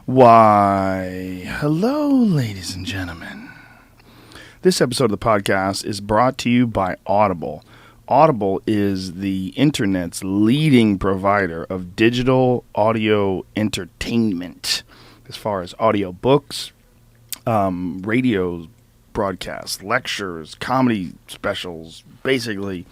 Why, hello, ladies and gentlemen. This episode of the podcast is brought to you by Audible. Audible is the internet's leading provider of digital audio entertainment, as far as audio books, radio broadcasts, lectures, comedy specials. Basically,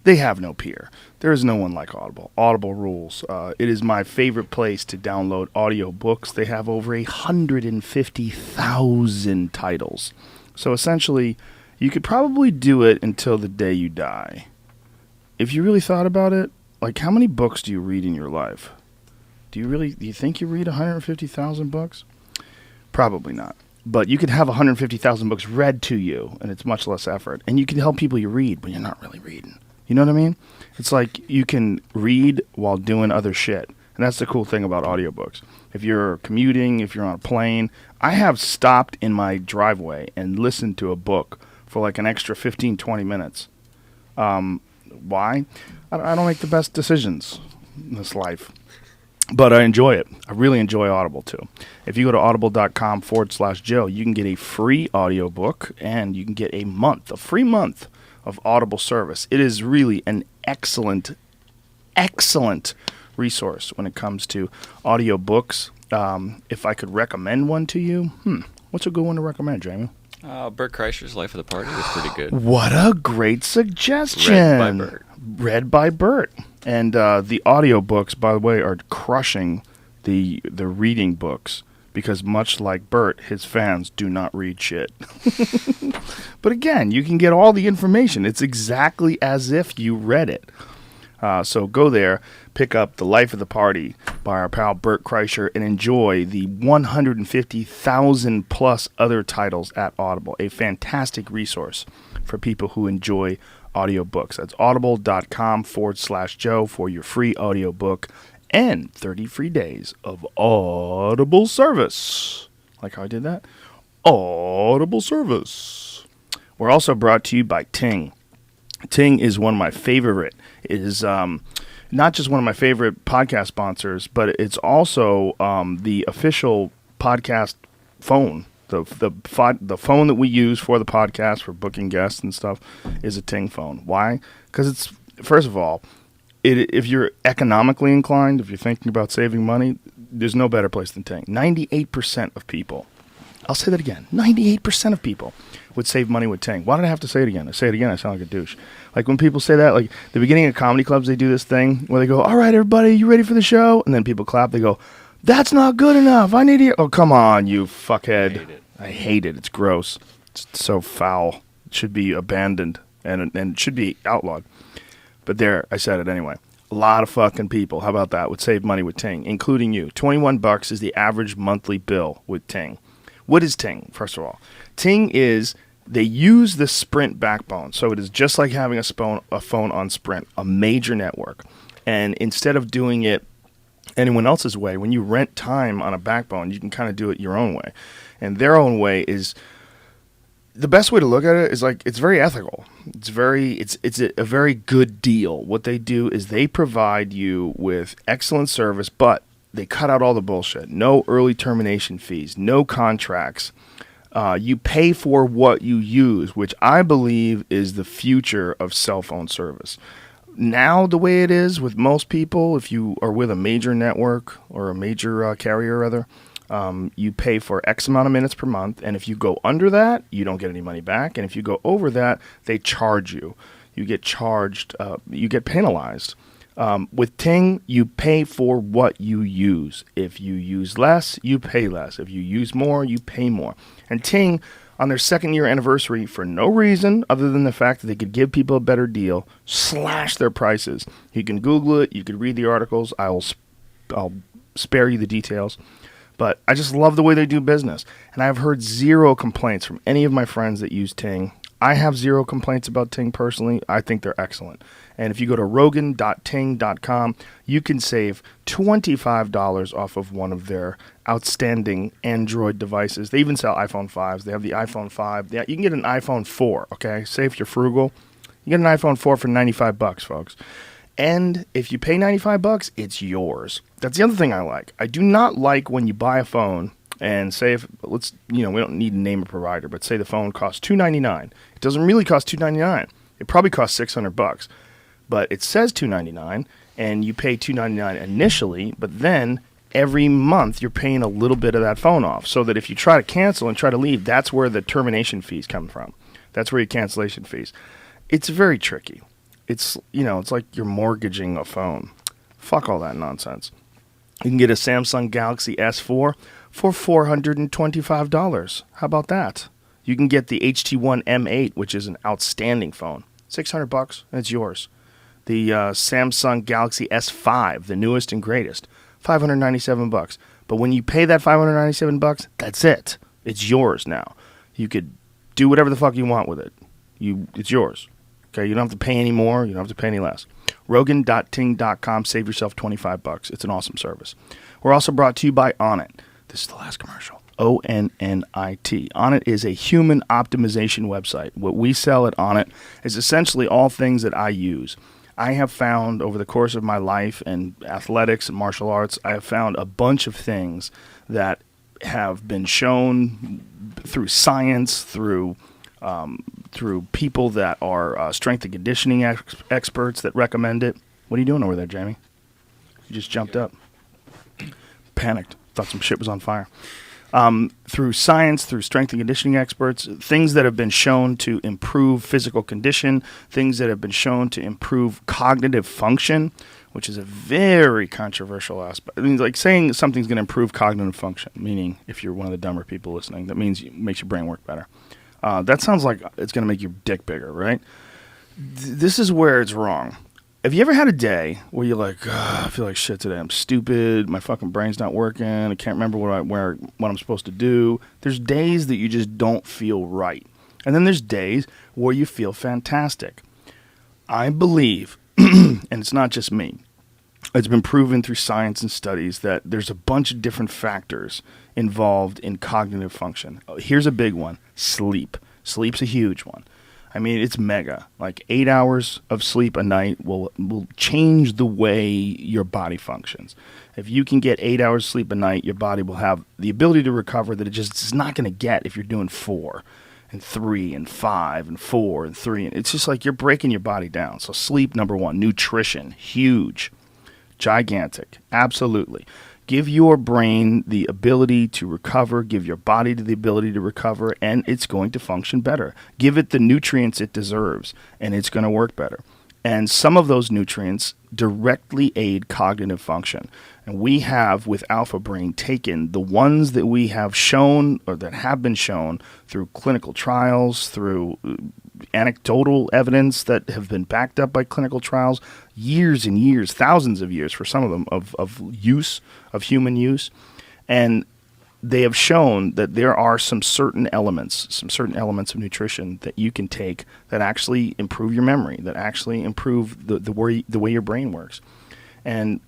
they have no peer. There is no one like Audible. Audible rules. It is my favorite place to download audio books. They have over 150,000 titles. So essentially, you could probably do it until the day you die. If you really thought about it, like, how many books do you read in your life? Do you think you read 150,000 books? Probably not. But you could have 150,000 books read to you, and it's much less effort. And you can help people you read when you're not really reading. You know what I mean? It's like you can read while doing other shit. And that's the cool thing about audiobooks. If you're commuting, if you're on a plane, I have stopped in my driveway and listened to a book for like an extra 15, 20 minutes. Why? I don't make the best decisions in this life. But I enjoy it. I really enjoy Audible, too. If you go to audible.com/Joe, you can get a free audiobook, and you can get a free month of Audible service. It is really an excellent resource when it comes to audiobooks. If I could recommend one to you, what's a good one to recommend, Jamie? Bert Kreischer's Life of the Party was pretty good. What a great suggestion. Read by Bert. And the audiobooks, by the way, are crushing the reading books. Because much like Bert, his fans do not read shit. But again, you can get all the information. It's exactly as if you read it. So go there, pick up The Life of the Party by our pal Bert Kreischer, and enjoy the 150,000 plus other titles at Audible. A fantastic resource for people who enjoy audiobooks. That's audible.com/Joe for your free audiobook. And 30 free days of Audible service. Like how I did that? Audible service. We're also brought to you by Ting. Ting is one of my favorite. It is not just one of my favorite podcast sponsors, but it's also the official podcast phone. The phone that we use for the podcast for booking guests and stuff is a Ting phone. Why? Because it's, first of all, if you're economically inclined, if you're thinking about saving money, there's no better place than Ting. 98% of people, I'll say that again, 98% of people would save money with Ting. Why did I have to say it again? I say it again, I sound like a douche. Like when people say that, like the beginning of comedy clubs, they do this thing where they go, all right, everybody, you ready for the show? And then people clap, they go, that's not good enough. I need to hear. Oh, come on, you fuckhead. I hate it. It's gross. It's so foul. It should be abandoned and it should be outlawed. But there, I said it anyway. A lot of fucking people, how about that, would save money with Ting, including you. $21 is the average monthly bill with Ting. What is Ting, first of all? Ting is, they use the Sprint backbone. So it is just like having a phone on Sprint, a major network. And instead of doing it anyone else's way, when you rent time on a backbone, you can kind of do it your own way. And their own way is, the best way to look at it is like, it's very ethical. It's a very good deal. What they do is they provide you with excellent service, but they cut out all the bullshit. No early termination fees, no contracts. You pay for what you use, which I believe is the future of cell phone service. Now, the way it is with most people, if you are with a major network or a major carrier, rather, you pay for X amount of minutes per month, and if you go under that, you don't get any money back, and if you go over that, they charge you. You get charged, you get penalized. With Ting, you pay for what you use. If you use less, you pay less. If you use more, you pay more. And Ting, on their second year anniversary, for no reason other than the fact that they could give people a better deal, slash their prices. You can Google it, you can read the articles, I'll spare you the details. But I just love the way they do business. And I've heard zero complaints from any of my friends that use Ting. I have zero complaints about Ting personally. I think they're excellent. And if you go to rogan.ting.com, you can save $25 off of one of their outstanding Android devices. They even sell iPhone 5s. They have the iPhone 5. Yeah, you can get an iPhone 4, okay? Say if you're frugal. You get an iPhone 4 for $95, folks. And if you pay $95, it's yours. That's the other thing I like. I do not like when you buy a phone and say we don't need to name a provider, but say the phone costs $299. It doesn't really cost $299. It probably costs $600, but it says $299, and you pay $299 initially, but then every month you're paying a little bit of that phone off, so that if you try to cancel and try to leave, that's where the termination fees come from. That's where your cancellation fees. It's very tricky. It's like you're mortgaging a phone. Fuck all that nonsense. You can get a Samsung Galaxy S4 for $425. How about that? You can get the HT1 M8, which is an outstanding phone. $600, and it's yours. The Samsung Galaxy S5, the newest and greatest, $597. But when you pay that $597, that's it. It's yours now. You could do whatever the fuck you want with it. It's yours. Okay, you don't have to pay any more. You don't have to pay any less. Rogan.ting.com. Save yourself $25. It's an awesome service. We're also brought to you by Onnit. This is the last commercial. Onnit. Onnit is a human optimization website. What we sell at Onnit is essentially all things that I use. I have found over the course of my life and athletics and martial arts, I have found a bunch of things that have been shown through science, through people that are strength and conditioning experts that recommend it. What are you doing over there, Jamie? You just jumped up. Panicked. Thought some shit was on fire. Through science, through strength and conditioning experts, things that have been shown to improve physical condition, things that have been shown to improve cognitive function, which is a very controversial aspect. I mean, like saying something's going to improve cognitive function, meaning if you're one of the dumber people listening, that means it makes your brain work better. That sounds like it's going to make your dick bigger, right? This is where it's wrong. Have you ever had a day where you're like, I feel like shit today. I'm stupid. My fucking brain's not working. I can't remember what I'm supposed to do. There's days that you just don't feel right. And then there's days where you feel fantastic. I believe, and it's not just me, it's been proven through science and studies that there's a bunch of different factors involved in cognitive function. Here's a big one. Sleep. Sleep's a huge one. I mean, it's mega. Like 8 hours of sleep a night will change the way your body functions. If you can get 8 hours sleep a night, your body will have the ability to recover that it just is not going to get if you're doing 4 and 3 and 5 and 4 and 3. And it's just like you're breaking your body down. So sleep, number one. Nutrition, huge, gigantic, absolutely. Give your brain the ability to recover, give your body the ability to recover, and it's going to function better. Give it the nutrients it deserves, and it's going to work better. And some of those nutrients directly aid cognitive function. And we have, with Alpha Brain, taken the ones that we have shown or that have been shown through clinical trials, through anecdotal evidence that have been backed up by clinical trials, years and years, thousands of years for some of them, of use, of human use. And they have shown that there are some certain elements of nutrition that you can take that actually improve your memory, that actually improve the way your brain works. And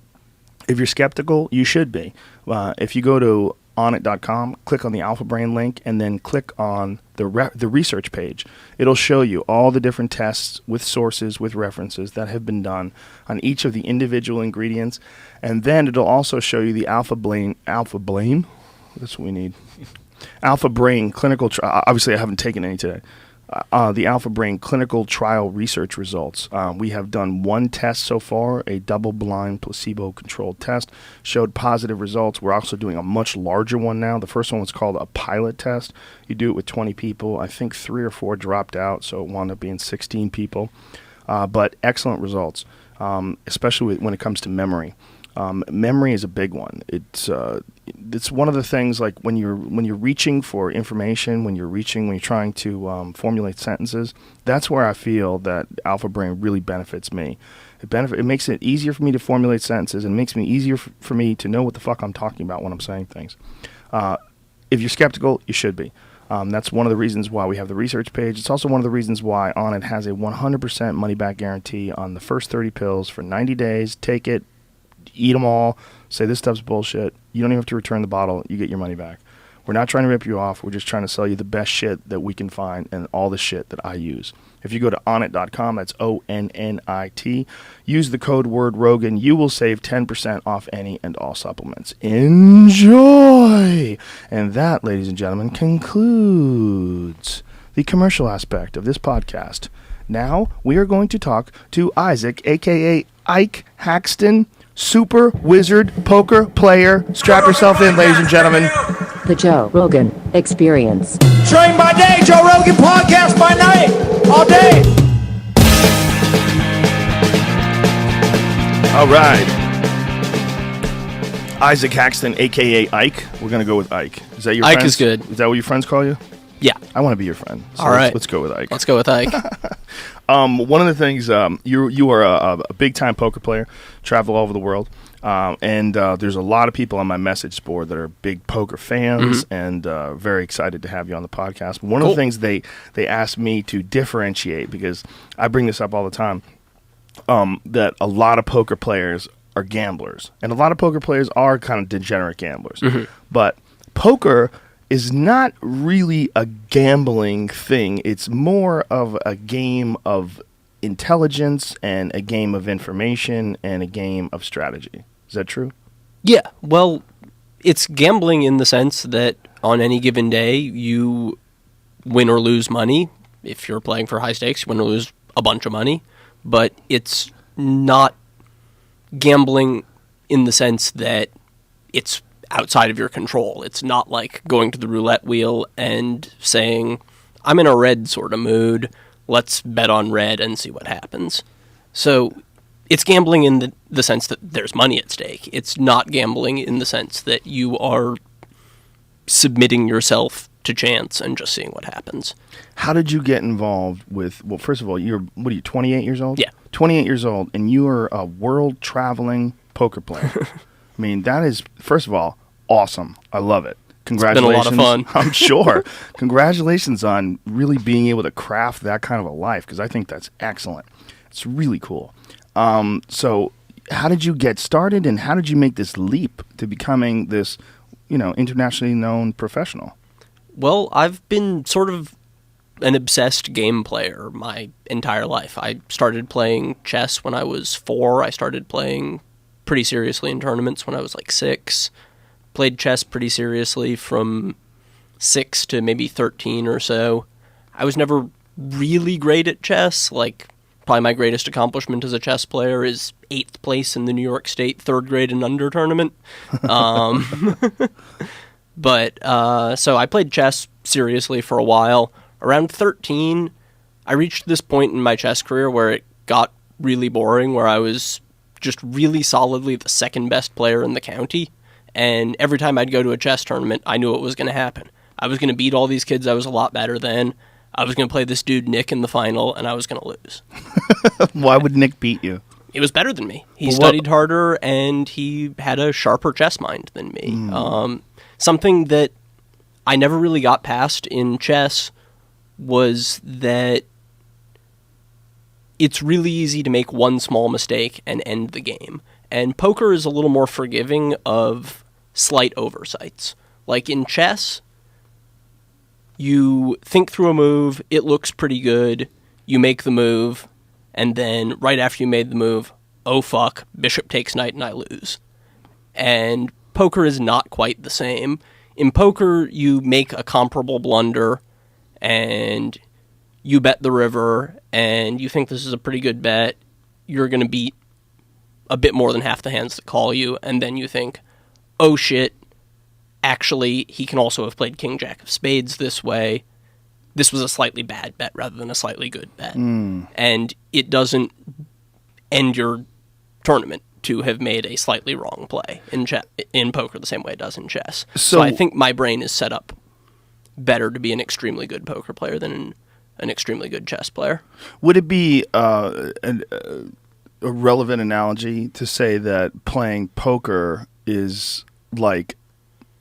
if you're skeptical, you should be. If you go to onnit.com, click on the Alpha Brain link, and then click on the research page. It'll show you all the different tests with sources, with references that have been done on each of the individual ingredients. And then it'll also show you the Alpha Brain? That's what we need. Alpha Brain clinical trial. Obviously, I haven't taken any today. The Alpha Brain clinical trial research results. We have done one test so far, a double-blind placebo-controlled test, showed positive results. We're also doing a much larger one now. The first one was called a pilot test. You do it with 20 people. I think 3 or 4 dropped out, so it wound up being 16 people. But excellent results, especially when it comes to memory. Memory is a big one. It's one of the things, like when you're reaching for information, when you're trying to formulate sentences. That's where I feel that Alpha Brain really benefits me. It makes it easier for me to formulate sentences, and makes me easier for me to know what the fuck I'm talking about when I'm saying things. If you're skeptical, you should be. That's one of the reasons why we have the research page. It's also one of the reasons why Onnit has a 100% money-back guarantee on the first 30 pills for 90 days. Take it. Eat them all, say this stuff's bullshit. You don't even have to return the bottle. You get your money back. We're not trying to rip you off. We're just trying to sell you the best shit that we can find and all the shit that I use. If you go to onnit.com, that's ONNIT, use the code word Rogan, you will save 10% off any and all supplements. Enjoy! And that, ladies and gentlemen, concludes the commercial aspect of this podcast. Now, we are going to talk to Isaac, a.k.a. Ike Haxton, super wizard poker player. Strap yourself in, ladies and gentlemen. The Joe Rogan Experience. Train by day, Joe Rogan podcast by night, all day. All right. Isaac Haxton, a.k.a. Ike. We're going to go with Ike. Is that your Ike friends? is good. Is that what your friends call you? Yeah. I want to be your friend. So all right. Let's go with Ike. Let's go with Ike. One of the things, you are a big-time poker player, travel all over the world, and there's a lot of people on my message board that are big poker fans and very excited to have you on the podcast. But one of the things they asked me to differentiate, because I bring this up all the time, that a lot of poker players are gamblers, and a lot of poker players are kind of degenerate gamblers. But poker is not really a gambling thing. It's more of a game of intelligence and a game of information and a game of strategy. Is that true? Yeah. Well, it's gambling in the sense that on any given day you win or lose money. If you're playing for high stakes, you win or lose a bunch of money. But it's not gambling in the sense that it's outside of your control. It's not like going to the roulette wheel and saying, I'm in a red sort of mood, let's bet on red and see what happens. So it's gambling in the sense that there's money at stake. It's not gambling in the sense that you are submitting yourself to chance and just seeing what happens. How did you get involved with, well, first of all, what are you, 28 years old? Yeah. 28 years old, and you are a world-traveling poker player. I mean, that is, first of all, awesome. I love it. Congratulations. It's been a lot of fun. I'm sure. Congratulations on really being able to craft that kind of a life, because I think that's excellent. It's really cool. So how did you get started, and how did you make this leap to becoming this, internationally known professional? Well, I've been sort of an obsessed game player my entire life. I started playing chess when I was 4. I started playing pretty seriously in tournaments when I was like 6. Played chess pretty seriously from 6 to maybe 13 or so. I was never really great at chess. Like, probably my greatest accomplishment as a chess player is 8th place in the New York State 3rd grade and under tournament. But so I played chess seriously for a while. Around 13, I reached this point in my chess career where it got really boring, where I was just really solidly the second best player in the county. And every time I'd go to a chess tournament, I knew what was going to happen. I was going to beat all these kids I was a lot better than. I was going to play this dude Nick in the final, and I was going to lose. Why would Nick beat you? He was better than me. He studied harder, and he had a sharper chess mind than me. Something that I never really got past in chess was that it's really easy to make one small mistake and end the game. And poker is a little more forgiving of slight oversights. Like in chess, you think through a move, it looks pretty good, you make the move, and then right after you made the move, oh fuck, bishop takes knight and I lose. And poker is not quite the same. In poker, you make a comparable blunder, and you bet the river, and you think this is a pretty good bet. You're going to beat a bit more than half the hands that call you, and then you think, oh shit, actually, he can also have played King Jack of Spades this way. This was a slightly bad bet rather than a slightly good bet. And it doesn't end your tournament to have made a slightly wrong play in poker the same way it does in chess. So I think my brain is set up better to be an extremely good poker player than an extremely good chess player. Would it be a relevant analogy to say that playing poker is like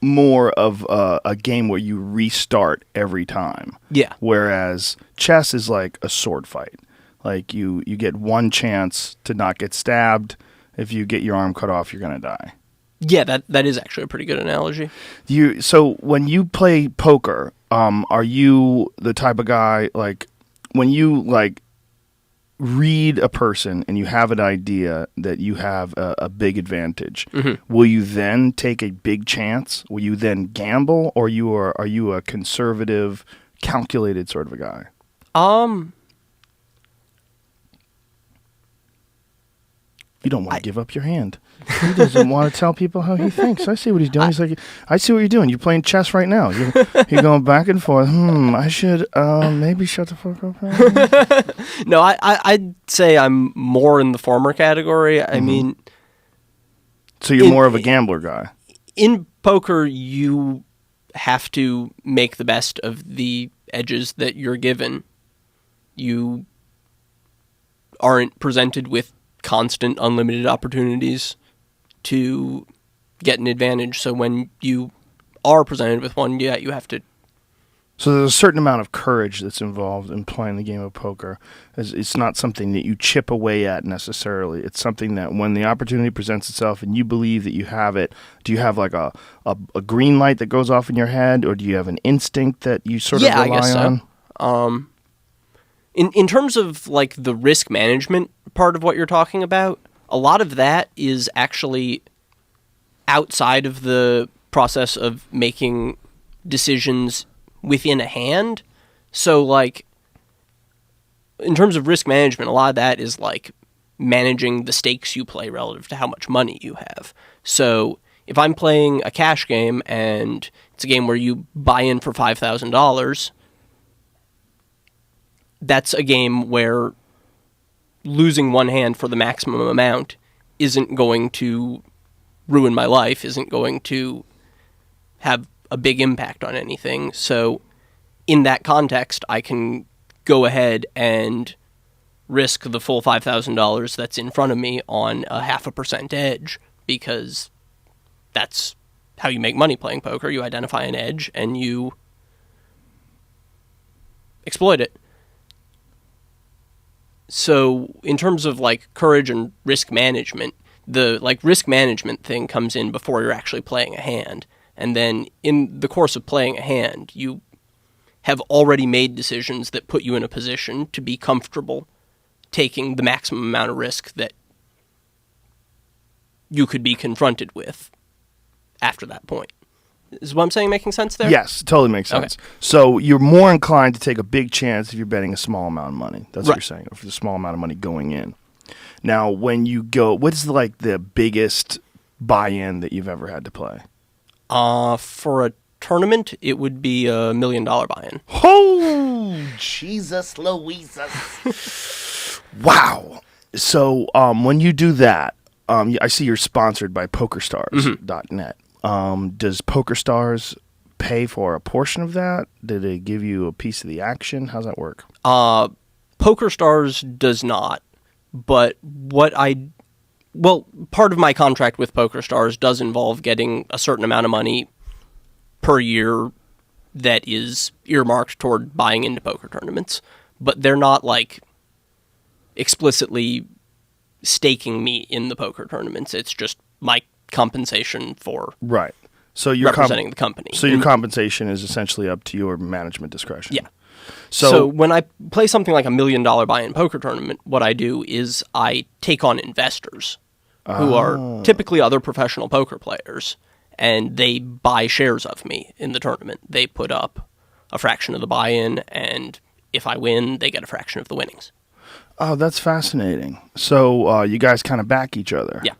more of a game where you restart every time? Yeah. Whereas chess is like a sword fight. Like you get one chance to not get stabbed. If you get your arm cut off, you're going to die. Yeah, that is actually a pretty good analogy. So when you play poker, are you the type of guy, like, when you, like, read a person and you have an idea that you have a big advantage, will you then take a big chance? Will you then gamble, or are you a conservative, calculated sort of a guy? You don't want to give up your hand. He doesn't want to tell people how he thinks. I see what he's doing. He's like, I see what you're doing. You're playing chess right now. You're going back and forth. I should maybe shut the fuck up. No, I'd say I'm more in the former category. I mean... So you're more of a gambler guy. In poker, you have to make the best of the edges that you're given. You aren't presented with constant, unlimited opportunities to get an advantage. So when you are presented with one, you have to... So there's a certain amount of courage that's involved in playing the game of poker. It's not something that you chip away at necessarily. It's something that when the opportunity presents itself and you believe that you have it, do you have like a green light that goes off in your head, or do you have an instinct that you sort of rely I guess on? So. In terms of like the risk management part of what you're talking about, a lot of that is actually outside of the process of making decisions within a hand. So like in terms of risk management, a lot of that is like managing the stakes you play relative to how much money you have. So if I'm playing a cash game and it's a game where you buy in for $5,000, that's a game where losing one hand for the maximum amount isn't going to ruin my life, isn't going to have a big impact on anything. So in that context, I can go ahead and risk the full $5,000 that's in front of me on a 0.5% edge, because that's how you make money playing poker. You identify an edge and you exploit it. So in terms of like courage and risk management, the like risk management thing comes in before you're actually playing a hand. And then in the course of playing a hand, you have already made decisions that put you in a position to be comfortable taking the maximum amount of risk that you could be confronted with after that point. Is what I'm saying making sense there? Yes, totally makes sense. Okay. So you're more inclined to take a big chance if you're betting a small amount of money. That's what you're saying, for the small amount of money going in. Now, when you go, what's like the biggest buy-in that you've ever had to play? For a tournament, it would be $1 million buy-in. Oh, Jesus Louises. Wow. So when you do that, I see you're sponsored by PokerStars.net. Does PokerStars pay for a portion of that? Did they give you a piece of the action? How's that work? PokerStars does not, but part of my contract with PokerStars does involve getting a certain amount of money per year that is earmarked toward buying into poker tournaments, but they're not like explicitly staking me in the poker tournaments. It's just my compensation for So you're representing the company. So your compensation is essentially up to your management discretion. Yeah. So So when I play something like $1 million buy-in poker tournament, what I do is I take on investors who are typically other professional poker players, and they buy shares of me in the tournament. They put up a fraction of the buy-in, and if I win, they get a fraction of the winnings. Oh, that's fascinating. So you guys kind of back each other. Yeah.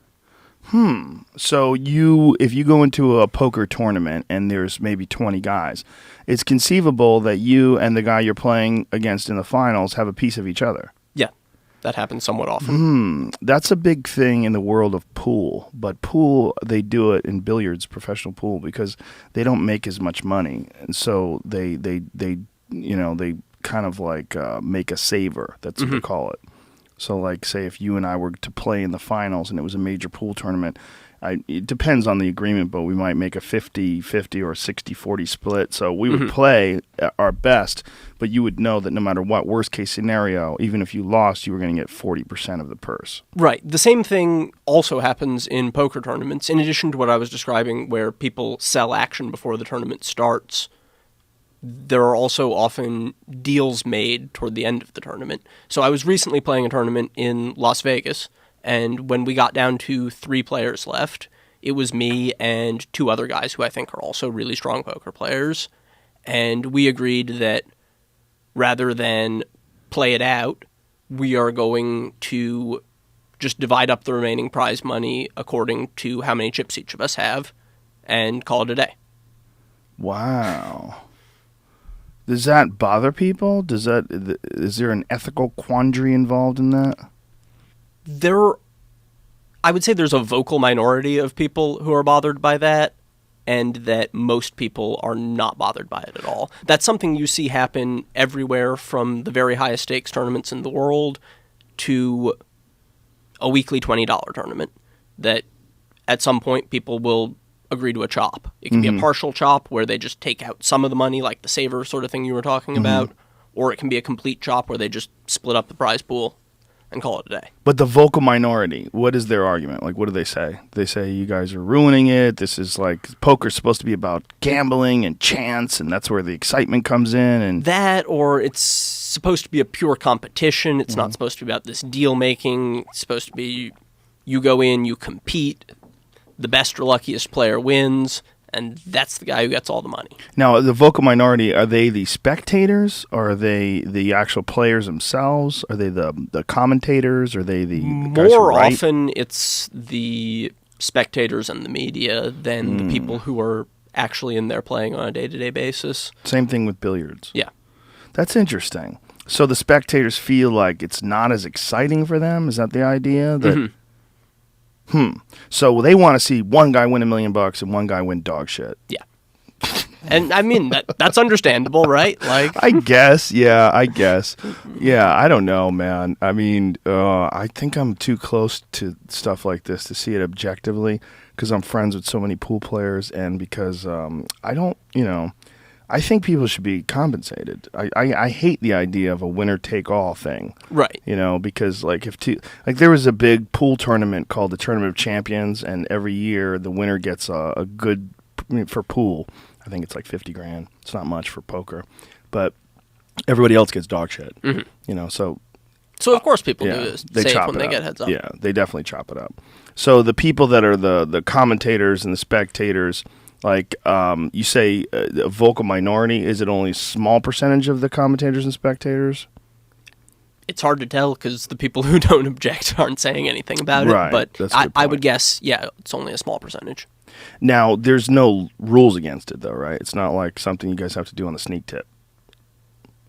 So if you go into a poker tournament and there's maybe 20 guys, it's conceivable that you and the guy you're playing against in the finals have a piece of each other. Yeah, that happens somewhat often. That's a big thing in the world of pool. But pool, they do it in billiards, professional pool, because they don't make as much money, and so they kind of like make a saver. That's what they call it. So, like, say if you and I were to play in the finals and it was a major pool tournament, it depends on the agreement, but we might make a 50-50 or 60-40 split. So we would play our best, but you would know that no matter what, worst case scenario, even if you lost, you were going to get 40% of the purse. Right. The same thing also happens in poker tournaments, in addition to what I was describing where people sell action before the tournament starts. There are also often deals made toward the end of the tournament. So I was recently playing a tournament in Las Vegas, and when we got down to 3 players left, it was me and 2 other guys who I think are also really strong poker players. And we agreed that rather than play it out, we are going to just divide up the remaining prize money according to how many chips each of us have and call it a day. Wow. Does that bother people? Is there an ethical quandary involved in that? I would say there's a vocal minority of people who are bothered by that, and that most people are not bothered by it at all. That's something you see happen everywhere, from the very highest stakes tournaments in the world to a weekly $20 tournament, that at some point people will agree to a chop. It can be a partial chop where they just take out some of the money, like the saver sort of thing you were talking about, or it can be a complete chop where they just split up the prize pool and call it a day. But the vocal minority, what is their argument? Like, what do they say? They say you guys are ruining it. This is like, poker's supposed to be about gambling and chance, and that's where the excitement comes in. And that, or it's supposed to be a pure competition. It's not supposed to be about this deal making. It's supposed to be you go in, you compete, the best or luckiest player wins, and that's the guy who gets all the money. Now, the vocal minority, are they the spectators? Or are they the actual players themselves? Are they the commentators? Are they the guys who More write? often, it's the spectators and the media than the people who are actually in there playing on a day-to-day basis. Same thing with billiards. Yeah. That's interesting. So the spectators feel like it's not as exciting for them? Is that the idea? That So they want to see one guy win $1 million and one guy win dog shit. Yeah. And I mean, that's understandable, right? Like, I guess. Yeah, I don't know, man. I mean, I think I'm too close to stuff like this to see it objectively, because I'm friends with so many pool players, and because I don't, I think people should be compensated. I hate the idea of a winner-take-all thing. right. Because there was a big pool tournament called the Tournament of Champions, and every year the winner gets a good, for pool, I think it's like $50,000. It's not much for poker, but everybody else gets dog shit. So of course people yeah, do this they safe chop when it they up. get heads up. Yeah, they definitely chop it up. So the people that are the commentators and the spectators, like you say, a vocal minority, is it only a small percentage of the commentators and spectators? It's hard to tell because the people who don't object aren't saying anything about Right, it. But that's a good I point. would guess, it's only a small percentage. Now, there's no rules against it, though, right? It's not like something you guys have to do on the sneak tip.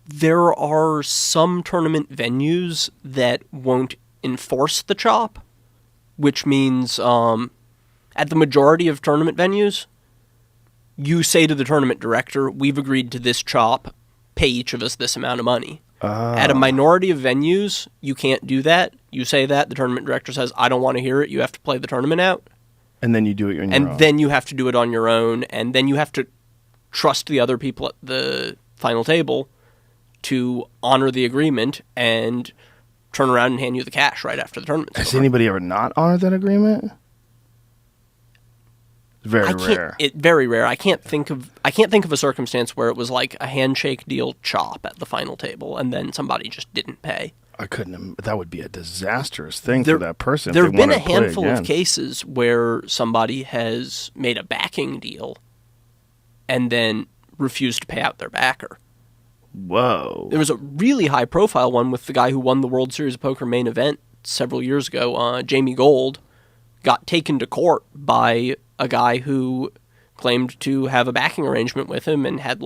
There are some tournament venues that won't enforce the chop, which means at the majority of tournament venues, you say to the tournament director, we've agreed to this chop, pay each of us this amount of money. At a minority of venues, you can't do that. You say that, the tournament director says, I don't want to hear it, you have to play the tournament out. And then you do it on your own. And then you have to do it on your own, and then you have to trust the other people at the final table to honor the agreement and turn around and hand you the cash right after the tournament. Has anybody ever not honored that agreement? Very rare. Very rare. I can't think of a circumstance where it was like a handshake deal chop at the final table and then somebody just didn't pay. I couldn't. That would be a disastrous thing for that person. There have been a handful of cases where somebody has made a backing deal and then refused to pay out their backer. Whoa. There was a really high-profile one with the guy who won the World Series of Poker main event several years ago. Jamie Gold got taken to court by a guy who claimed to have a backing arrangement with him and had,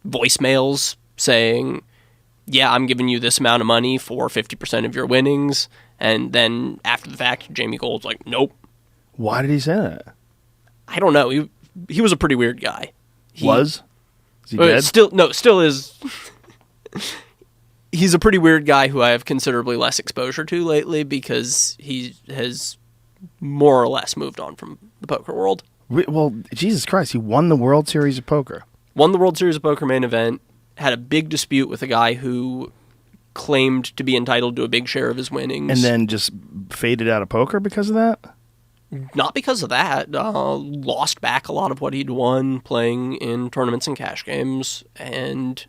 voicemails saying, yeah, I'm giving you this amount of money for 50% of your winnings. And then after the fact, Jamie Gold's like, nope. Why did he say that? I don't know. He was a pretty weird guy. Is he dead? Still is. He's a pretty weird guy who I have considerably less exposure to lately because he has more or less moved on from the poker world. Well, Jesus Christ, he won the World Series of Poker. Won the World Series of Poker main event, had a big dispute with a guy who claimed to be entitled to a big share of his winnings. And then just faded out of poker because of that? Not because of that. Lost back a lot of what he'd won playing in tournaments and cash games, and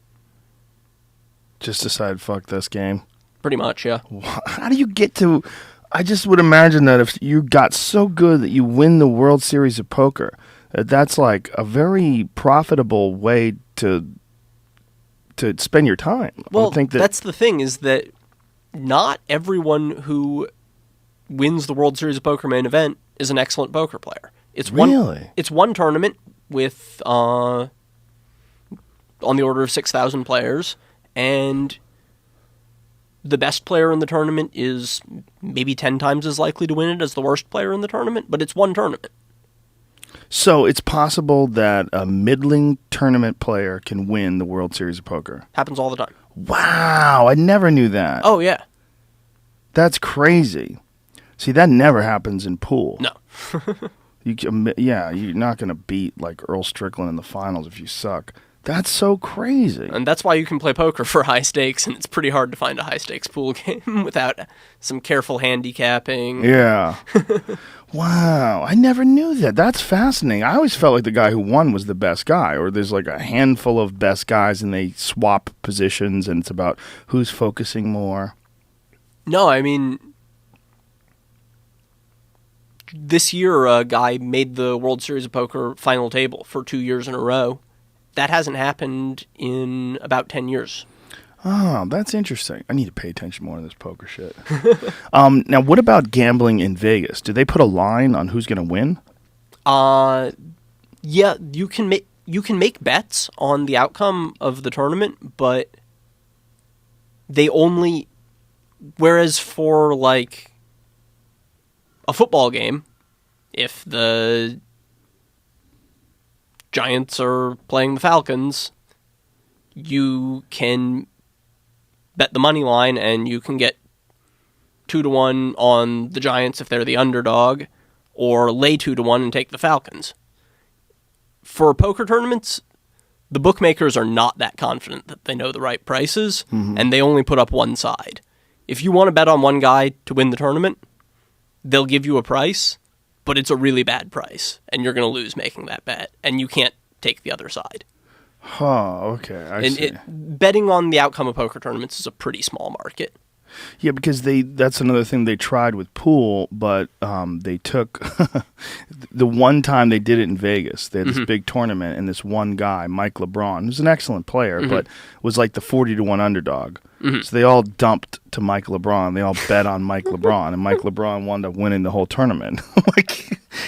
Just decided, fuck this game. pretty much, yeah. How do you get to... I just would imagine that if you got so good that you win the World Series of Poker, that's like a very profitable way to spend your time. Well, I would think that's the thing, is that not everyone who wins the World Series of Poker main event is an excellent poker player. It's Really? It's one tournament with on the order of 6,000 players, and the best player in the tournament is maybe 10 times as likely to win it as the worst player in the tournament, but it's one tournament. So it's possible that a middling tournament player can win the World Series of Poker. Happens all the time. Wow, I never knew that. Oh, yeah. That's crazy. See, that never happens in pool. No. You're not going to beat like Earl Strickland in the finals if you suck. That's so crazy. And that's why you can play poker for high stakes, and it's pretty hard to find a high stakes pool game without some careful handicapping. Yeah. Wow, I never knew that. That's fascinating. I always felt like the guy who won was the best guy, or there's like a handful of best guys and they swap positions and it's about who's focusing more. No, I mean, this year a guy made the World Series of Poker final table for 2 years in a row. That hasn't happened in about 10 years. Oh, that's interesting. I need to pay attention more to this poker shit. Now, what about gambling in Vegas? Do they put a line on who's going to win? Yeah, you can make bets on the outcome of the tournament, but they only... Whereas for, like, a football game, if the Giants are playing the Falcons, you can bet the money line and you can get 2-1 on the Giants if they're the underdog, or lay 2-1 and take the Falcons. For poker tournaments, the bookmakers are not that confident that they know the right prices, and they only put up one side. If you want to bet on one guy to win the tournament, they'll give you a price, but it's a really bad price, and you're going to lose making that bet, and you can't take the other side. Oh, okay. I see. Betting on the outcome of poker tournaments is a pretty small market. Yeah, because that's another thing they tried with pool, but they took the one time they did it in Vegas. They had this big tournament, and this one guy, Mike LeBron, who's an excellent player, but was like the 40-1 underdog. So they all dumped to Mike LeBron. They all bet on Mike LeBron, and Mike LeBron wound up winning the whole tournament.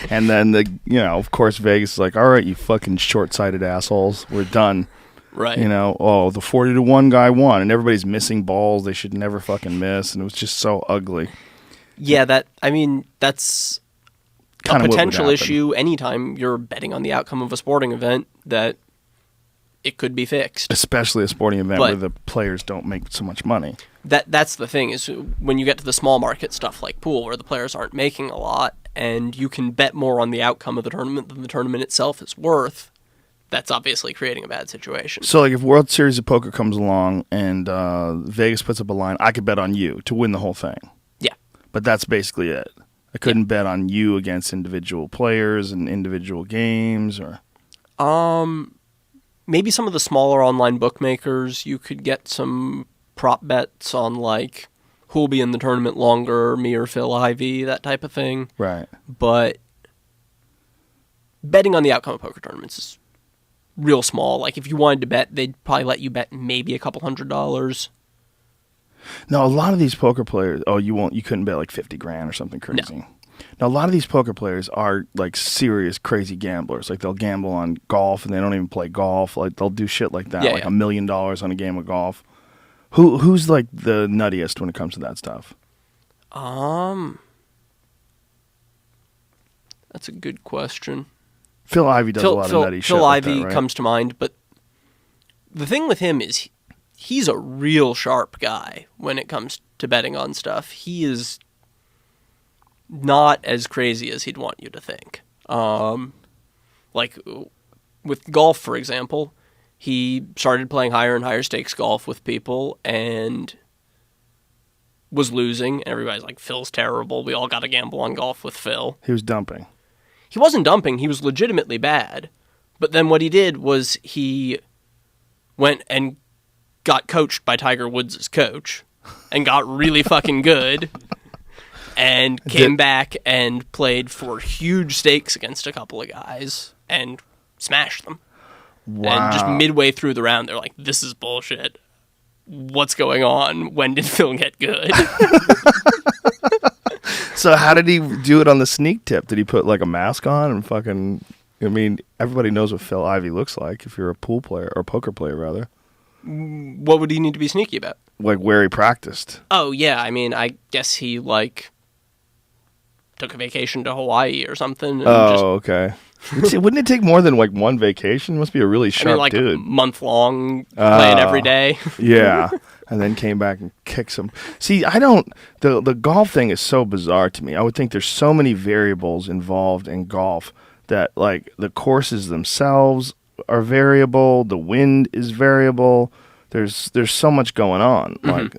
And then of course, Vegas is like, all right, you fucking short-sighted assholes, we're done. Right. The 40-1 guy won, and everybody's missing balls they should never fucking miss, and it was just so ugly. Yeah, that's Kinda a what would potential happen. issue anytime you're betting on the outcome of a sporting event, that it could be fixed. Especially a sporting event But- where the players don't make so much money. That's the thing, is when you get to the small market stuff like pool, where the players aren't making a lot, and you can bet more on the outcome of the tournament than the tournament itself is worth, that's obviously creating a bad situation. So, like, if World Series of Poker comes along and Vegas puts up a line, I could bet on you to win the whole thing. Yeah. But that's basically it. I couldn't bet on you against individual players and individual games, or... Maybe some of the smaller online bookmakers, you could get some prop bets on, like, who'll be in the tournament longer, me or Phil Ivey, that type of thing. Right. But betting on the outcome of poker tournaments is real small. Like, if you wanted to bet, they'd probably let you bet maybe a couple $100. Now, a lot of these poker players... Oh, you couldn't bet like 50 grand or something crazy. No. Now, a lot of these poker players are like serious, crazy gamblers. Like, they'll gamble on golf and they don't even play golf. Like, they'll do shit like that, Yeah, like yeah. $1 million on a game of golf. Who's like the nuttiest when it comes to that stuff? That's a good question. Phil Ivey does a lot of nutty shit. Phil like Ivey that, right? comes to mind, but the thing with him is he's a real sharp guy when it comes to betting on stuff. He is not as crazy as he'd want you to think. Like with golf, for example, he started playing higher and higher stakes golf with people and was losing. And everybody's like, Phil's terrible. We all got to gamble on golf with Phil. He was dumping. He wasn't dumping. He was legitimately bad. But then what he did was he went and got coached by Tiger Woods' coach and got really fucking good and came back and played for huge stakes against a couple of guys and smashed them. Wow. And just midway through the round, they're like, this is bullshit. What's going on? When did Phil get good? So how did he do it on the sneak tip? Did he put like a mask on and fucking... I mean, everybody knows what Phil Ivey looks like if you're a pool player, or poker player, rather. What would he need to be sneaky about? Like where he practiced. Oh, yeah. I mean, I guess he, like, took a vacation to Hawaii or something. And Okay. Wouldn't it take more than like one vacation? Must be a really sharp like dude. a month long, playing every day. Yeah. And then came back and kicked some. See, the golf thing is so bizarre to me. I would think there's so many variables involved in golf that, like, the courses themselves are variable, the wind is variable. There's so much going on, like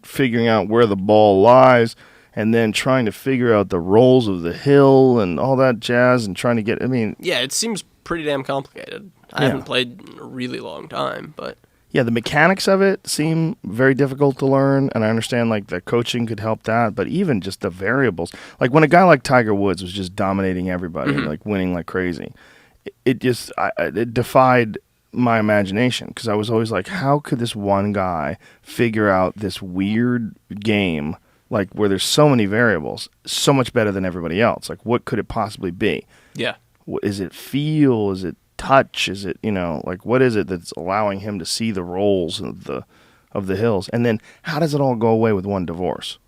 figuring out where the ball lies, and then trying to figure out the rolls of the hill and all that jazz, and trying to get. I mean, Yeah, it seems pretty damn complicated. I haven't played in a really long time, but yeah, the mechanics of it seem very difficult to learn, and I understand like the coaching could help that, but even just the variables, like when a guy like Tiger Woods was just dominating everybody, and like winning like crazy, it just it defied my imagination, because I was always like, how could this one guy figure out this weird game, like where there's so many variables, so much better than everybody else? Like, what could it possibly be? yeah. Is it feel? Is it touch? Is it, like, what is it that's allowing him to see the rolls of the hills? And then how does it all go away with one divorce?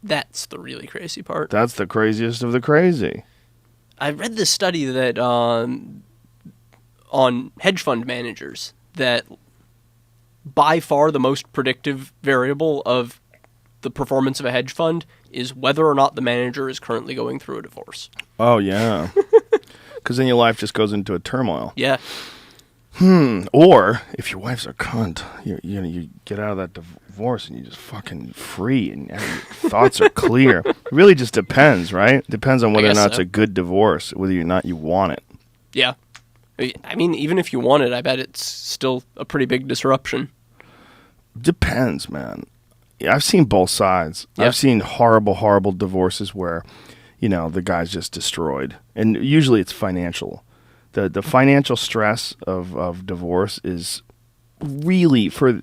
That's the really crazy part. That's the craziest of the crazy. I read this study that on hedge fund managers, that by far the most predictive variable of the performance of a hedge fund is whether or not the manager is currently going through a divorce. Oh, yeah. Because then your life just goes into a turmoil. Yeah. Or if your wife's a cunt, you get out of that divorce and you're just fucking free and your thoughts are clear. It really just depends, right? Depends on whether or guess not so. it's a good divorce, whether or not you want it. Yeah. I mean, even if you want it, I bet it's still a pretty big disruption. Depends, man. Yeah, I've seen both sides. Yeah. I've seen horrible, horrible divorces where, the guy's just destroyed. And usually it's financial. The financial stress of divorce is really, for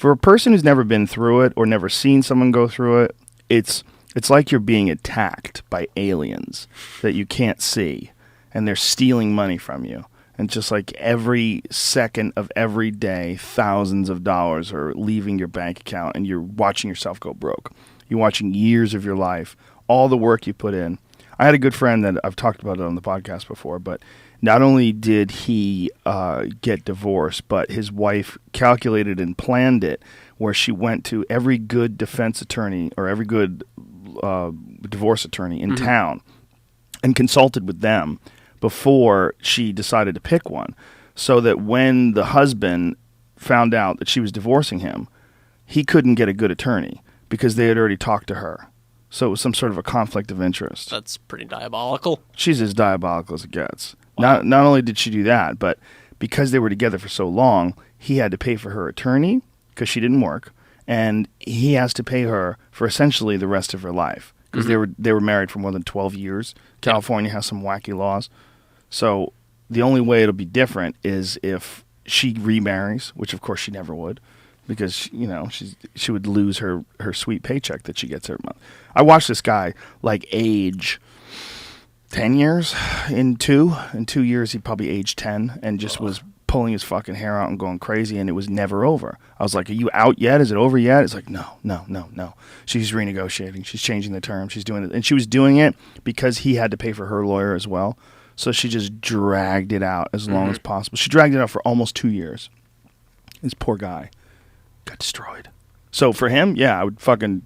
a person who's never been through it or never seen someone go through it, it's like you're being attacked by aliens that you can't see, and they're stealing money from you. And just like every second of every day, thousands of dollars are leaving your bank account, and you're watching yourself go broke. You're watching years of your life, all the work you put in. I had a good friend that I've talked about it on the podcast before, but not only did he get divorced, but his wife calculated and planned it where she went to every good defense attorney or every good divorce attorney in town and consulted with them before she decided to pick one, so that when the husband found out that she was divorcing him, he couldn't get a good attorney because they had already talked to her. So it was some sort of a conflict of interest. That's pretty diabolical. She's as diabolical as it gets. Wow. Not only did she do that, but because they were together for so long, he had to pay for her attorney because she didn't work, and he has to pay her for essentially the rest of her life because they were married for more than 12 years. California has some wacky laws. So the only way it'll be different is if she remarries, which of course she never would, because she would lose her sweet paycheck that she gets every month. I watched this guy like age 10 years in 2 years. He probably aged 10 and just was pulling his fucking hair out and going crazy, and it was never over. I was like, are you out yet? Is it over yet? It's like, no. She's renegotiating. She's changing the terms. She's doing it. And she was doing it because he had to pay for her lawyer as well. So she just dragged it out as long as possible. She dragged it out for almost 2 years. This poor guy got destroyed. So for him, yeah, I would fucking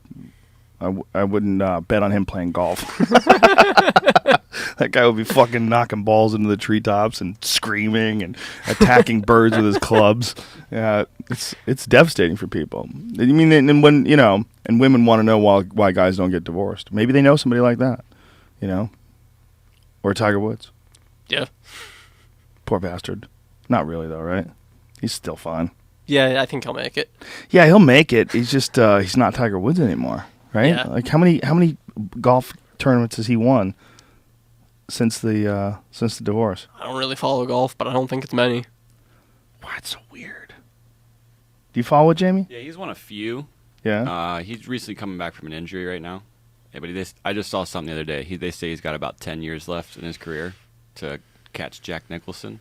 I wouldn't bet on him playing golf. That guy would be fucking knocking balls into the treetops and screaming and attacking birds with his clubs. Yeah, it's devastating for people. I mean, and when and women want to know why guys don't get divorced. Maybe they know somebody like that, or Tiger Woods. Yeah. Poor bastard. Not really though, right? He's still fine. Yeah, I think he'll make it. Yeah, he'll make it. He's just he's not Tiger Woods anymore, right? Yeah. Like how many golf tournaments has he won since the divorce? I don't really follow golf, but I don't think it's many. Wow, it's so weird. Do you follow it, Jamie? Yeah, he's won a few. Yeah. He's recently coming back from an injury right now. Yeah, but I just saw something the other day. They say he's got about 10 years left in his career to catch Jack Nicholson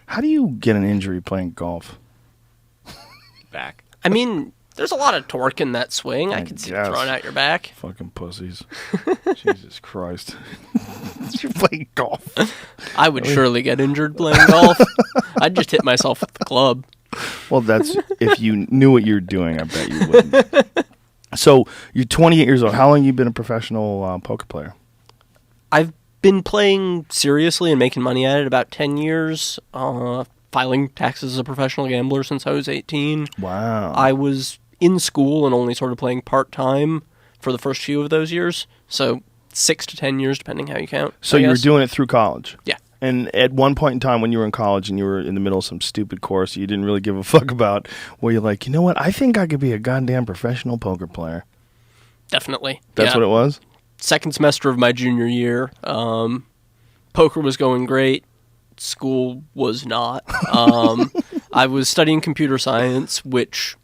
How do you get an injury playing golf? back. I mean, there's a lot of torque in that swing. I I could see guess. it throwing out your back. Fucking pussies. Jesus Christ. You're playing golf. I would surely get injured playing golf. I'd just hit myself with the club. Well, that's if you knew what you're doing, I bet you wouldn't. So, you're 28 years old. How long have you been a professional poker player? I've been playing seriously and making money at it about 10 years. Filing taxes as a professional gambler since I was 18. Wow. I was in school and only sort of playing part-time for the first few of those years. So 6 to 10 years, depending how you count. So I you were guess. doing it through college? Yeah. And at one point in time when you were in college and you were in the middle of some stupid course you didn't really give a fuck about, where you're like, you know what, I think I could be a goddamn professional poker player. Definitely. That's what it was? Second semester of my junior year. Poker was going great. School was not. I was studying computer science, which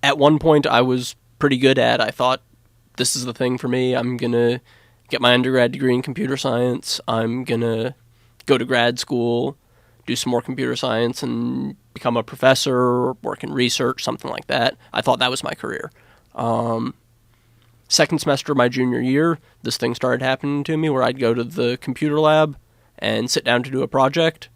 at one point I was pretty good at. I thought, this is the thing for me. I'm going to get my undergrad degree in computer science. I'm going to go to grad school, do some more computer science, and become a professor, work in research, something like that. I thought that was my career. Second semester of my junior year, this thing started happening to me where I'd go to the computer lab and sit down to do a project,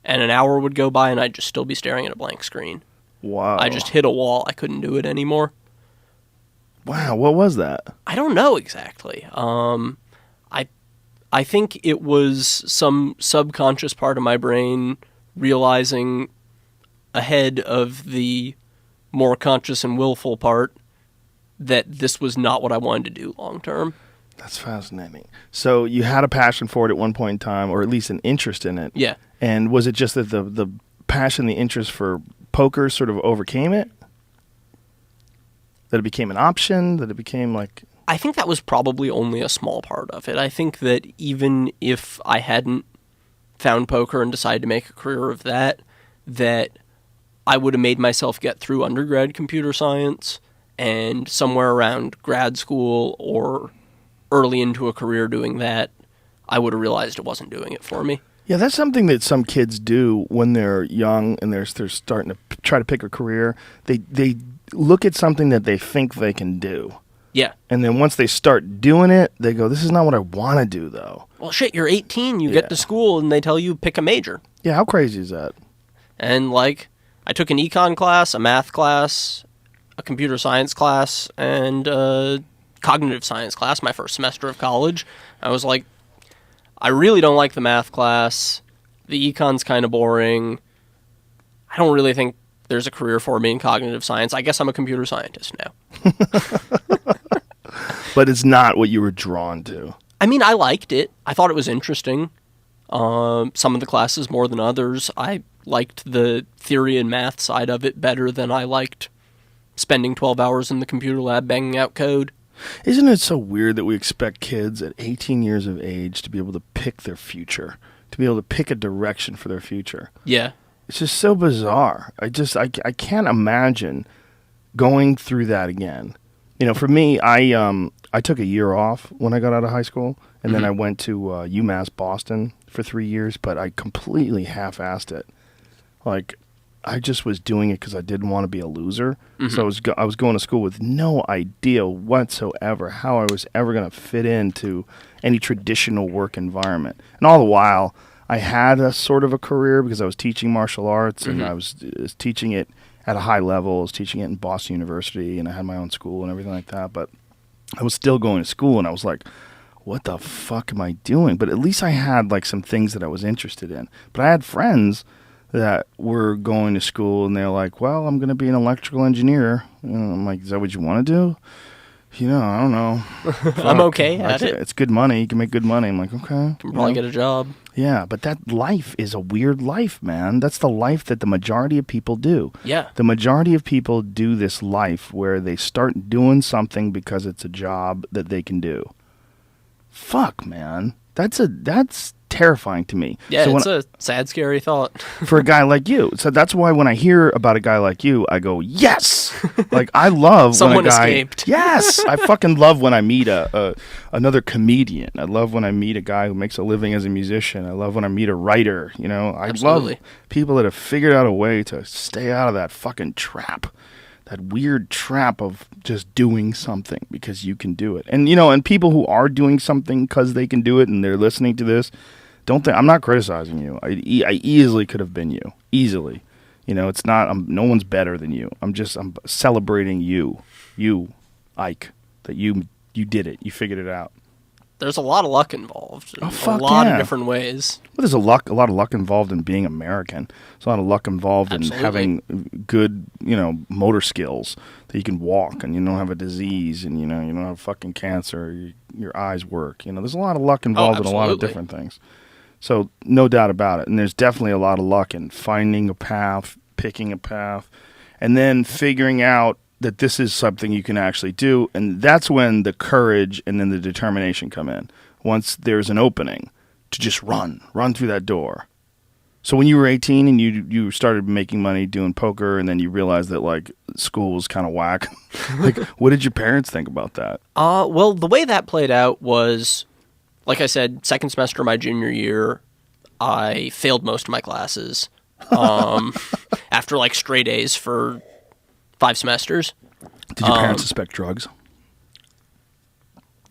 and an hour would go by and I'd just still be staring at a blank screen. Wow. I just hit a wall. I couldn't do it anymore. Wow, what was that? I don't know exactly. I think it was some subconscious part of my brain realizing ahead of the more conscious and willful part that this was not what I wanted to do long term. That's fascinating. So you had a passion for it at one point in time, or at least an interest in it. Yeah. And was it just that the passion, the interest for poker sort of overcame it? That it became an option? That it became like... I think that was probably only a small part of it. I think that even if I hadn't found poker and decided to make a career of that I would have made myself get through undergrad computer science, and somewhere around grad school or early into a career doing that, I would have realized it wasn't doing it for me. Yeah, that's something that some kids do when they're young and they're starting to try to pick a career. They look at something that they think they can do. Yeah. And then once they start doing it, they go, this is not what I want to do, though. Well, shit, you're 18, you Yeah. get to school, and they tell you pick a major. Yeah, how crazy is that? And, like, I took an econ class, a math class, a computer science class, and a cognitive science class my first semester of college. I was like, I really don't like the math class. The econ's kind of boring. I don't really think there's a career for me in cognitive science. I guess I'm a computer scientist now. But it's not what you were drawn to. I mean, I liked it. I thought it was interesting. Some of the classes more than others. I liked the theory and math side of it better than I liked spending 12 hours in the computer lab banging out code. Isn't it so weird that we expect kids at 18 years of age to be able to pick their future, to be able to pick a direction for their future? Yeah. It's just so bizarre. I can't imagine going through that again. You know, for me, I took a year off when I got out of high school, and then I went to UMass Boston for 3 years, but I completely half-assed it. Like, I just was doing it because I didn't want to be a loser. So I was going to school with no idea whatsoever how I was ever going to fit into any traditional work environment. And all the while, I had a sort of a career because I was teaching martial arts, and I was teaching it at a high level. I was teaching it in Boston University, and I had my own school and everything like that. But I was still going to school, and I was like, what the fuck am I doing? But at least I had like some things that I was interested in. But I had friends that were going to school, and they're like, well, I'm going to be an electrical engineer. And I'm like, is that what you want to do? I don't know. I'm okay at it. It's good money. You can make good money. I'm like, okay. Can probably get a job. Yeah, but that life is a weird life, man. That's the life that the majority of people do. Yeah. The majority of people do this life where they start doing something because it's a job that they can do. Fuck, man. That's terrifying to me. Yeah, so it's a sad, scary thought. for a guy like you. So that's why when I hear about a guy like you, I go, yes! Like, I love Someone when a guy... escaped. Yes! I fucking love when I meet another comedian. I love when I meet a guy who makes a living as a musician. I love when I meet a writer, I Absolutely. love people that have figured out a way to stay out of that fucking trap. That weird trap of just doing something because you can do it. And, and people who are doing something because they can do it and they're listening to this, I'm not criticizing you. I easily could have been you. Easily. It's not, no one's better than you. I'm celebrating you, Ike, that you did it. You figured it out. There's a lot of luck involved. In fuck a lot yeah. of different ways. Well, there's a lot of luck involved in being American. There's a lot of luck involved Absolutely. in having good, motor skills that you can walk and you don't have a disease and you don't have fucking cancer. Your eyes work. There's a lot of luck involved in a lot of absolutely. different things. So no doubt about it. And there's definitely a lot of luck in finding a path, picking a path, and then figuring out that this is something you can actually do. And that's when the courage and then the determination come in. Once there's an opening to just run through that door. So when you were 18 and you started making money doing poker and then you realized that like school was kind of whack, like what did your parents think about that? Well, the way that played out was, like I said, second semester of my junior year, I failed most of my classes after like straight A's for 5 semesters. Did your parents suspect drugs?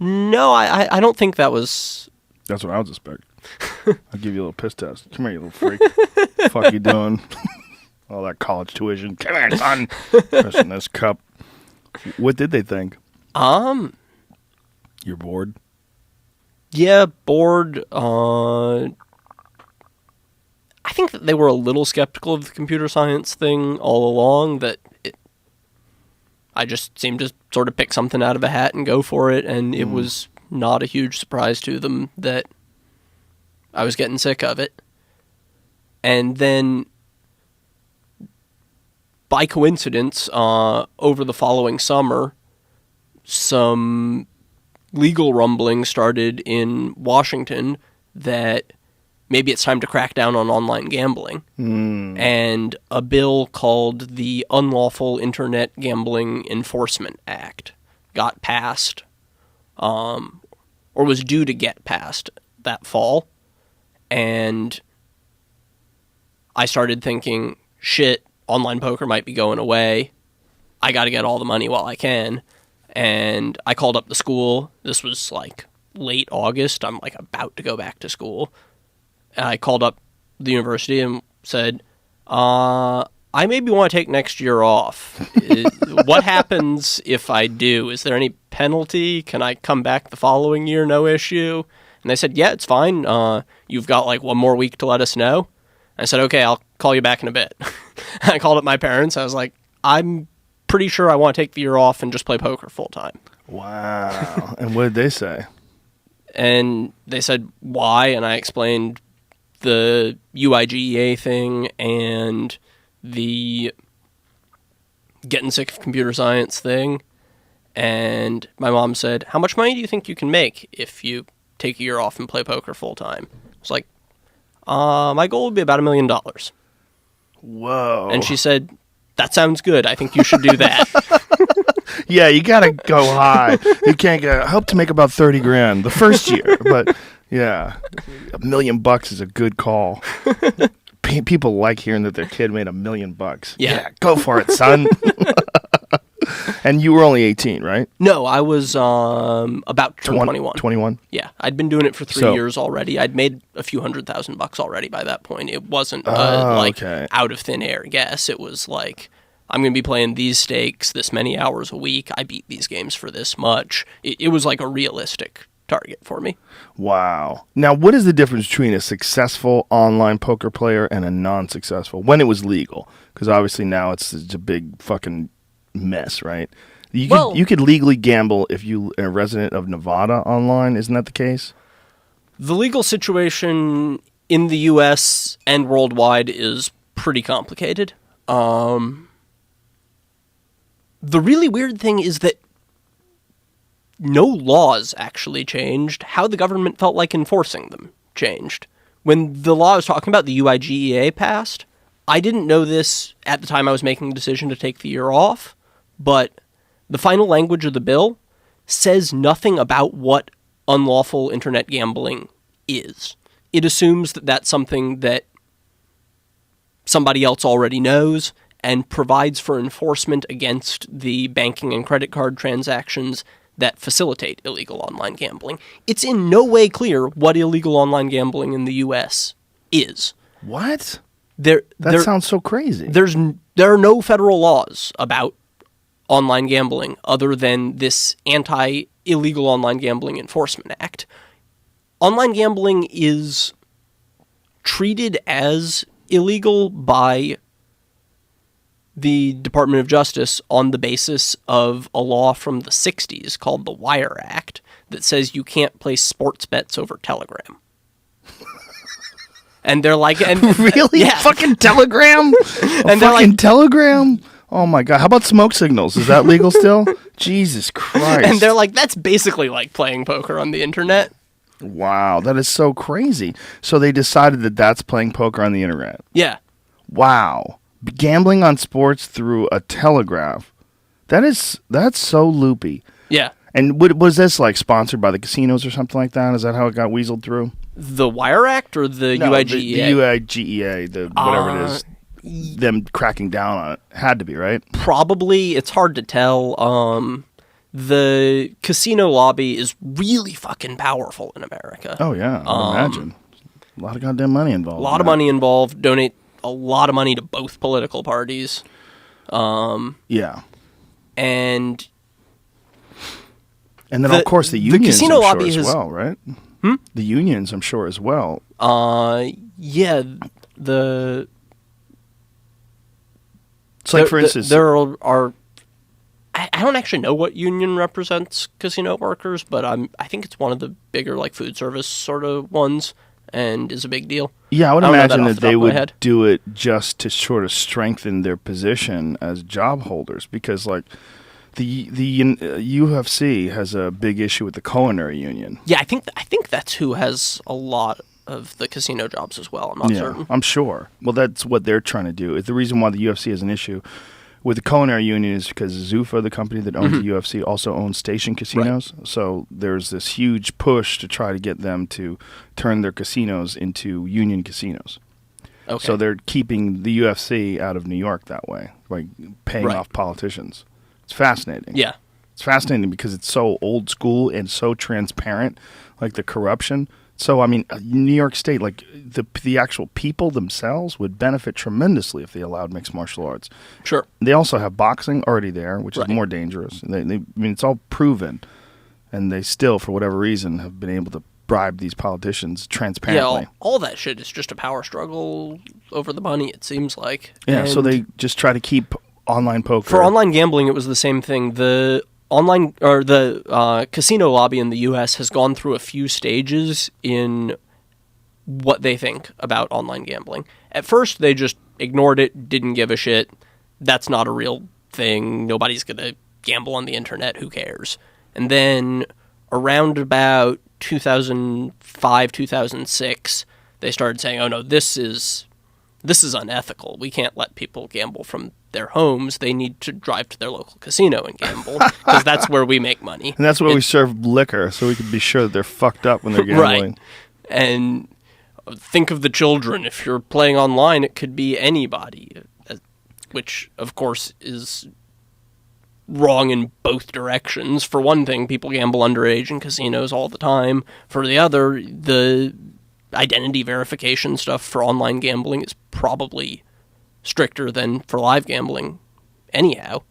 No, I don't think that was... That's what I would suspect. I'll give you a little piss test. Come here, you little freak. Fuck you doing? All that college tuition. Come here, son. Pressing this cup. What did they think? You're bored? Yeah, bored. I think that they were a little skeptical of the computer science thing all along, that I just seemed to sort of pick something out of a hat and go for it, and it was not a huge surprise to them that I was getting sick of it. And then, by coincidence, over the following summer, some legal rumbling started in Washington that maybe it's time to crack down on online gambling. And a bill called the Unlawful Internet Gambling Enforcement Act got passed, or was due to get passed that fall. And I started thinking, shit, online poker might be going away. I got to get all the money while I can. And I called up the school. This was like late August. I'm like about to go back to school. And I called up the university and said, I maybe want to take next year off. What happens if I do? Is there any penalty? Can I come back the following year? No issue. And they said, yeah, it's fine. You've got like 1 more week to let us know. I said, okay, I'll call you back in a bit. I called up my parents. I was like, I'm pretty sure I want to take the year off and just play poker full time. Wow. And what did they say? And they said, why? And I explained the UIGEA thing and the getting sick of computer science thing. And my mom said, how much money do you think you can make if you take a year off and play poker full time? I was like, my goal would be about $1 million. Whoa. And she said, that sounds good. I think you should do that. Yeah, you gotta go high. You can't get. I hope to make about 30 grand the first year, but yeah, $1 million is a good call. People like hearing that their kid made $1 million. Yeah, go for it, son. And you were only 18, right? No, I was about 21. 21? Yeah, I'd been doing it for 3 So- years already. I'd made a few $100,000 already by that point. It wasn't Oh, like okay. out of thin air guess. It was like I'm going to be playing these stakes this many hours a week. I beat these games for this much. It was like a realistic target for me. Wow. Now, what is the difference between a successful online poker player and a non-successful when it was legal? Because obviously now it's a big fucking mess, right? You could legally gamble if you're a resident of Nevada online. Isn't that the case? The legal situation in the U.S. and worldwide is pretty complicated. The really weird thing is that no laws actually changed. How the government felt like enforcing them changed. When the law I was talking about, the UIGEA, passed, I didn't know this at the time I was making the decision to take the year off, but the final language of the bill says nothing about what unlawful internet gambling is. It assumes that that's something that somebody else already knows and provides for enforcement against the banking and credit card transactions that facilitate illegal online gambling. It's in no way clear what illegal online gambling in the U.S. is. What? That sounds so crazy. There are no federal laws about online gambling other than this Anti-Illegal Online Gambling Enforcement Act. Online gambling is treated as illegal by the Department of Justice on the basis of a law from the 60s called the Wire Act that says you can't place sports bets over Telegram. And they're like... really? Yeah. Fucking Telegram? And they're like... Telegram? Oh my God. How about smoke signals? Is that legal still? Jesus Christ. And they're like, that's basically like playing poker on the internet. Wow. That is so crazy. So they decided that that's playing poker on the internet. Yeah. Wow. Gambling on sports through a telegraph. That's so loopy. Yeah. And was this like sponsored by the casinos or something like that? Is that how it got weaseled through? The Wire Act or the UIGEA? The UIGEA, whatever it is. Them cracking down on it. Had to be, right? Probably. It's hard to tell. The casino lobby is really fucking powerful in America. Oh, yeah. I imagine. A lot of goddamn money involved. A lot of money involved. Donate a lot of money to both political parties. Yeah. And then, of course, the unions, casino lobby as well, right? The unions, I'm sure, as well. Yeah. It's like, for instance... There are... I don't actually know what union represents casino workers, but I think it's one of the bigger like food service sort of ones and is a big deal. Yeah, I would imagine that they would do it just to sort of strengthen their position as job holders, because like the UFC has a big issue with the culinary union. Yeah, I think that's who has a lot of the casino jobs as well. I'm not certain. I'm sure. Well, that's what they're trying to do. The reason why the UFC has an issue with the culinary union is because Zuffa, the company that owns the UFC, also owns station casinos. Right. So there's this huge push to try to get them to turn their casinos into union casinos. Okay. So they're keeping the UFC out of New York that way, like paying off politicians. It's fascinating. Yeah. It's fascinating because it's so old school and so transparent, like the corruption. So, I mean, New York State, like the actual people themselves would benefit tremendously if they allowed mixed martial arts. Sure. They also have boxing already there, which is more dangerous. I mean, it's all proven. And they still, for whatever reason, have been able to bribe these politicians transparently. Yeah, all that shit is just a power struggle over the money, it seems like. Yeah, and so they just try to keep online poker. For online gambling, it was the same thing. The casino lobby in the U.S. has gone through a few stages in what they think about online gambling. At first, they just ignored it, didn't give a shit. That's not a real thing. Nobody's going to gamble on the internet. Who cares? And then around about 2005, 2006, they started saying, oh no, this is unethical. We can't let people gamble from their homes. They need to drive to their local casino and gamble because that's where we make money. And that's where we serve liquor, so we can be sure that they're fucked up when they're gambling. Right. And think of the children. If you're playing online, it could be anybody, which, of course, is wrong in both directions. For one thing, people gamble underage in casinos all the time. For the other, the identity verification stuff for online gambling is probably stricter than for live gambling anyhow.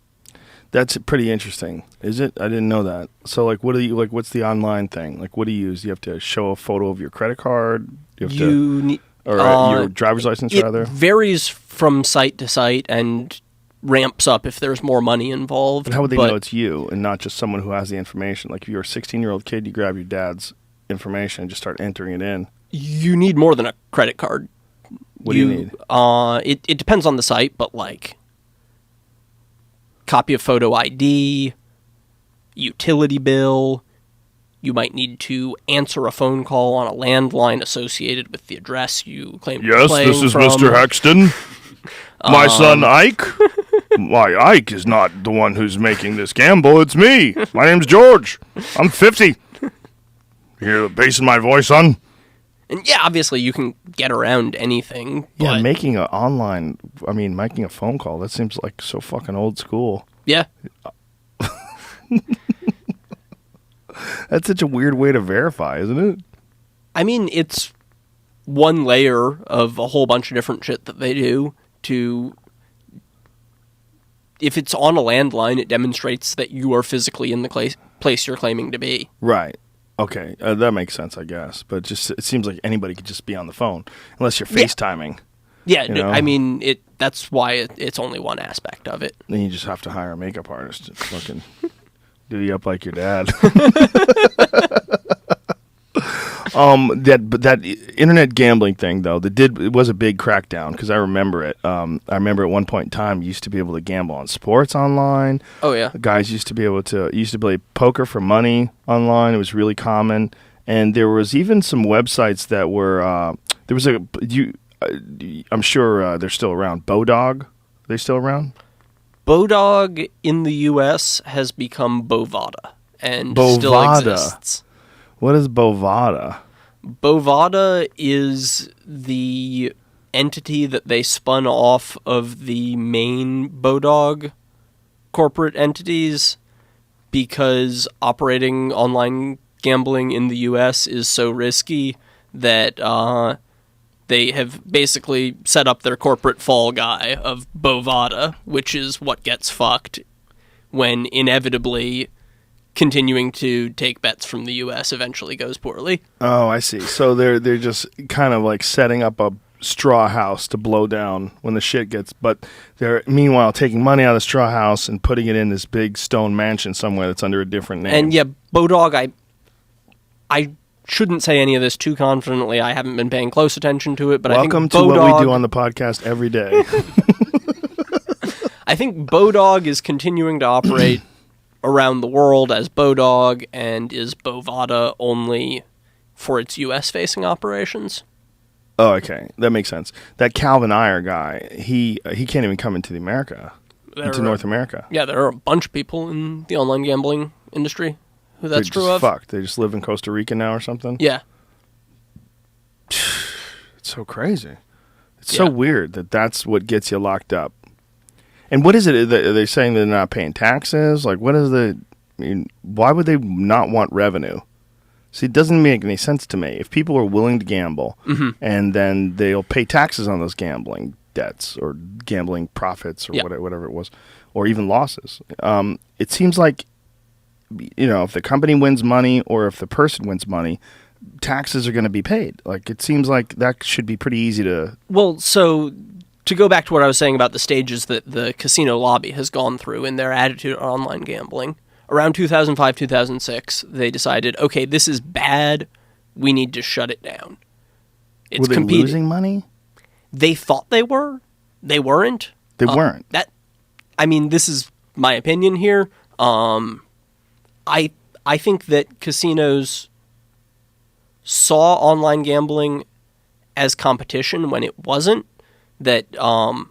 That's pretty interesting. Is it? I didn't know that. So, like, what do you like? What's the online thing? Like, what do you use? You have to show a photo of your credit card. You have your driver's license, it rather. Varies from site to site and ramps up if there's more money involved. But how would they know it's you and not just someone who has the information? Like, if you're a 16-year-old kid, you grab your dad's information and just start entering it in. You need more than a credit card. What do you need? It depends on the site, but like copy of photo ID, utility bill. You might need to answer a phone call on a landline associated with the address you claim to be Yes, playing this is from. Mr. Haxton. My son Ike. Why, Ike is not the one who's making this gamble. It's me. My name's George. I'm 50. You hear the bass in my voice, son? And yeah, obviously you can get around anything. Yeah, But making a phone call, that seems like so fucking old school. yeah. That's such a weird way to verify, isn't it? I mean, it's one layer of a whole bunch of different shit that they do to... If it's on a landline, it demonstrates that you are physically in the place you're claiming to be. Right. Okay, that makes sense, I guess. But it seems like anybody could just be on the phone, unless you're FaceTiming. Yeah, You know? I mean, that's why it's only one aspect of it. Then you just have to hire a makeup artist to fucking do you up like your dad. That internet gambling thing though, it was a big crackdown because I remember it. I remember at one point in time, you used to be able to gamble on sports online. Oh yeah, Guys used to play poker for money online. It was really common, and there was even some websites that were I'm sure they're still around. Bodog, are they still around? Bodog in the U.S. has become Bovada and still Bovada. exists. What is Bovada? Bovada is the entity that they spun off of the main Bodog corporate entities because operating online gambling in the U.S. is so risky that they have basically set up their corporate fall guy of Bovada, which is what gets fucked when inevitably continuing to take bets from the U.S. eventually goes poorly. Oh, I see. So they're just kind of like setting up a straw house to blow down when the shit gets, but they're meanwhile taking money out of the straw house and putting it in this big stone mansion somewhere that's under a different name. And yeah, Bodog, I shouldn't say any of this too confidently. I haven't been paying close attention to it, but Welcome I think to Bodog, what we do on the podcast every day. I think Bodog is continuing to operate around the world as Bodog and is Bovada only for its U.S.-facing operations. Oh, okay. That makes sense. That Calvin Iyer guy, he can't even come into North America. Yeah, there are a bunch of people in the online gambling industry who that's They're true just of. fucked. They just live in Costa Rica now or something? Yeah. It's so crazy. It's so weird that's what gets you locked up. And what is it? Are they saying they're not paying taxes? Like, what is why would they not want revenue? See, it doesn't make any sense to me. If people are willing to gamble and then they'll pay taxes on those gambling debts or gambling profits or whatever it was, or even losses, it seems like, if the company wins money or if the person wins money, taxes are going to be paid. Like, it seems like that should be pretty easy to... Well, so to go back to what I was saying about the stages that the casino lobby has gone through in their attitude on online gambling, around 2005, 2006, they decided, okay, this is bad. We need to shut it down. It's were they competing. losing money? They thought they were. They weren't. They weren't. This is my opinion here. I think that casinos saw online gambling as competition when it wasn't. That online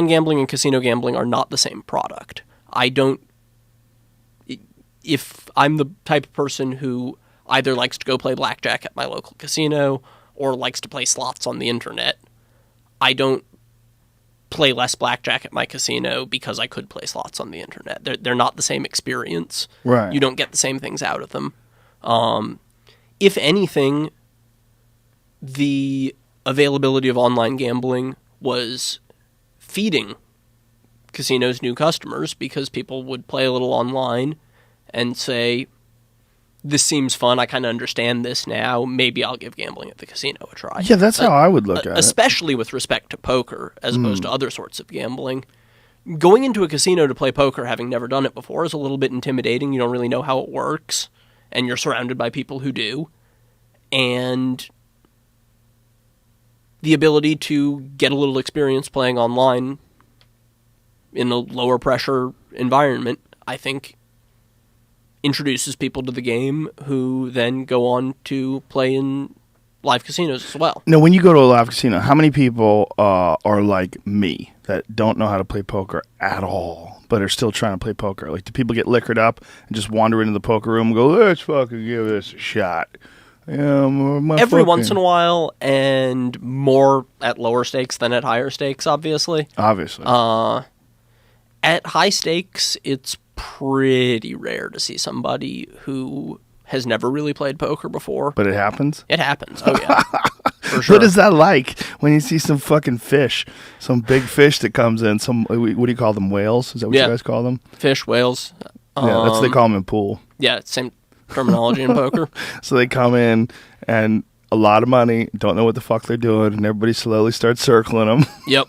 gambling and casino gambling are not the same product. If I'm the type of person who either likes to go play blackjack at my local casino or likes to play slots on the internet, I don't play less blackjack at my casino because I could play slots on the internet. They're not the same experience. Right. You don't get the same things out of them. If anything, the availability of online gambling was feeding casinos new customers because people would play a little online and say, this seems fun, I kind of understand this now, maybe I'll give gambling at the casino a try. Yeah, that's how I would look at it. Especially with respect to poker, as opposed to other sorts of gambling. Going into a casino to play poker, having never done it before, is a little bit intimidating. You don't really know how it works, and you're surrounded by people who do. And the ability to get a little experience playing online in a lower pressure environment, I think, introduces people to the game who then go on to play in live casinos as well. Now, when you go to a live casino, how many people are like me that don't know how to play poker at all, but are still trying to play poker? Like, do people get liquored up and just wander into the poker room and go, let's fucking give this a shot? Every once in a while, and more at lower stakes than at higher stakes, obviously. Obviously. At high stakes, it's pretty rare to see somebody who has never really played poker before. But it happens? It happens. Oh, yeah. For sure. What is that like when you see some fucking fish, some big fish that comes in, some, what do you call them, whales? Is that what you guys call them? Fish, whales. Yeah, that's what they call them in pool. Yeah, same terminology in poker. So they come in and a lot of money, don't know what the fuck they're doing, and everybody slowly starts circling them. Yep.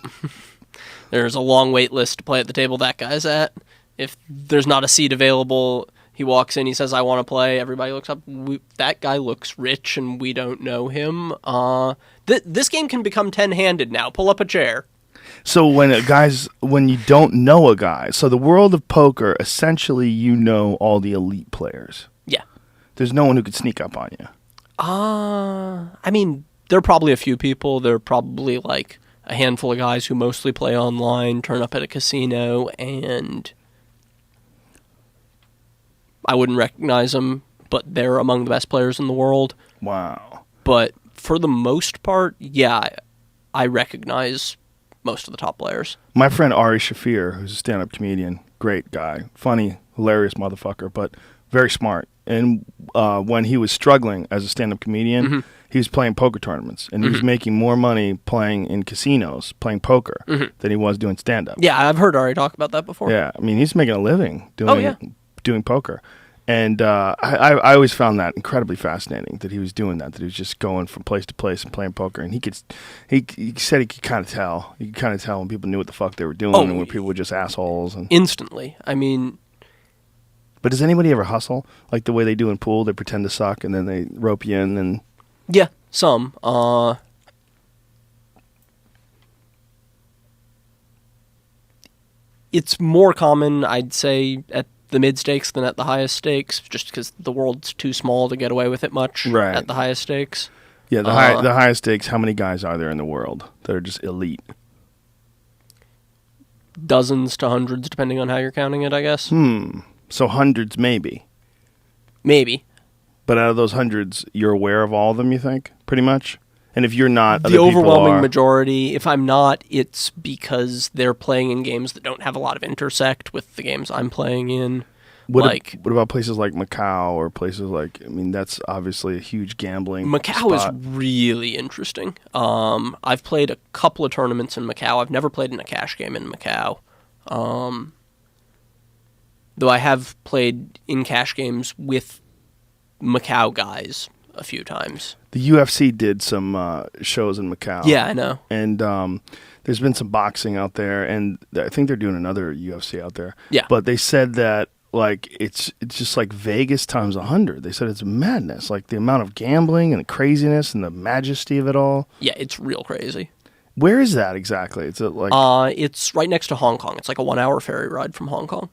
There's a long wait list to play at the table that guy's at. If there's not a seat available, he walks in, he says, I want to play. Everybody looks up. That guy looks rich, and we don't know him. This game can become 10-handed now. Pull up a chair. So when you don't know a guy, so the world of poker, essentially you know all the elite players. Yeah. There's no one who could sneak up on you. I mean, there are probably a few people. There are probably like a handful of guys who mostly play online, turn up at a casino, and I wouldn't recognize them, but they're among the best players in the world. Wow. But for the most part, yeah, I recognize most of the top players. My friend Ari Shafir, who's a stand-up comedian, great guy, funny, hilarious motherfucker, but very smart. And when he was struggling as a stand-up comedian, he was playing poker tournaments, and he was making more money playing in casinos, playing poker, than he was doing stand-up. Yeah, I've heard Ari talk about that before. Yeah, I mean, he's making a living doing poker. And I always found that incredibly fascinating, that he was doing that he was just going from place to place and playing poker. And he said he could kind of tell. You could kind of tell when people knew what the fuck they were doing and when people were just assholes. And instantly. I mean... But does anybody ever hustle? Like the way they do in pool, they pretend to suck and then they rope you in and... Yeah, some. It's more common, I'd say, at the mid-stakes than at the highest stakes, just because the world's too small to get away with it much at the highest stakes. Yeah, the highest stakes, how many guys are there in the world that are just elite? Dozens to hundreds, depending on how you're counting it, I guess. So hundreds, maybe. Maybe. But out of those hundreds, you're aware of all of them, you think? Pretty much? And if you're not, the overwhelming majority, if I'm not, it's because they're playing in games that don't have a lot of intersect with the games I'm playing in. What about places like Macau or places like, I mean, that's obviously a huge gambling Macau spot. is really interesting. I've played a couple of tournaments in Macau. I've never played in a cash game in Macau. Though I have played in cash games with Macau guys a few times. The UFC did some shows in Macau. Yeah, I know. And there's been some boxing out there, and I think they're doing another UFC out there. Yeah. But they said that like it's just like Vegas times 100. They said it's madness, like the amount of gambling and the craziness and the majesty of it all. Yeah, it's real crazy. Where is that exactly? It's like it's right next to Hong Kong. It's like a 1-hour ferry ride from Hong Kong.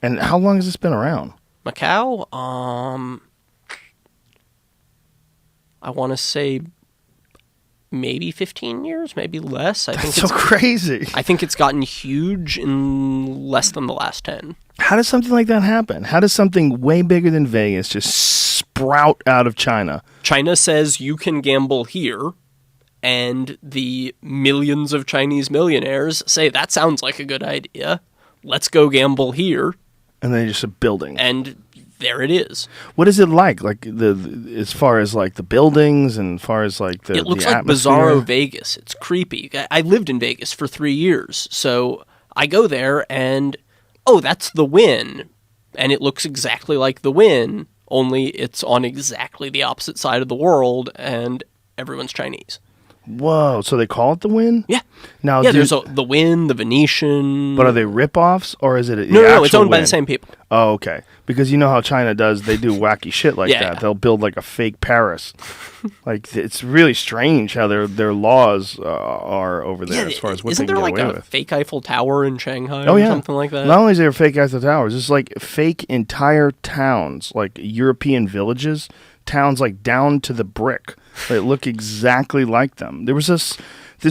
And how long has this been around? Macau, I want to say maybe 15 years, maybe less. I think That's so crazy. I think it's gotten huge in less than the last 10. How does something like that happen? How does something way bigger than Vegas just sprout out of China? China says you can gamble here, and the millions of Chinese millionaires say, that sounds like a good idea. Let's go gamble here. And then just a building. And there it is. What is it like? Like as far as like the buildings and as far as like the It looks the like atmosphere? Bizarro Vegas. It's creepy. I lived in Vegas for 3 years, so I go there and, oh, that's the Wynn. And it looks exactly like the Wynn, only it's on exactly the opposite side of the world, and everyone's Chinese. Whoa! So they call it the Wynn? Yeah. Now, Yeah, there's the Wynn, the Venetian. but are they rip-offs or is it? No, it's owned by the same people. Oh, okay. Because you know how China does, they do wacky shit like Yeah, that. yeah. They'll build like a fake Paris. Like it's really strange how their laws are over there as far as what isn't they there can get like away a with. fake Eiffel Tower in Shanghai Oh or yeah, something like that? Not only is there fake Eiffel Towers, it's like fake entire towns, like European villages, towns like down to the brick. They look exactly like them. There was this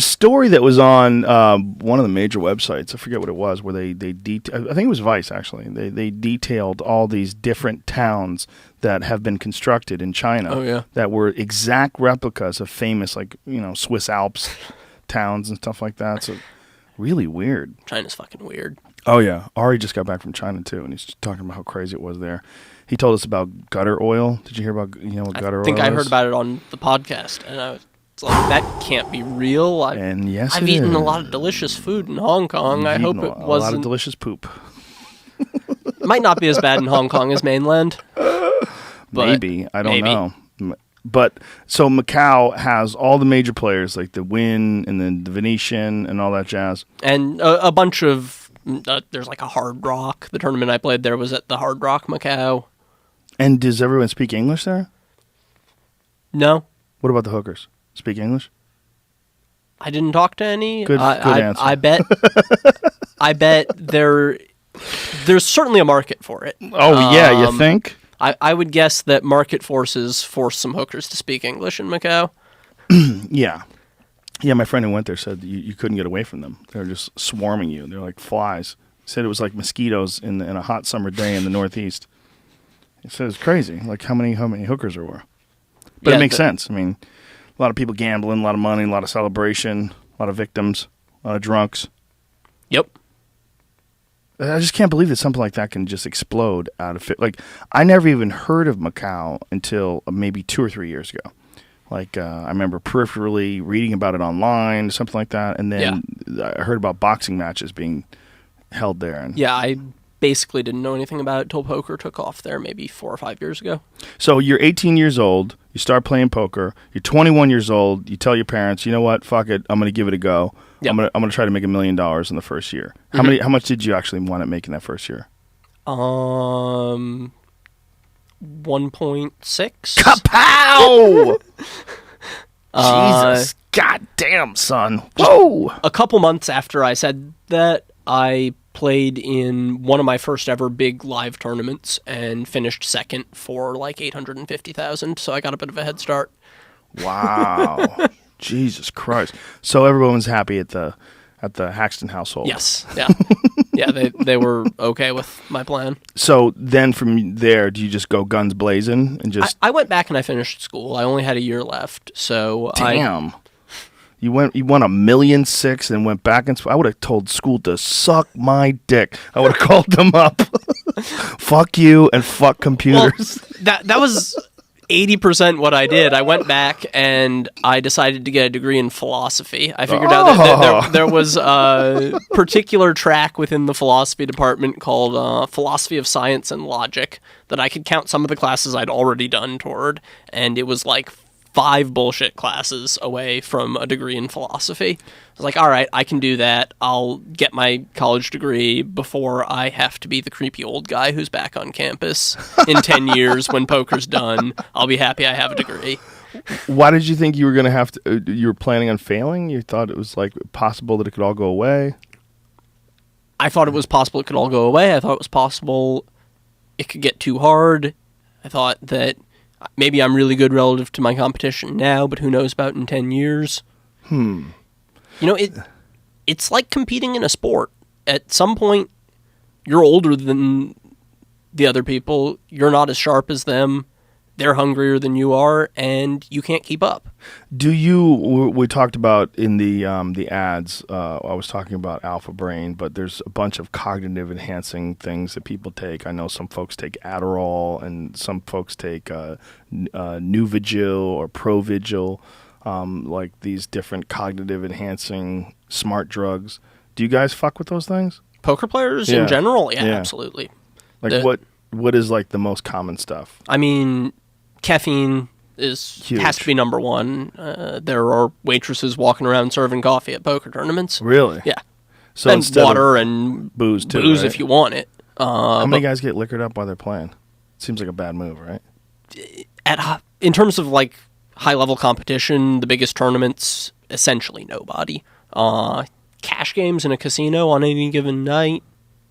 story that was on one of the major websites. I forget what it was. Where I think it was Vice actually. They detailed all these different towns that have been constructed in China. Oh, yeah. That were exact replicas of famous like Swiss Alps towns and stuff like that. So really weird. China's fucking weird. Oh yeah, Ari just got back from China too, and he's talking about how crazy it was there. He told us about gutter oil. Did you hear about what gutter oil? I think I is? heard about it on the podcast, and I was like, that can't be real. And yes, I've it eaten a is. lot of delicious food in Hong Kong. You've I hope eaten it a lot of wasn't. delicious poop. Might not be as bad in Hong Kong as mainland. But Maybe I don't maybe. know. But so Macau has all the major players like the Wynn and then the Venetian and all that jazz. And a bunch of there's like a Hard Rock. The tournament I played there was at the Hard Rock Macau. And does everyone speak English there? No, What about the hookers? Speak English? I didn't talk to any. Good answer. I bet. I bet there's certainly a market for it. Oh yeah, you think? I would guess that market forces force some hookers to speak English in Macau. Yeah. Yeah, my friend who went there said you couldn't get away from them. They were just swarming you. They're like flies. He said it was like mosquitoes in a hot summer day in the Northeast. He said it's crazy, like how many hookers there were. But Yeah, it makes sense. I mean, a lot of people gambling, a lot of money, a lot of celebration, a lot of victims, a lot of drunks. Yep. I just can't believe that something like that can just explode out of it. Like, I never even heard of Macau until maybe 2 or 3 years ago. Like, I remember peripherally reading about it online, something like that, and then I heard about boxing matches being held there. And Yeah, I basically didn't know anything about it till poker took off there maybe 4 or 5 years ago. So you're 18 years old, you start playing poker, you're 21 years old, you tell your parents, you know what, fuck it, I'm going to give it a go. Yep. I'm going to try to make $1 million in the first year. How much did you actually want to make in that first year? 1.6. Kapow! Jesus. Goddamn, son. Whoa! A couple months after I said that, I played in one of my first ever big live tournaments and finished second for like 850,000. So I got a bit of a head start. Wow. Jesus Christ. So everyone was happy at the Haxton household. Yes. Yeah. Yeah. They were okay with my plan. So then from there, do you just go guns blazing and just I went back and I finished school. I only had a year left. So damn. You won $1.6 million and went back and I would have told school to suck my dick. I would have called them up. Fuck you and fuck computers. Well, that was 80% what I did. I went back and I decided to get a degree in philosophy. I figured out that there was a particular track within the philosophy department called Philosophy of Science and Logic that I could count some of the classes I'd already done toward, and it was like 5 bullshit classes away from a degree in philosophy. I was like, all right, I can do that. I'll get my college degree before I have to be the creepy old guy who's back on campus in 10 years when poker's done. I'll be happy I have a degree. Why did you think you were going to have to, you were planning on failing? You thought it was like possible that it could all go away? I thought it was possible it could all go away. I thought it was possible it could get too hard. I thought that maybe I'm really good relative to my competition now, but who knows about in 10 years? You know, it's like competing in a sport. At some point, you're older than the other people. You're not as sharp as them. they're hungrier than you are, and you can't keep up. Do you? We talked about in the ads. I was talking about Alpha Brain, but there's a bunch of cognitive enhancing things that people take. I know some folks take Adderall, and some folks take Nuvigil or Provigil, like these different cognitive enhancing smart drugs. Do you guys fuck with those things? Poker players Yeah. in general, yeah, Yeah. absolutely. Like what is like the most common stuff? I mean, caffeine Huge. has to be number one. There are waitresses walking around serving coffee at poker tournaments. Really? Yeah. So And instead water of and booze too, booze right? if you want it. How many guys get liquored up while they're playing? Seems like a bad move, right? In terms of like high level competition, the biggest tournaments, essentially nobody. Cash games in a casino on any given night,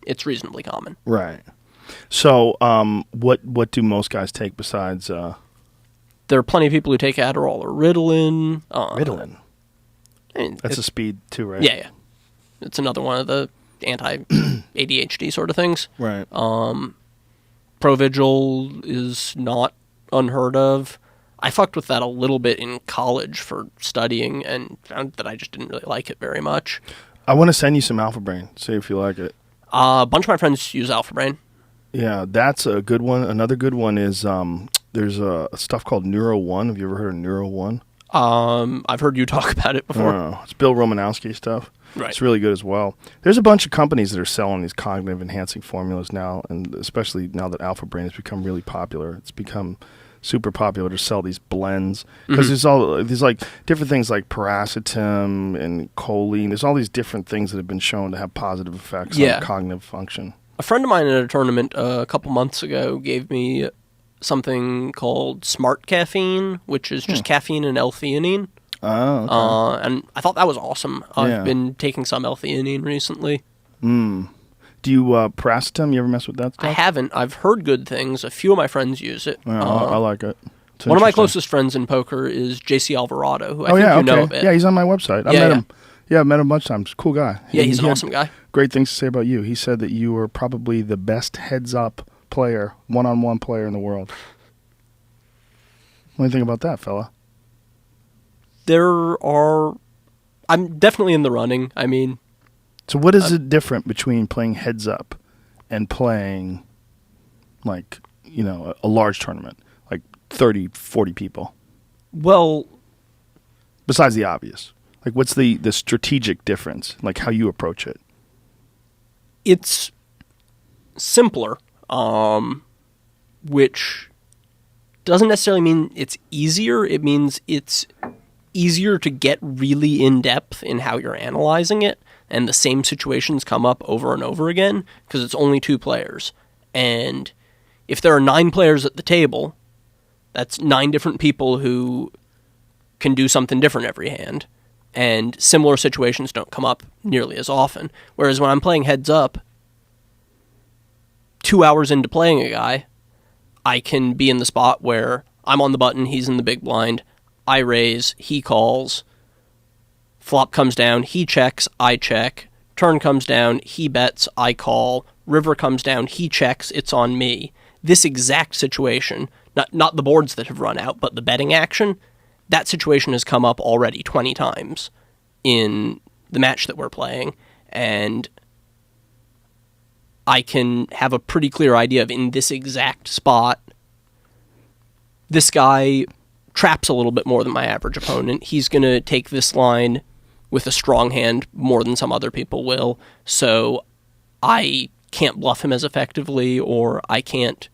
it's reasonably common. Right. So, what do most guys take besides There are plenty of people who take Adderall or Ritalin. Ritalin? I mean, That's a speed too, right? yeah. It's another one of the anti-ADHD sort of things. Right. Provigil is not unheard of. I fucked with that a little bit in college for studying and found that I just didn't really like it very much. I want to send you some Alpha Brain. See if you like it. A bunch of my friends use Alpha Brain. Yeah, that's a good one. Another good one is there's a stuff called Neuro One. Have you ever heard of Neuro One? I've heard you talk about it before. No, it's Bill Romanowski stuff. Right. It's really good as well. There's a bunch of companies that are selling these cognitive enhancing formulas now, and especially now that Alpha Brain has become really popular. It's become super popular to sell these blends because there's like different things like paracetam and choline. There's all these different things that have been shown to have positive effects on cognitive function. A friend of mine at a tournament a couple months ago gave me something called Smart Caffeine, which is just caffeine and L-theanine. Oh, okay. And I thought that was awesome. I've Yeah. been taking some L-theanine recently. Do you paracetam? You ever mess with that stuff? I haven't. I've heard good things. A few of my friends use it. Yeah, I like it. It's One of my interesting. closest friends in poker is JC Alvarado, who I Oh think yeah, you okay. know a bit. Yeah, he's on my website. I Yeah, met yeah. him. Yeah, I met him a bunch of times. Cool guy. Yeah, he's an had awesome guy. Great things to say about you. He said that you were probably the best heads-up player, one-on-one player in the world. What do you think about that, fella? I'm definitely in the running. I mean, So what is it different between playing heads-up and playing, like, a large tournament, like 30, 40 people? well, Besides the obvious. Like, what's the strategic difference, like how you approach it? it's simpler, which doesn't necessarily mean it's easier. It means it's easier to get really in-depth in how you're analyzing it, and the same situations come up over and over again because it's only two players. And if there are 9 players at the table, that's 9 different people who can do something different every hand. And similar situations don't come up nearly as often. Whereas when I'm playing heads up, 2 hours into playing a guy, I can be in the spot where I'm on the button, he's in the big blind, I raise, he calls, flop comes down, he checks, I check, turn comes down, he bets, I call, river comes down, he checks, it's on me. This exact situation, not the boards that have run out, but the betting action, that situation has come up already 20 times in the match that we're playing, and I can have a pretty clear idea of in this exact spot, this guy traps a little bit more than my average opponent. He's going to take this line with a strong hand more than some other people will, so I can't bluff him as effectively, or I can't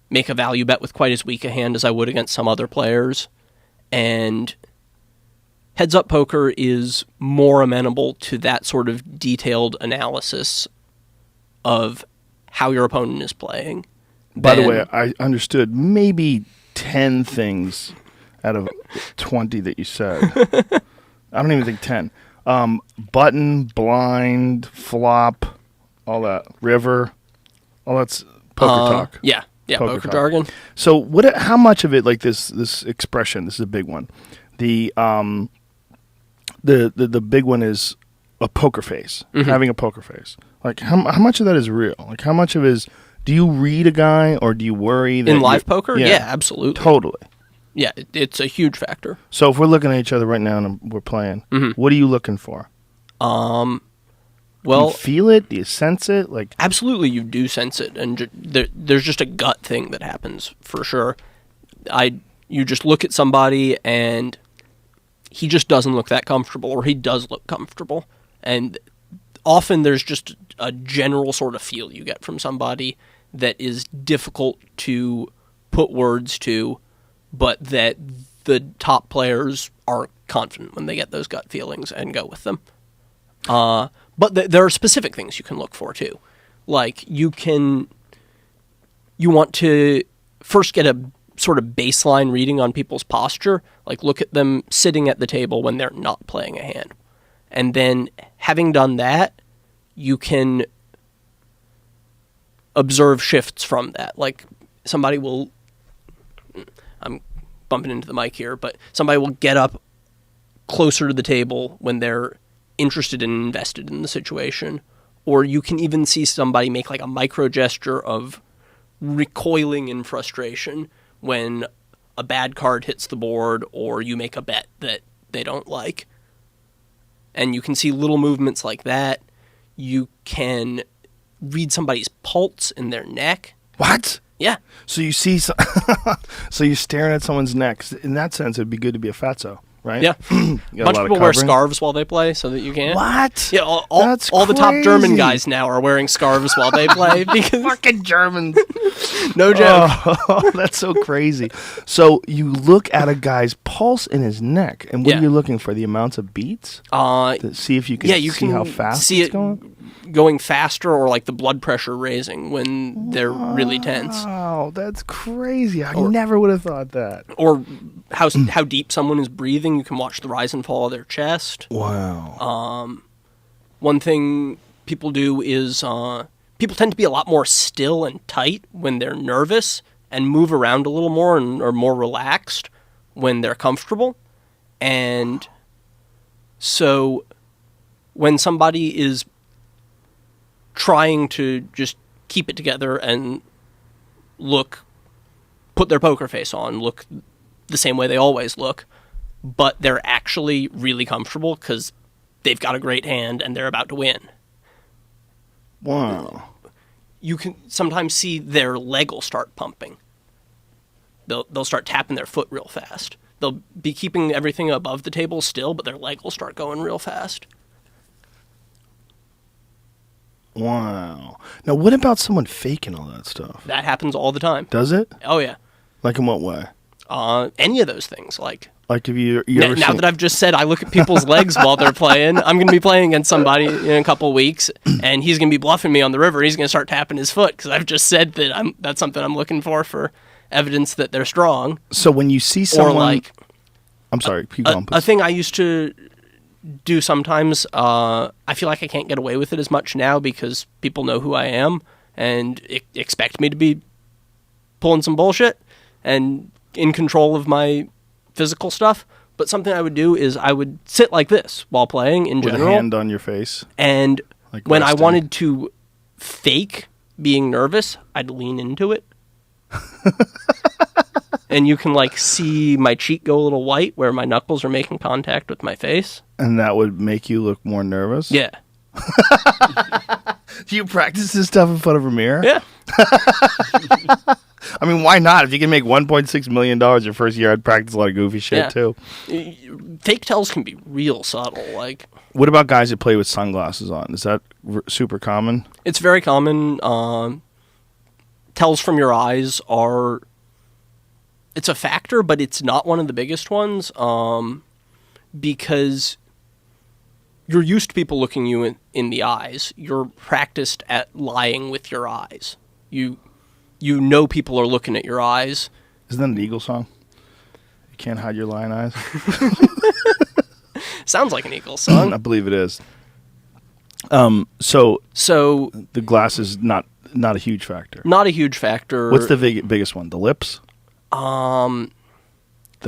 make a value bet with quite as weak a hand as I would against some other players. And heads-up poker is more amenable to that sort of detailed analysis of how your opponent is playing. By the than- way, I understood maybe 10 things out of 20 that you said. I don't even think 10. Button, blind, flop, all that. River, all that's poker talk. Yeah, poker talk. jargon. So what? How much of it, like this expression, this is a big one. The big one is a poker face, having a poker face. Like how much of that is real? Like how much of it is Do you read a guy, or do you worry that In live poker? Yeah, Yeah, absolutely. totally. Yeah, it's a huge factor. So if we're looking at each other right now and we're playing, what are you looking for? Do Well, you feel it? Do you sense it? Like, absolutely, you do sense it, and there's just a gut thing that happens for sure. You just look at somebody, and he just doesn't look that comfortable, or he does look comfortable, and often there's just a general sort of feel you get from somebody that is difficult to put words to, but that the top players are confident when they get those gut feelings and go with them. But there are specific things you can look for too. Like you want to first get a sort of baseline reading on people's posture. Like look at them sitting at the table when they're not playing a hand. And then having done that, you can observe shifts from that. Like somebody will, I'm bumping into the mic here, but somebody will get up closer to the table when they're interested and invested in the situation. Or you can even see somebody make like a micro gesture of recoiling in frustration when a bad card hits the board or you make a bet that they don't like. And you can see little movements like that. You can read somebody's pulse in their neck. what? Yeah. So you see, so you're staring at someone's neck. In that sense, it'd be good to be a fatso, right? Yeah. You A got a bunch lot of of people wear covering. scarves while they play so that you can't. What? Yeah, all the top That's German crazy. guys now are wearing scarves while they play because Fucking Germans. no joke. Oh, that's so crazy. So you look at a guy's pulse in his neck, and what Yeah. are you looking for? The amounts of beats? To see if you can you see can how fast see it's it going? faster or like the blood pressure raising when they're really tense, Wow, that's crazy. I never would have thought that. or how deep someone is breathing. You can watch the rise and fall of their chest. Wow. One thing people do is people tend to be a lot more still and tight when they're nervous and move around a little more and are more relaxed when they're comfortable. And so when somebody is trying to just keep it together and put their poker face on, look the same way they always look, but they're actually really comfortable because they've got a great hand and they're about to win. Wow. You can sometimes see their leg will start pumping. They'll start tapping their foot real fast. They'll be keeping everything above the table still, but their leg will start going real fast. Wow. Now, what about someone faking all that stuff? That happens all the time. Does it? Oh yeah. Like in what way? Any of those things. Like Like if you ever now seen- that I've just said I look at people's legs while they're playing, I'm going to be playing against somebody in a couple of weeks, and he's going to be bluffing me on the river. He's going to start tapping his foot because I've just said that that's something I'm looking for evidence that they're strong. So when you see someone, Or like I'm sorry, keep going. a thing I used to do sometimes. I feel like I can't get away with it as much now because people know who I am and expect me to be pulling some bullshit and in control of my physical stuff. But something I would do is I would sit like this while playing in with general. a hand on your face. And Like when I resting. wanted to fake being nervous, I'd lean into it. And you can like see my cheek go a little white where my knuckles are making contact with my face. And that would make you look more nervous? Yeah. Do you practice this stuff in front of a mirror? Yeah. I mean, why not? If you can make $1.6 million your first year, I'd practice a lot of goofy shit Yeah. too. Fake tells can be real subtle. Like What about guys that play with sunglasses on? Is that super common? it's very common. Tells from your eyes it's a factor, but it's not one of the biggest ones. Because you're used to people looking you in the eyes. You're practiced at lying with your eyes. You know people are looking at your eyes. Isn't that an Eagle song? You can't hide your lion eyes. Sounds like an Eagles song. I believe it is. So So the glass is not a huge factor. not a huge factor. What's the biggest one? The lips? The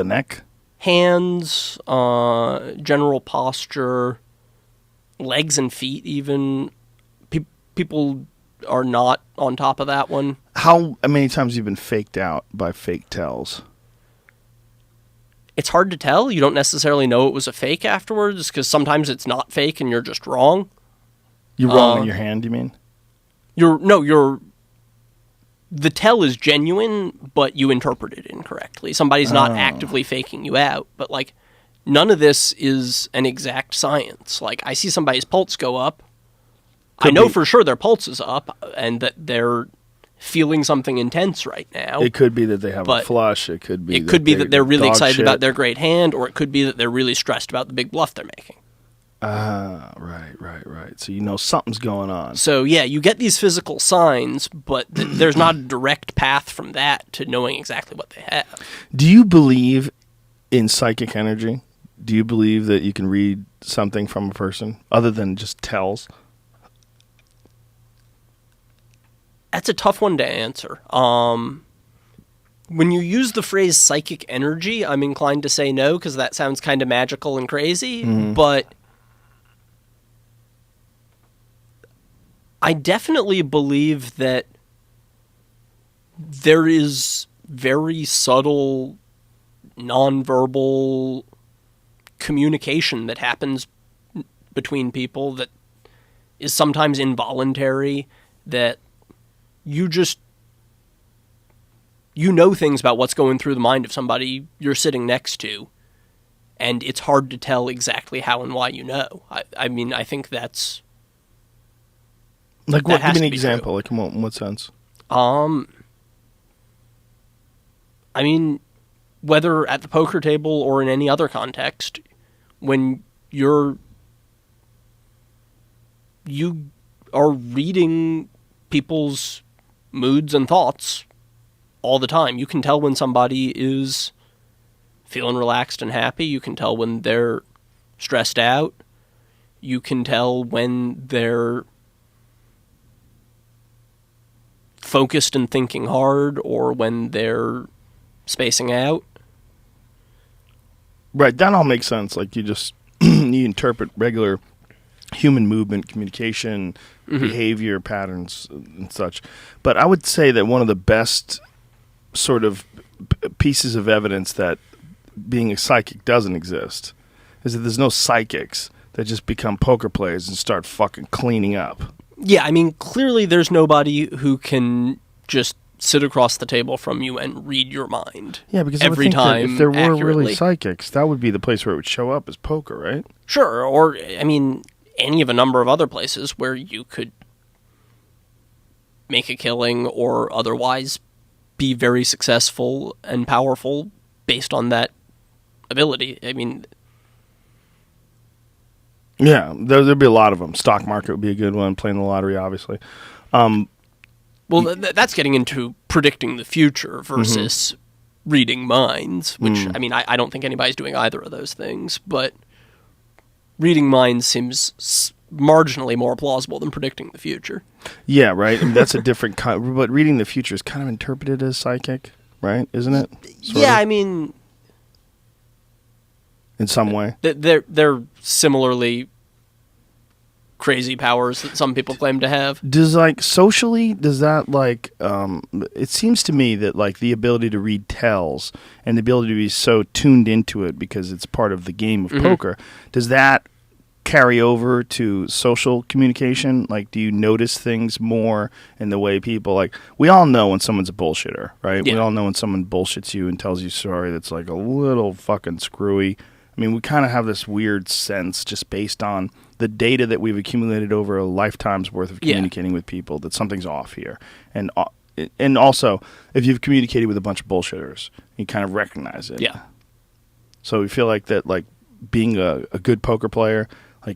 neck? hands, general posture, legs and feet even. People are not on top of that one. How many times have you been faked out by fake tells? It's hard to tell. You don't necessarily know it was a fake afterwards, because sometimes it's not fake and you're just wrong. You're wrong in your hand, you mean? The tell is genuine, but you interpret it incorrectly. Somebody's not actively faking you out, but like none of this is an exact science. Like I see somebody's pulse go up. I know for sure their pulse is up and that they're feeling something intense right now. It could be that they have a flush. It could be that they're really excited about their great hand, or it could be that they're really stressed about the big bluff they're making. Right. So you know something's going on. So yeah, you get these physical signs, but there's not a direct path from that to knowing exactly what they have. Do you believe in psychic energy? Do you believe that you can read something from a person other than just tells? That's a tough one to answer. When you use the phrase psychic energy, I'm inclined to say no, because that sounds kind of magical and crazy, but I definitely believe that there is very subtle, nonverbal communication that happens between people that is sometimes involuntary, that you know things about what's going through the mind of somebody you're sitting next to, and it's hard to tell exactly how and why you know. I mean, I think that's... Like what? Give me an example. Like in what sense? I mean, whether at the poker table or in any other context, when you are reading people's moods and thoughts all the time. You can tell when somebody is feeling relaxed and happy. You can tell when they're stressed out. You can tell when they're focused and thinking hard, or when they're spacing out. Right, that all makes sense. Like you interpret regular human movement, communication, behavior patterns and such. But I would say that one of the best sort of pieces of evidence that being a psychic doesn't exist is that there's no psychics that just become poker players and start fucking cleaning up. Yeah, I mean, clearly there's nobody who can just sit across the table from you and read your mind. Yeah, because every time if there were accurately. really psychics, that would be the place where it would show up as poker, right? Sure, or, I mean, any of a number of other places where you could make a killing or otherwise be very successful and powerful based on that ability. I mean... Yeah, there'd be a lot of them. Stock market would be a good one. Playing the lottery, obviously. Well, that's getting into predicting the future versus reading minds, which, I mean, I don't think anybody's doing either of those things, but reading minds seems marginally more plausible than predicting the future. Yeah, right? I mean, that's a different kind. But reading the future is kind of interpreted as psychic, right? Isn't it? Sort of? I mean... In some way. They're similarly crazy powers that some people claim to have. Does socially, does that it seems to me that the ability to read tells and the ability to be so tuned into it because it's part of the game of poker, does that carry over to social communication? Do you notice things more in the way people, we all know when someone's a bullshitter, right? Yeah. We all know when someone bullshits you and tells you a story that's a little fucking screwy. I mean, we kind of have this weird sense just based on the data that we've accumulated over a lifetime's worth of communicating with people that something's off here. And also, if you've communicated with a bunch of bullshitters, you kind of recognize it. Yeah. So we feel that being a good poker player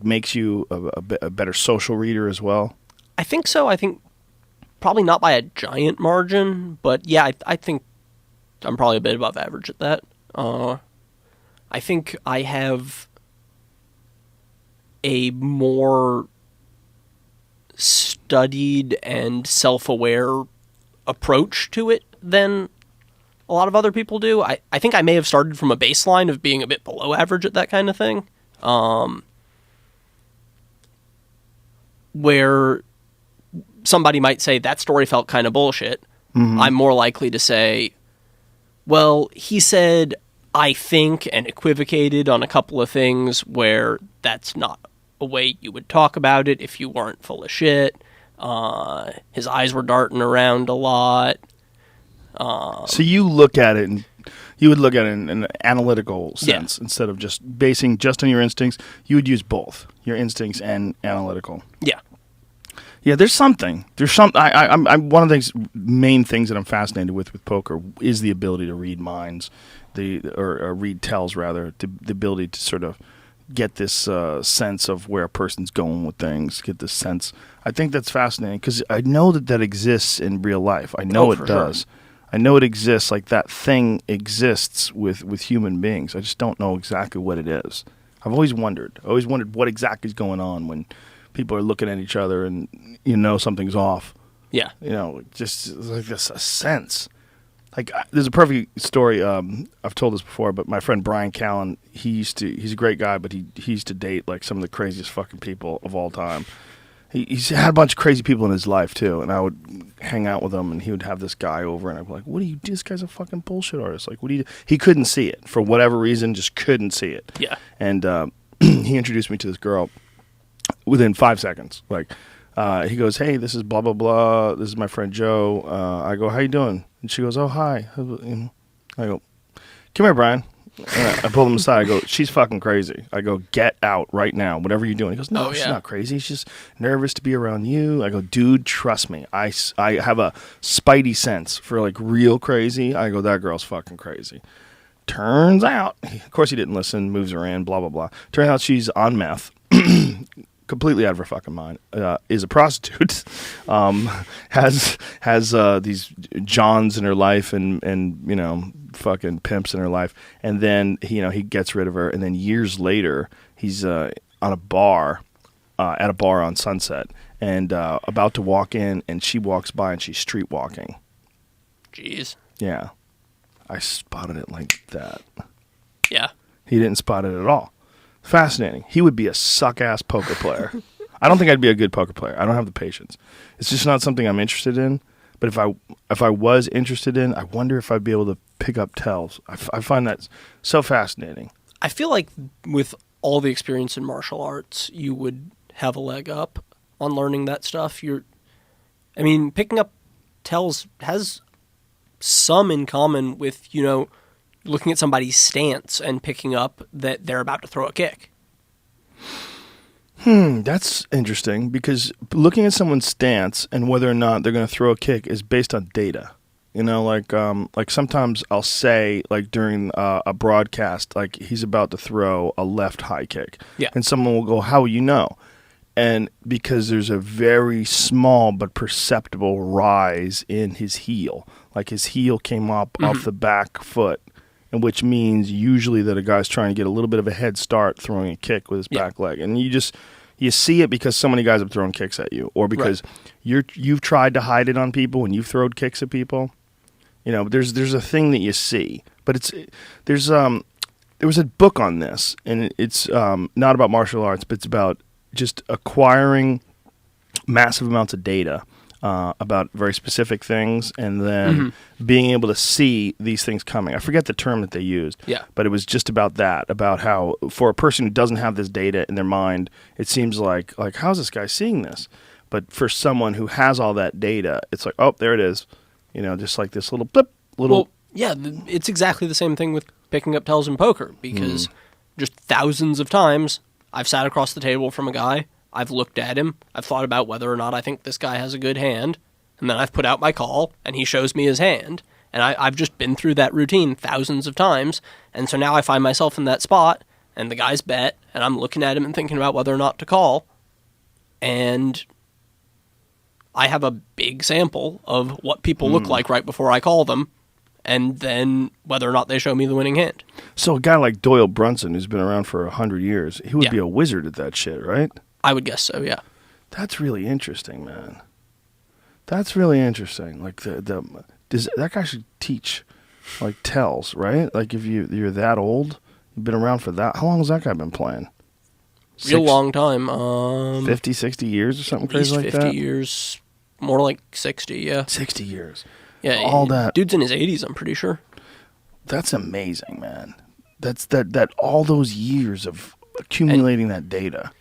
makes you a better social reader as well. I think so. I think probably not by a giant margin, but yeah, I think I'm probably a bit above average at that. I think I have a more studied and self-aware approach to it than a lot of other people do. I think I may have started from a baseline of being a bit below average at that kind of thing. Where somebody might say that story felt kind of bullshit, I'm more likely to say, well, he said, I think, and equivocated on a couple of things where that's not a way you would talk about it if you weren't full of shit. His eyes were darting around a lot. So you look at it and you would look at it in an analytical sense instead of just basing just on your instincts. You would use both your instincts and analytical. Yeah. Yeah, there's something. I'm one of the main things that I'm fascinated with poker is the ability to read minds, or read tells rather, the ability to sort of get this sense of where a person's going with things. Get this sense. I think that's fascinating because I know that exists in real life. I know it does. Sure. I know it exists. Like that thing exists with human beings. I just don't know exactly what it is. I've always wondered. What exactly is going on when people are looking at each other and something's off. Yeah. Just like this a sense. Like there's a perfect story. I've told this before, but my friend Brian Callen, he's a great guy, but he used to date like some of the craziest fucking people of all time. He's had a bunch of crazy people in his life too, and I would hang out with him, and he would have this guy over, and I'd be like, "What do you do? This guy's a fucking bullshit artist. Like, what do you do?" He couldn't see it for whatever reason, just couldn't see it. Yeah. And he introduced me to this girl within 5 seconds. Like, he goes, "Hey, this is blah blah blah. This is my friend Joe." I go, "How you doing?" And she goes, "Oh, hi." I go, "Come here, Brian." And I pulled him aside. I go, "She's fucking crazy." I go, "Get out right now. Whatever you're doing." He goes, "No, she's not crazy. She's just nervous to be around you." I go, "Dude, trust me. I have a spidey sense for like real crazy." I go, "That girl's fucking crazy." Turns out, of course he didn't listen, moves her in, blah, blah, blah. Turns out she's on meth. Completely out of her fucking mind, is a prostitute, has these Johns in her life and fucking pimps in her life, and then he gets rid of her, and then years later he's on a bar, at a bar on Sunset, and about to walk in, and she walks by and she's street walking. Jeez. Yeah, I spotted it like that. Yeah, he didn't spot it at all. Fascinating. He would be a suck-ass poker player. I don't think I'd be a good poker player. I don't have the patience. It's just not something I'm interested in. But if I was interested in, I wonder if I'd be able to pick up tells. I find that so fascinating. I feel like with all the experience in martial arts, you would have a leg up on learning that stuff. Picking up tells has some in common with, looking at somebody's stance and picking up that they're about to throw a kick. That's interesting because looking at someone's stance and whether or not they're going to throw a kick is based on data. Like sometimes I'll say like during a broadcast, like he's about to throw a left high kick. Yeah. And someone will go, "How will you know?" And because there's a very small but perceptible rise in his heel. Like his heel came up off the back foot. And which means usually that a guy's trying to get a little bit of a head start throwing a kick with his back leg. And you see it because so many guys have thrown kicks at you, or because you've tried to hide it on people when you've thrown kicks at people. There's a thing that you see. But there was a book on this, and it's not about martial arts, but it's about just acquiring massive amounts of data about very specific things, and then being able to see these things coming. I forget the term that they used, but it was just about that, about how for a person who doesn't have this data in their mind, it seems like how's this guy seeing this? But for someone who has all that data, it's like, oh, there it is. Just like this little blip, Well, yeah, it's exactly the same thing with picking up tells in poker, because just thousands of times I've sat across the table from a guy, I've looked at him, I've thought about whether or not I think this guy has a good hand, and then I've put out my call, and he shows me his hand, and I've just been through that routine thousands of times, and so now I find myself in that spot, and the guy's bet, and I'm looking at him and thinking about whether or not to call, and I have a big sample of what people look like right before I call them, and then whether or not they show me the winning hand. So a guy like Doyle Brunson, who's been around for 100 years, he would be a wizard at that shit, right? I would guess so, yeah. That's really interesting, man. That's really interesting. Like that guy should teach like tells, right? Like if you're that old, you've been around for that. How long has that guy been playing? Real long time. 50, 60 years or something crazy like that? 50 years. more like 60, yeah. 60 years. Yeah, All that. Dude's in his 80s, I'm pretty sure. That's amazing, man. That's that all those years of accumulating that data.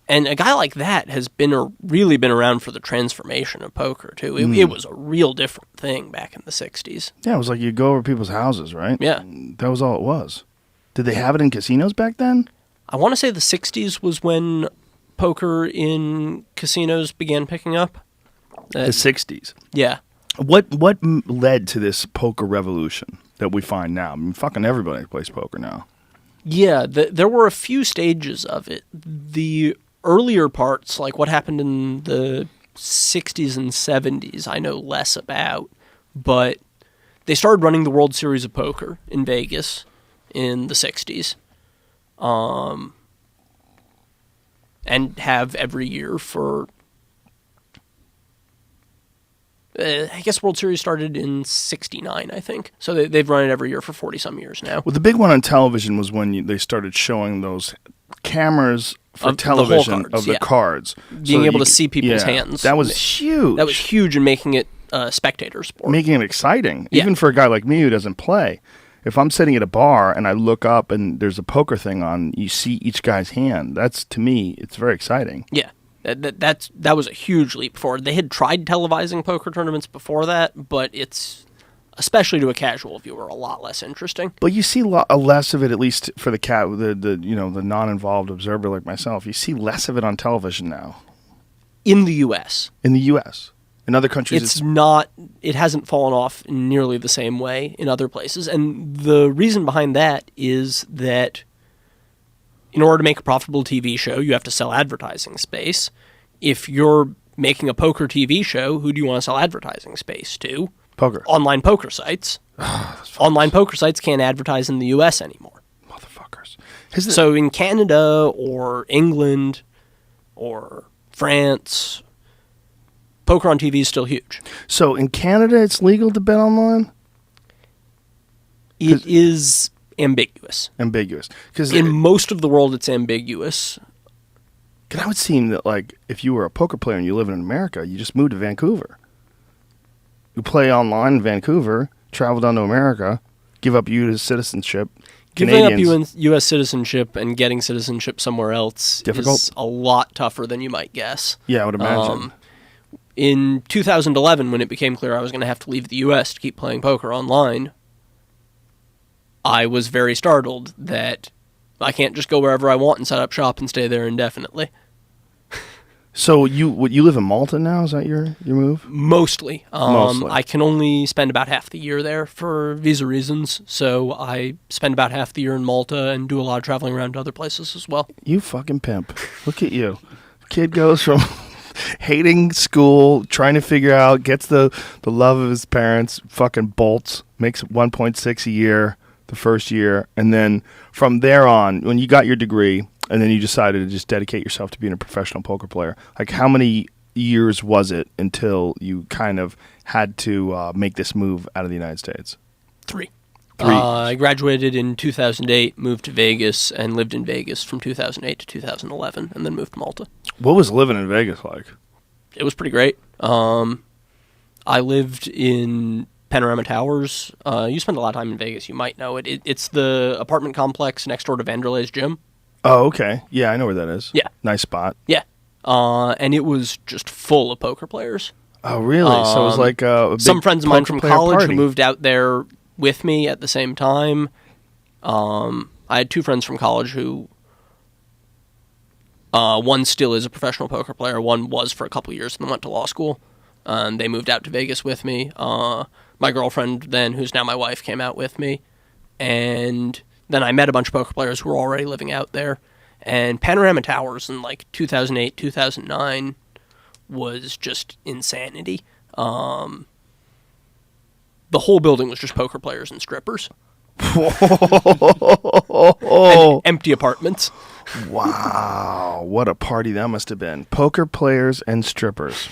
And a guy like that has really been around for the transformation of poker, too. It was a real different thing back in the 60s. Yeah, it was like you go over people's houses, right? Yeah. That was all it was. Did they have it in casinos back then? I want to say the 60s was when poker in casinos began picking up. The 60s. Yeah. What led to this poker revolution that we find now? I mean, fucking everybody plays poker now. Yeah, there were a few stages of it. The earlier parts, like what happened in the 60s and 70s, I know less about. But they started running the World Series of Poker in Vegas in the 60s. And have every year for... I guess World Series started in 69, I think. So they've run it every year for 40-some years now. Well, the big one on television was when they started showing those cameras for Of the television whole cards, of the yeah. cards. Being that able you to see people's yeah, hands. That was huge. That was huge in making it a spectator sport. Making it exciting. Yeah. Even for a guy like me who doesn't play. If I'm sitting at a bar and I look up and there's a poker thing on, you see each guy's hand. That's, to me, it's very exciting. Yeah. That was a huge leap forward. They had tried televising poker tournaments before that, but it's, especially to a casual viewer, a lot less interesting. But you see less of it, at least for the non-involved observer like myself. You see less of it on television now. In the U.S. In the U.S. In other countries, It's not, it hasn't fallen off in nearly the same way in other places. And the reason behind that is that in order to make a profitable TV show, you have to sell advertising space. If you're making a poker TV show, who do you want to sell advertising space to? poker. Online poker sites. Online poker sites can't advertise in the U.S. anymore. Motherfuckers. So in Canada or England or France, poker on TV is still huge. So in Canada, it's legal to bet online? It is ambiguous. Ambiguous. Because In most of the world, it's ambiguous. that would seem that, like, if you were a poker player and you live in America, you just move to Vancouver. You play online in Vancouver, travel down to America, give up U.S. citizenship. Giving up Canadians, U.S. citizenship and getting citizenship somewhere else Difficult? is a lot tougher than you might guess. Yeah, I would imagine. In 2011, when it became clear I was going to have to leave the U.S. to keep playing poker online, I was very startled that I can't just go wherever I want and set up shop and stay there indefinitely. So you live in Malta now? Is that your move? Mostly. Mostly. I can only spend about half the year there for visa reasons, so I spend about half the year in Malta and do a lot of traveling around to other places as well. You fucking pimp. Look at you. Kid goes from hating school, trying to figure out, gets the love of his parents, fucking bolts, makes 1.6 a year the first year, and then from there on, when you got your degree, and then you decided to just dedicate yourself to being a professional poker player, like how many years was it until you kind of had to make this move out of the United States? 3. 3. I graduated in 2008, moved to Vegas, and lived in Vegas from 2008 to 2011, and then moved to Malta. What was living in Vegas like? It was pretty great. I lived in Panorama Towers. You spend a lot of time in Vegas. You might know it. It's the apartment complex next door to Vanderlei's gym. Oh, okay. Yeah, I know where that is. Yeah. Nice spot. Yeah. And it was just full of poker players. Oh, really? So it was like a big Some friends of mine poker from player college party. who moved out there with me at the same time. I had 2 friends from college who... one still is a professional poker player. One was for a couple of years and then went to law school. And they moved out to Vegas with me. My girlfriend then, who's now my wife, came out with me. And then I met a bunch of poker players who were already living out there. And Panorama Towers in like 2008, 2009 was just insanity. The whole building was just poker players and strippers. And empty apartments. Wow, what a party that must have been. Poker players and strippers.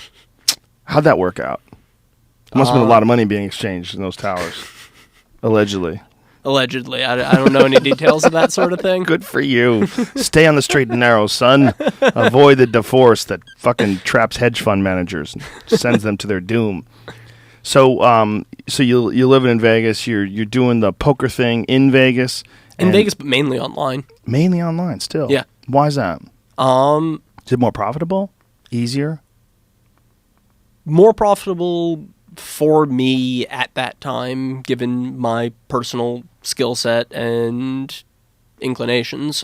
How'd that work out? There must have been a lot of money being exchanged in those towers, allegedly. Allegedly. I don't know any details of that sort of thing. Good for you. Stay on the straight and narrow, son. Avoid the divorce that fucking traps hedge fund managers and sends them to their doom. So, you're living in Vegas. You're doing the poker thing in Vegas. In Vegas, but mainly online. Mainly online, still. Yeah. Why is that? Is it more profitable? Easier? More profitable for me at that time, given my personal skill set and inclinations.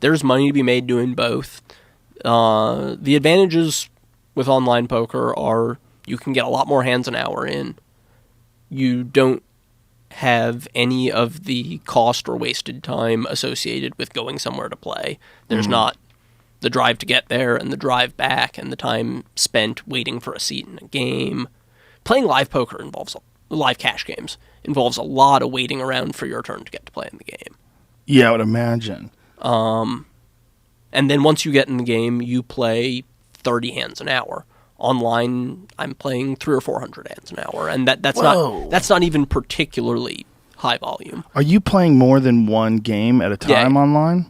There's money to be made doing both. The advantages with online poker are you can get a lot more hands an hour in. You don't have any of the cost or wasted time associated with going somewhere to play. There's not the drive to get there and the drive back and the time spent waiting for a seat in a game. Playing live poker live cash games involves a lot of waiting around for your turn to get to play in the game. Yeah, I would imagine. And then once you get in the game, you play 30 hands an hour. Online, I'm playing 300 or 400 hands an hour, and that's not even particularly high volume. Are you playing more than one game at a time online?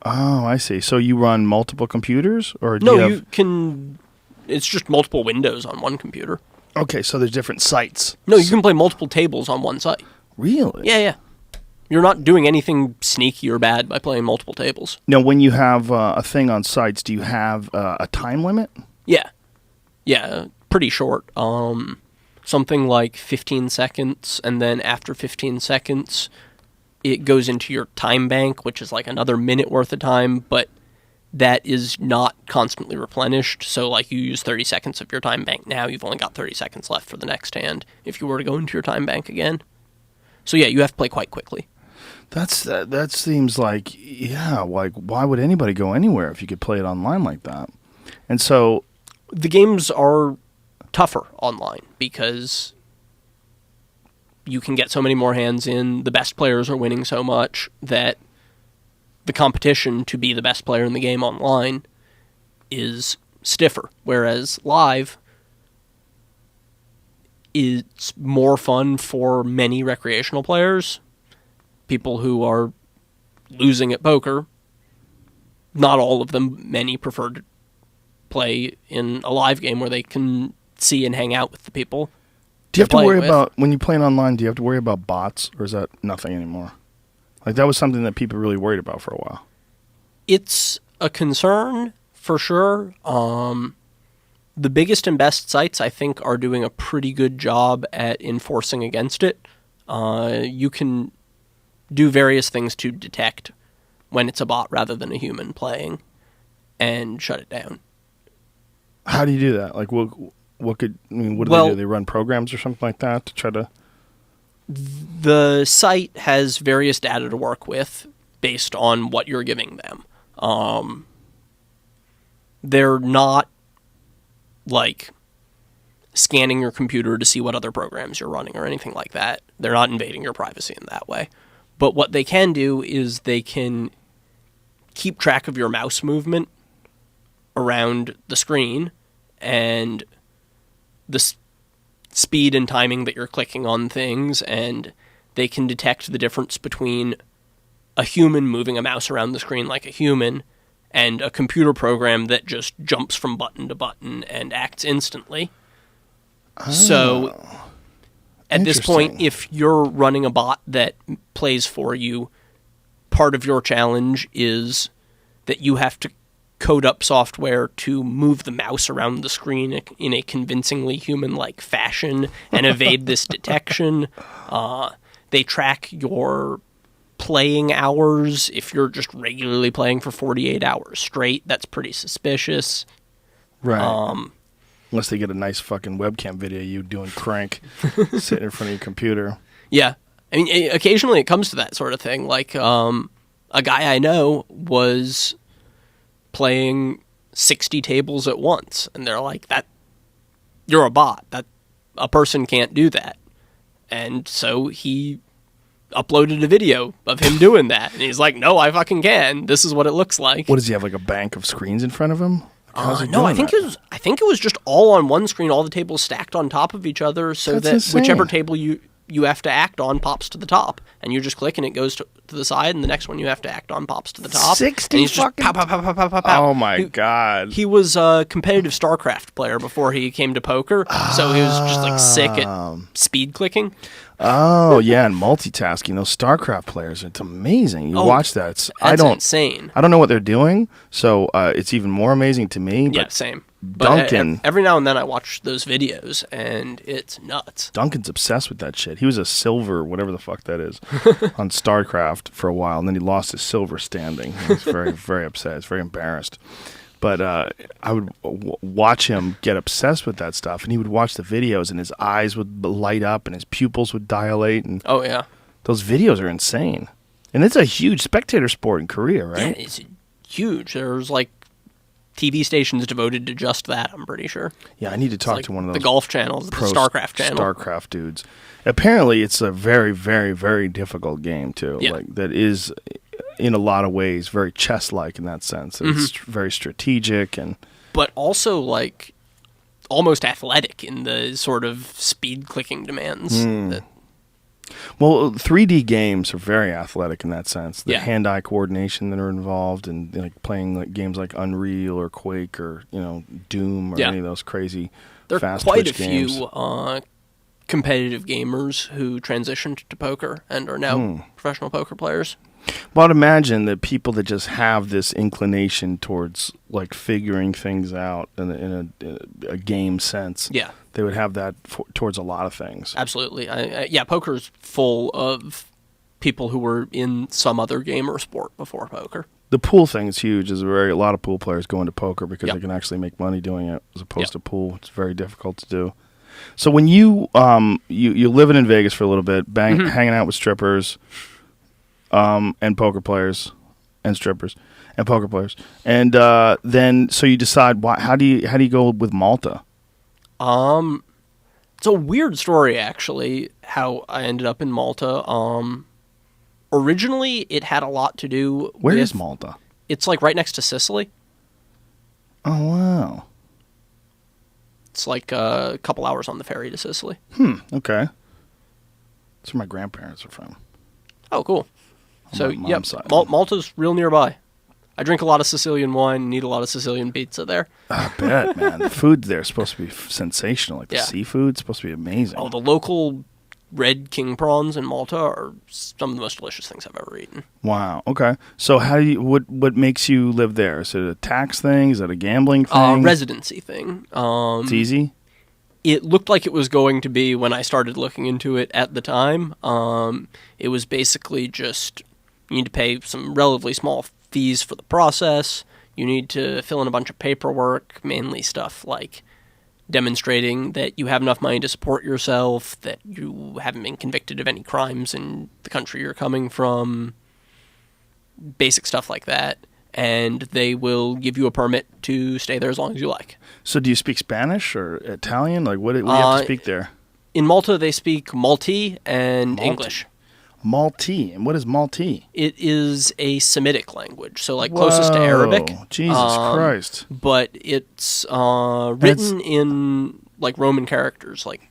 Oh, I see. So you run multiple computers, or you can. It's just multiple windows on one computer. Okay, so there's different sites. No, you can play multiple tables on one site. Really? Yeah. You're not doing anything sneaky or bad by playing multiple tables. Now, when you have a thing on sites, do you have a time limit? Yeah, pretty short. Something like 15 seconds, and then after 15 seconds, it goes into your time bank, which is like another minute worth of time, but that is not constantly replenished. So, like, you use 30 seconds of your time bank now, you've only got 30 seconds left for the next hand if you were to go into your time bank again. So, yeah, you have to play quite quickly. That seems like, like, why would anybody go anywhere if you could play it online like that? And so the games are tougher online because you can get so many more hands in. The best players are winning so much that the competition to be the best player in the game online is stiffer. Whereas live, it's more fun for many recreational players, people who are losing at poker. Not all of them, many prefer to play in a live game where they can see and hang out with the people. Do you have to worry about, when you play online, do you have to worry about bots, or is that nothing anymore? Like, that was something that people really worried about for a while. It's a concern, for sure. The biggest and best sites, I think, are doing a pretty good job at enforcing against it. You can do various things to detect when it's a bot rather than a human playing and shut it down. How do you do that? Like, what do they do? They run programs or something like that to try to... The site has various data to work with based on what you're giving them. They're not, like, scanning your computer to see what other programs you're running or anything like that. They're not invading your privacy in that way. But what they can do is they can keep track of your mouse movement around the screen and the speed and timing that you're clicking on things, and they can detect the difference between a human moving a mouse around the screen like a human and a computer program that just jumps from button to button and acts instantly. Oh, so at this point, if you're running a bot that plays for you, part of your challenge is that you have to code up software to move the mouse around the screen in a convincingly human-like fashion and evade this detection. They track your playing hours. If you're just regularly playing for 48 hours straight, that's pretty suspicious. Right. Unless they get a nice fucking webcam video of you doing crank sitting in front of your computer. Yeah. I mean, occasionally it comes to that sort of thing. Like, a guy I know was playing 60 tables at once, and they're like, "That you're a bot. That a person can't do that." And so he uploaded a video of him doing that, and he's like, "No, I fucking can. This is what it looks like." What does he have, like a bank of screens in front of him? No, I think it was just all on one screen, all the tables stacked on top of each other, so That's that insane. whichever table you you have to act on pops to the top, and you just click and it goes to the side, and the next one you have to act on pops to the top. 60 and he's just fucking- pow, pow, pow, pow, pow, pow, pow. Oh my God. He was a competitive StarCraft player before he came to poker, so he was just like sick at speed clicking. Oh yeah, and multitasking. Those StarCraft players, it's amazing. You watch that. That's insane. I don't know what they're doing, so it's even more amazing to me. Yeah, But same. But Duncan, every now and then I watch those videos, and it's nuts. Duncan's obsessed with that shit. He was a silver, whatever the fuck that is, on StarCraft for a while, and then he lost his silver standing. He was very, very upset. He's very embarrassed. But I would watch him get obsessed with that stuff, and he would watch the videos, and his eyes would light up, and his pupils would dilate, and Oh, yeah. those videos are insane. And it's a huge spectator sport in Korea, Yeah, right? it's huge. There's like TV stations devoted to just that, I'm pretty sure. Yeah, I need to talk Like to one of those the golf channels, the pro StarCraft channel. StarCraft dudes. Apparently, it's a very, very, very difficult game too. Yeah. Like that is, in a lot of ways, very chess-like in that sense. It's very strategic and But also like almost athletic in the sort of speed clicking demands. That, well, 3D games are very athletic in that sense. The Yeah. hand-eye coordination that are involved, and like playing like games like Unreal or Quake or Doom or Yeah. any of those crazy there are fast quite a twitch games. few competitive gamers who transitioned to poker and are now professional poker players. Well, I'd imagine that people that just have this inclination towards like figuring things out in a game sense, Yeah. they would have that towards a lot of things. Absolutely. Yeah, poker's full of people who were in some other game or sport before poker. The pool thing is huge. There's a lot of pool players go into poker because Yep. they can actually make money doing it, as opposed Yep. to pool. It's very difficult to do. So when you you're living in Vegas for a little bit, hanging out with strippers, and poker players, and strippers, and poker players, and then so you decide how do you go with Malta? It's a weird story, actually, how I ended up in Malta. Originally, it had a lot to do Where with... is Malta? It's like right next to Sicily. Oh wow. It's like a couple hours on the ferry to Sicily. Okay. That's where my grandparents are from. Oh, cool. So, my mom's yeah, side. Malta's real nearby. I drink a lot of Sicilian wine and eat a lot of Sicilian pizza there. I bet, man. The food there is supposed to be sensational. Like the Yeah. seafood's supposed to be amazing. Oh, the local red king prawns in Malta are some of the most delicious things I've ever eaten. Wow. Okay. So how do you what makes you live there? Is it a tax thing? Is it a gambling thing? Residency thing. It's easy. It looked like it was going to be when I started looking into it at the time. It was basically just you need to pay some relatively small fees for the process. You need to fill in a bunch of paperwork, mainly stuff like demonstrating that you have enough money to support yourself, that you haven't been convicted of any crimes in the country you're coming from, basic stuff like that. And they will give you a permit to stay there as long as you like. So do you speak Spanish or Italian? Like what do you have to speak there? In Malta, they speak Maltese and English. Maltese. And what is Maltese? It is a Semitic language, so like closest to Arabic. Whoa, Jesus Christ. But it's written in like Roman characters, like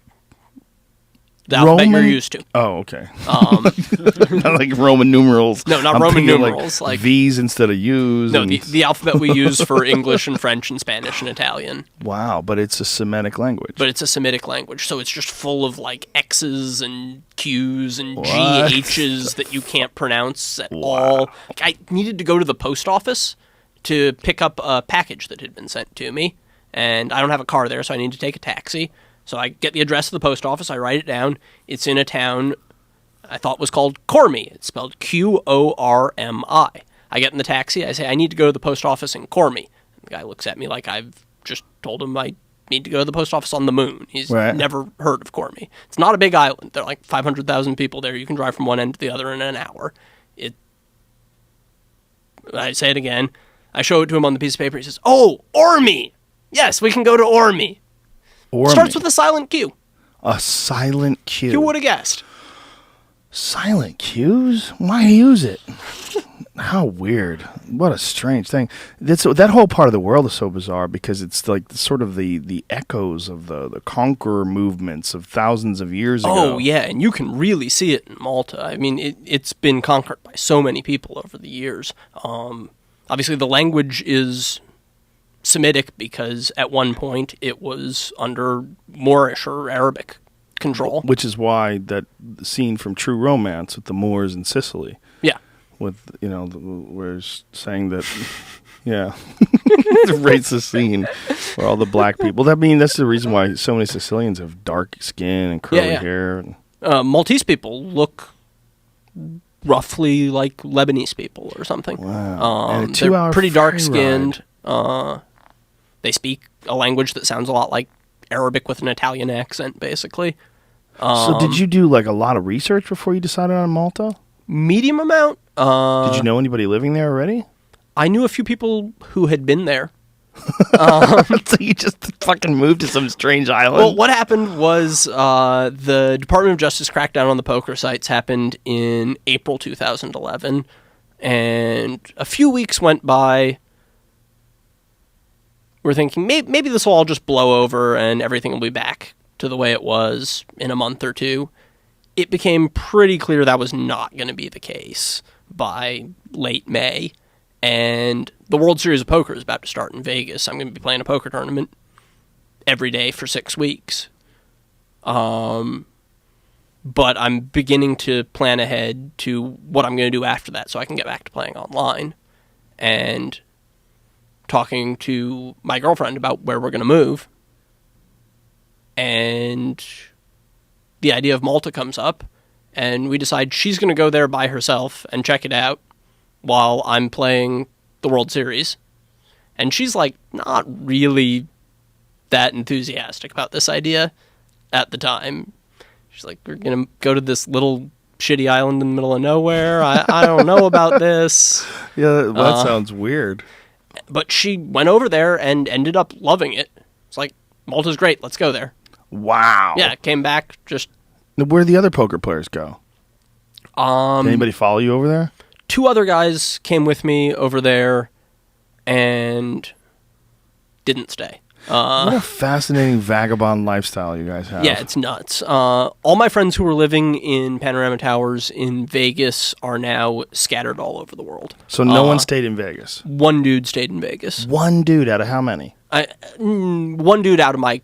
the alphabet you're used to. Oh, okay. Not like Roman numerals. No, not I'm Roman thinking numerals, like- V's instead of U's. No, and- the alphabet we use for English and French and Spanish and Italian. Wow, but it's a Semitic language. But it's a Semitic language, so it's just full of like X's and Q's and What? GH's that you can't pronounce at all. Like, I needed to go to the post office to pick up a package that had been sent to me, and I don't have a car there, so I need to take a taxi. So I get the address of the post office, I write it down. It's in a town I thought was called Cormi. It's spelled Qormi. I get in the taxi, I say, I need to go to the post office in Cormi. The guy looks at me like I've just told him I need to go to the post office on the moon. He's Right. never heard of Cormi. It's not a big island. There are like 500,000 people there. You can drive from one end to the other in an hour. I say it again. I show it to him on the piece of paper. He says, "Oh, Ormi! Yes, we can go to Ormi." Or Starts with a silent Q. a silent Q. Who would have guessed? Silent Qs? Why use it? How weird. What a strange thing. That whole part of the world is so bizarre because it's like sort of the echoes of the conqueror movements of thousands of years ago. Oh, yeah, and you can really see it in Malta. I mean, it's been conquered by so many people over the years. Obviously, the language is Semitic because at one point it was under Moorish or Arabic control. Which is why that scene from True Romance with the Moors in Sicily. Yeah. With, where it's saying that, yeah, the racist scene where all the black people. That's the reason why so many Sicilians have dark skin and curly hair. Maltese people look roughly like Lebanese people or something. Wow. And a they're 2-hour pretty ferry dark-skinned. They speak a language that sounds a lot like Arabic with an Italian accent, basically. So did you do like a lot of research before you decided on Malta? Medium amount. Did you know anybody living there already? I knew a few people who had been there. So you just fucking moved to some strange island? Well, what happened was the Department of Justice crackdown on the poker sites happened in April 2011, and a few weeks went by. We're thinking maybe this will all just blow over and everything will be back to the way it was in a month or two. It became pretty clear that was not going to be the case by late May. And the World Series of Poker is about to start in Vegas. I'm going to be playing a poker tournament every day for 6 weeks. But I'm beginning to plan ahead to what I'm going to do after that so I can get back to playing online. And talking to my girlfriend about where we're going to move. And the idea of Malta comes up, and we decide she's going to go there by herself and check it out while I'm playing the World Series. And she's like not really that enthusiastic about this idea at the time. She's like, we're going to go to this little shitty island in the middle of nowhere. I don't know about this. Yeah, that sounds weird. But she went over there and ended up loving it. It's like, Malta's great, let's go there. Wow. Yeah, came back, just... Where'd the other poker players go? Did anybody follow you over there? 2 other guys came with me over there and didn't stay. What a fascinating vagabond lifestyle you guys have. Yeah, it's nuts. All my friends who were living in Panorama Towers in Vegas are now scattered all over the world. So no one stayed in Vegas? One dude stayed in Vegas. One dude out of how many? One dude out of my,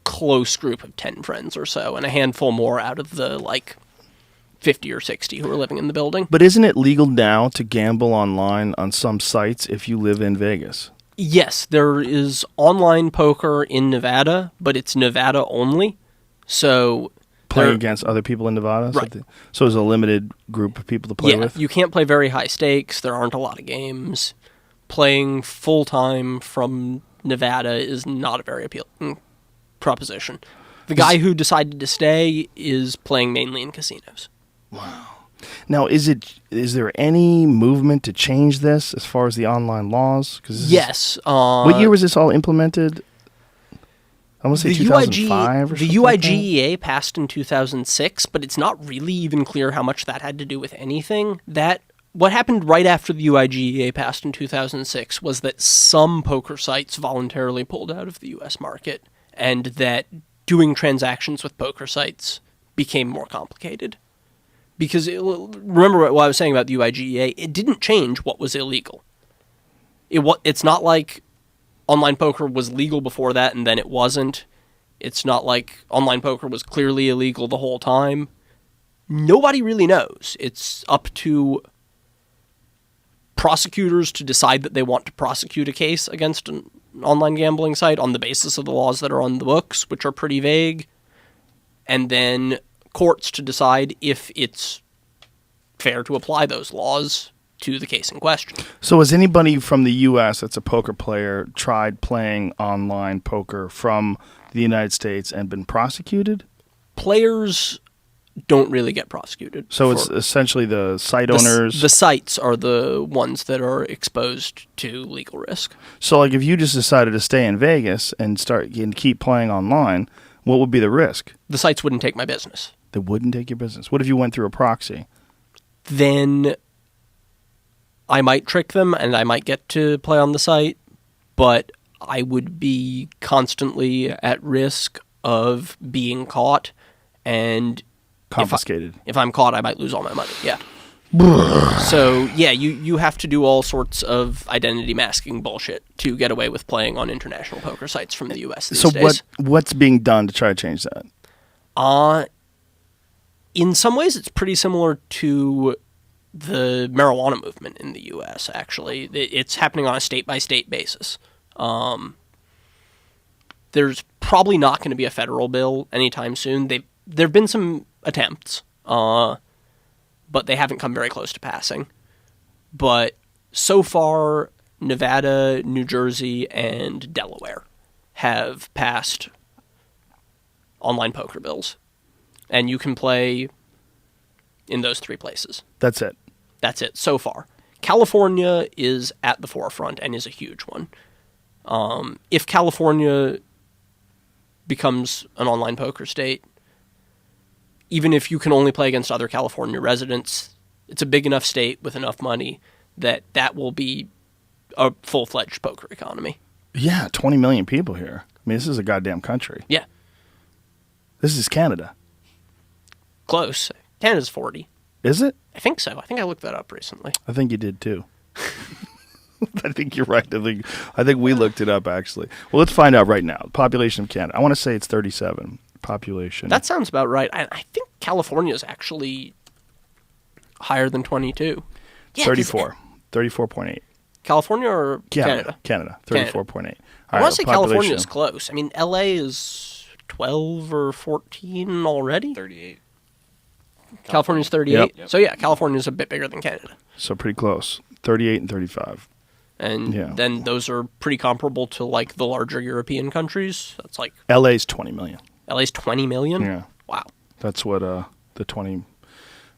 close group of 10 friends or so, and a handful more out of the, 50 or 60 who are living in the building. But isn't it legal now to gamble online on some sites if you live in Vegas? Yes, there is online poker in Nevada, but it's Nevada only. So playing against other people in Nevada? Right. So there's a limited group of people to play with? You can't play very high stakes. There aren't a lot of games. Playing full-time from Nevada is not a very appealing proposition. The guy who decided to stay is playing mainly in casinos. Wow. Now, is there any movement to change this as far as the online laws? Yes. What year was this all implemented? I want to say 2005 or something. The UIGEA passed in 2006, but it's not really even clear how much that had to do with anything. What happened right after the UIGEA passed in 2006 was that some poker sites voluntarily pulled out of the U.S. market, and that doing transactions with poker sites became more complicated. Because remember what I was saying about the UIGEA, it didn't change what was illegal. It's not like online poker was legal before that and then it wasn't. It's not like online poker was clearly illegal the whole time. Nobody really knows. It's up to prosecutors to decide that they want to prosecute a case against an online gambling site on the basis of the laws that are on the books, which are pretty vague. And then courts to decide if it's fair to apply those laws to the case in question. So has anybody from the U.S. that's a poker player tried playing online poker from the United States and been prosecuted? Players don't really get prosecuted. So it's essentially the site owners? The sites are the ones that are exposed to legal risk. So if you just decided to stay in Vegas and keep playing online, what would be the risk? The sites wouldn't take my business. They wouldn't take your business. What if you went through a proxy? Then I might trick them and I might get to play on the site, but I would be constantly at risk of being caught, and Confiscated. if I'm caught, I might lose all my money. Yeah. So, yeah, you have to do all sorts of identity masking bullshit to get away with playing on international poker sites from the U.S. these days. What's being done to try to change that? In some ways, it's pretty similar to the marijuana movement in the U.S., actually. It's happening on a state-by-state basis. There's probably not going to be a federal bill anytime soon. There have been some attempts, but they haven't come very close to passing. But so far, Nevada, New Jersey, and Delaware have passed online poker bills. And you can play in those 3 places. That's it. That's it, so far. California is at the forefront and is a huge one. If California becomes an online poker state, even if you can only play against other California residents, it's a big enough state with enough money that will be a full-fledged poker economy. Yeah, 20 million people here. I mean, this is a goddamn country. Yeah. This is Canada. Close. Canada's 40. Is it? I think so. I think I looked that up recently. I think you did too. I think you're right. I think we looked it up actually. Well, let's find out right now. Population of Canada. I want to say it's 37 population. That sounds about right. I think California is actually higher than 22. Yeah, 34. 34.8. California or Canada? Canada. 34.8. I want to say California is close. I mean, LA is 12 or 14 already. 38. California's 38. Yep. So yeah, California's a bit bigger than Canada. So pretty close. 38 and 35. And then those are pretty comparable to like the larger European countries. That's like LA's 20 million. LA's 20 million? Yeah. Wow. That's what the 20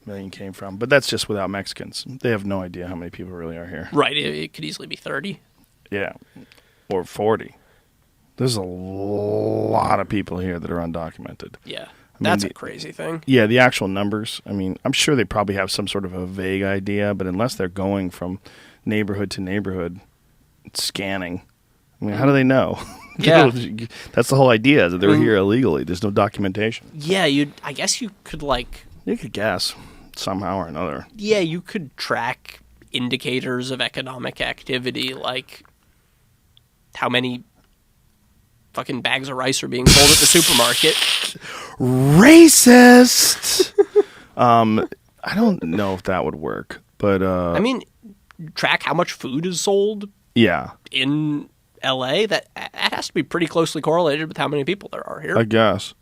million came from. But that's just without Mexicans. They have no idea how many people really are here. Right. It could easily be 30. Yeah. Or 40. There's a lot of people here that are undocumented. Yeah. That's a crazy thing. Yeah, the actual numbers. I mean, I'm sure they probably have some sort of a vague idea, but unless they're going from neighborhood to neighborhood scanning, I mean, how do they know? Yeah. That's the whole idea, is that they're here illegally. There's no documentation. Yeah, I guess you could You could guess somehow or another. Yeah, you could track indicators of economic activity, like how many fucking bags of rice are being sold at the supermarket. Racist! I don't know if that would work, but I mean, track how much food is sold in LA. That has to be pretty closely correlated with how many people there are here. I guess.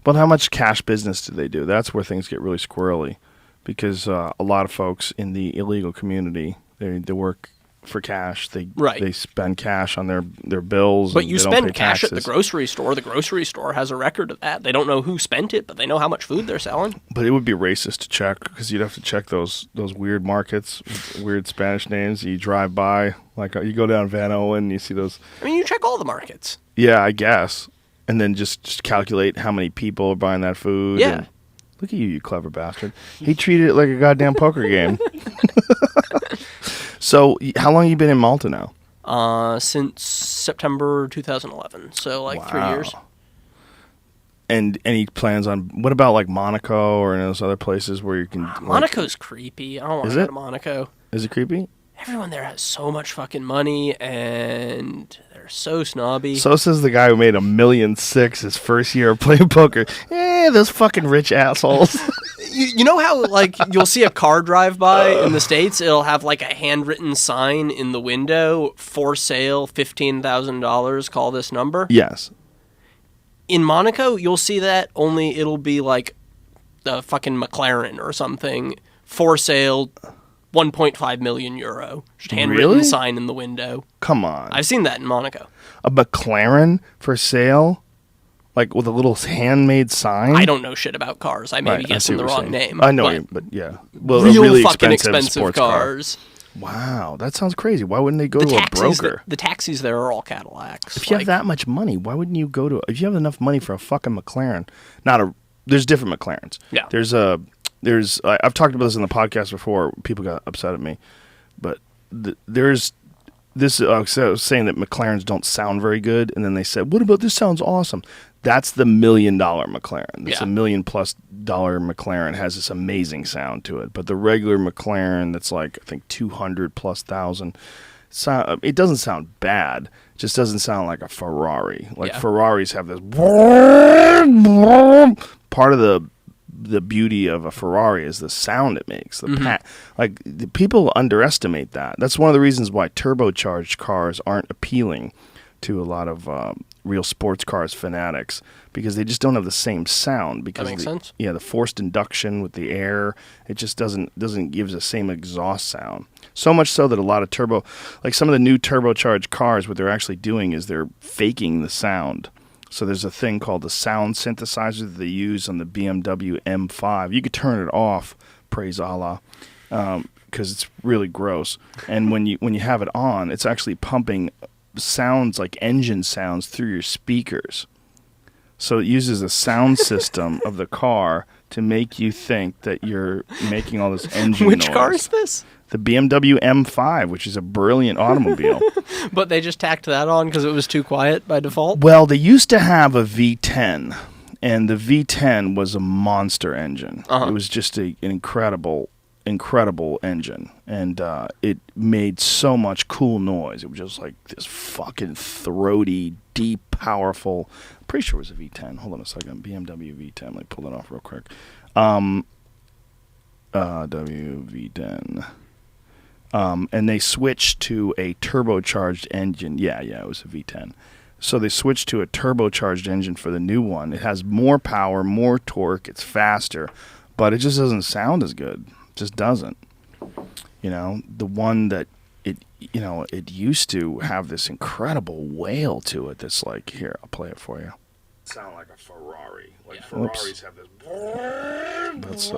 But how much cash business do they do? That's where things get really squirrely, because a lot of folks in the illegal community, they work for cash. They spend cash on their bills. But you don't spend pay cash taxes. at the grocery store. The grocery store has a record of that. They don't know who spent it, but they know how much food they're selling. But it would be racist to check, because you'd have to check those weird markets, with weird Spanish names. You drive by, like you go down Van Owen, and you see those. I mean, you check all the markets. Yeah, I guess. And then just calculate how many people are buying that food. Yeah. And look at you clever bastard. He treated it like a goddamn poker game. So, how long have you been in Malta now? Since September 2011. So, 3 years. And any plans on, what about like Monaco or any of those other places where you can... Monaco's creepy. I don't want to go to Monaco. Is it creepy? Everyone there has so much fucking money, and they're so snobby. So says the guy who made $1.6 million his first year of playing poker. Those fucking rich assholes. You know how, you'll see a car drive by in the States, it'll have, a handwritten sign in the window, for sale, $15,000, call this number? Yes. In Monaco, you'll see that, only it'll be, the fucking McLaren or something, for sale, 1.5 million euro. Just handwritten sign in the window. Come on. I've seen that in Monaco. A McLaren for sale? With a little handmade sign? I don't know shit about cars. I may be guessing the wrong name. I know, but yeah. Well, real really fucking expensive sports cars. Car. Wow, that sounds crazy. Why wouldn't they go to a broker? The taxis there are all Cadillacs. If you have that much money, why wouldn't you go to... If you have enough money for a fucking McLaren... There's different McLarens. Yeah. I've talked about this in the podcast before. People got upset at me. But there's this. So I was saying that McLarens don't sound very good, and then they said, "What about this? Sounds awesome." That's the $1 million McLaren. It's Yeah. $1 million+ McLaren has this amazing sound to it. But the regular McLaren, that's like I think 200,000+. It doesn't sound bad. It just doesn't sound like a Ferrari. Like Yeah. Ferraris have this. Part of the beauty of a Ferrari is the sound it makes. The people underestimate that. That's one of the reasons why turbocharged cars aren't appealing to a lot of real sports cars fanatics, because they just don't have the same sound. Because That makes sense. Yeah, the forced induction with the air, it just doesn't give the same exhaust sound. So much so that a lot of some of the new turbocharged cars, what they're actually doing is they're faking the sound. So there's a thing called the sound synthesizer that they use on the BMW M5. You could turn it off, praise Allah, because it's really gross. And when you have it on, it's actually pumping sounds like engine sounds through your speakers. So it uses the sound system of the car to make you think that you're making all this engine noise. Which car is this? The BMW M5, which is a brilliant automobile. But they just tacked that on because it was too quiet by default? Well, they used to have a V10, and the V10 was a monster engine. It was just an incredible engine, and it made so much cool noise. It was just like this fucking throaty, deep, powerful. I'm pretty sure it was a V10. Hold on a second. BMW V10. Let me pull it off real quick. WV10. And they switched to a turbocharged engine. Yeah, it was a V10. So they switched to a turbocharged engine for the new one. It has more power, more torque, it's faster, but it just doesn't sound as good. It just doesn't. The one that it used to have this incredible wail to it that's like, here, I'll play it for you. Sound like a Ferrari. Like Ferraris have this. That's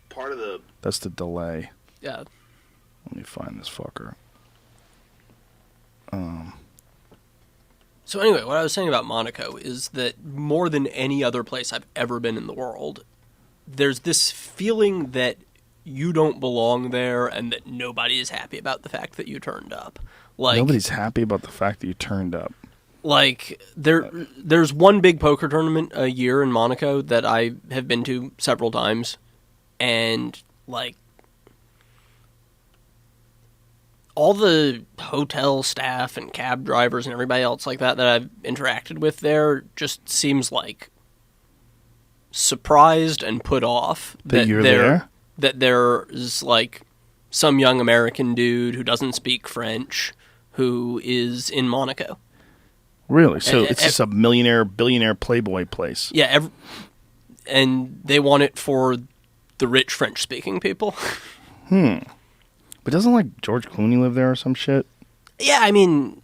part of the. That's the delay. Yeah. Let me find this fucker. So anyway, what I was saying about Monaco is that more than any other place I've ever been in the world, there's this feeling that you don't belong there and that nobody is happy about the fact that you turned up. Like, nobody's happy about the fact that you turned up. Like, there's one big poker tournament a year in Monaco that I have been to several times, and, like, all the hotel staff and cab drivers and everybody else like that I've interacted with there just seems like surprised and put off that you're there? That there's, like, some young American dude who doesn't speak French who is in Monaco. Really? So it's just a millionaire, billionaire playboy place. Yeah, and they want it for the rich French-speaking people. But doesn't, like, George Clooney live there or some shit? Yeah, I mean,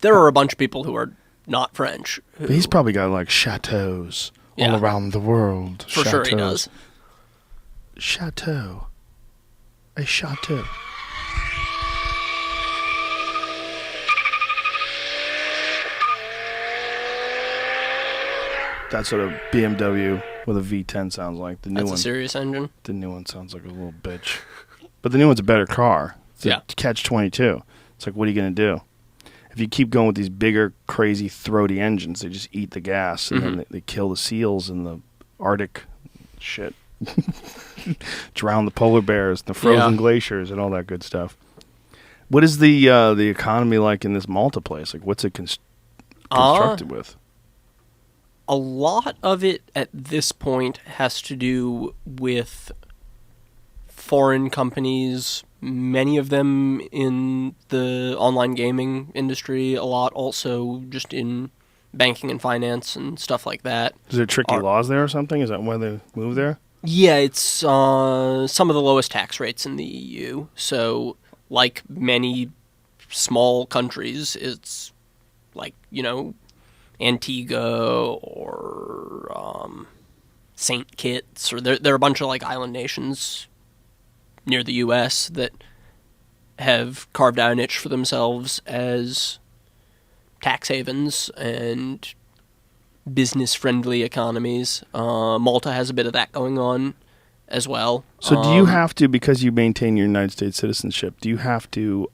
there are a bunch of people who are not French. But he's probably got, like, chateaus all around the world. For sure he does. Chateau. A chateau. That's what a BMW with a V10 sounds like. The new That's one. a serious engine. The new one sounds like a little bitch. But the new one's a better car. It's a catch-22. It's like, what are you going to do? If you keep going with these bigger, crazy, throaty engines, they just eat the gas, and then they kill the seals in the Arctic shit. Drown the polar bears, the frozen glaciers, and all that good stuff. What is the economy like in this Malta place? Like, what's it constructed with? A lot of it at this point has to do with foreign companies, many of them in the online gaming industry, a lot also just in banking and finance and stuff like that. Is there tricky laws there or something? Is that why they moved there? Yeah, it's some of the lowest tax rates in the EU. So, like many small countries, it's like, Antigua or St. Kitts, or there are a bunch of, like, island nations near the U.S. that have carved out a niche for themselves as tax havens and business-friendly economies. Malta has a bit of that going on, as well. So do you have to, because you maintain your United States citizenship, do you have to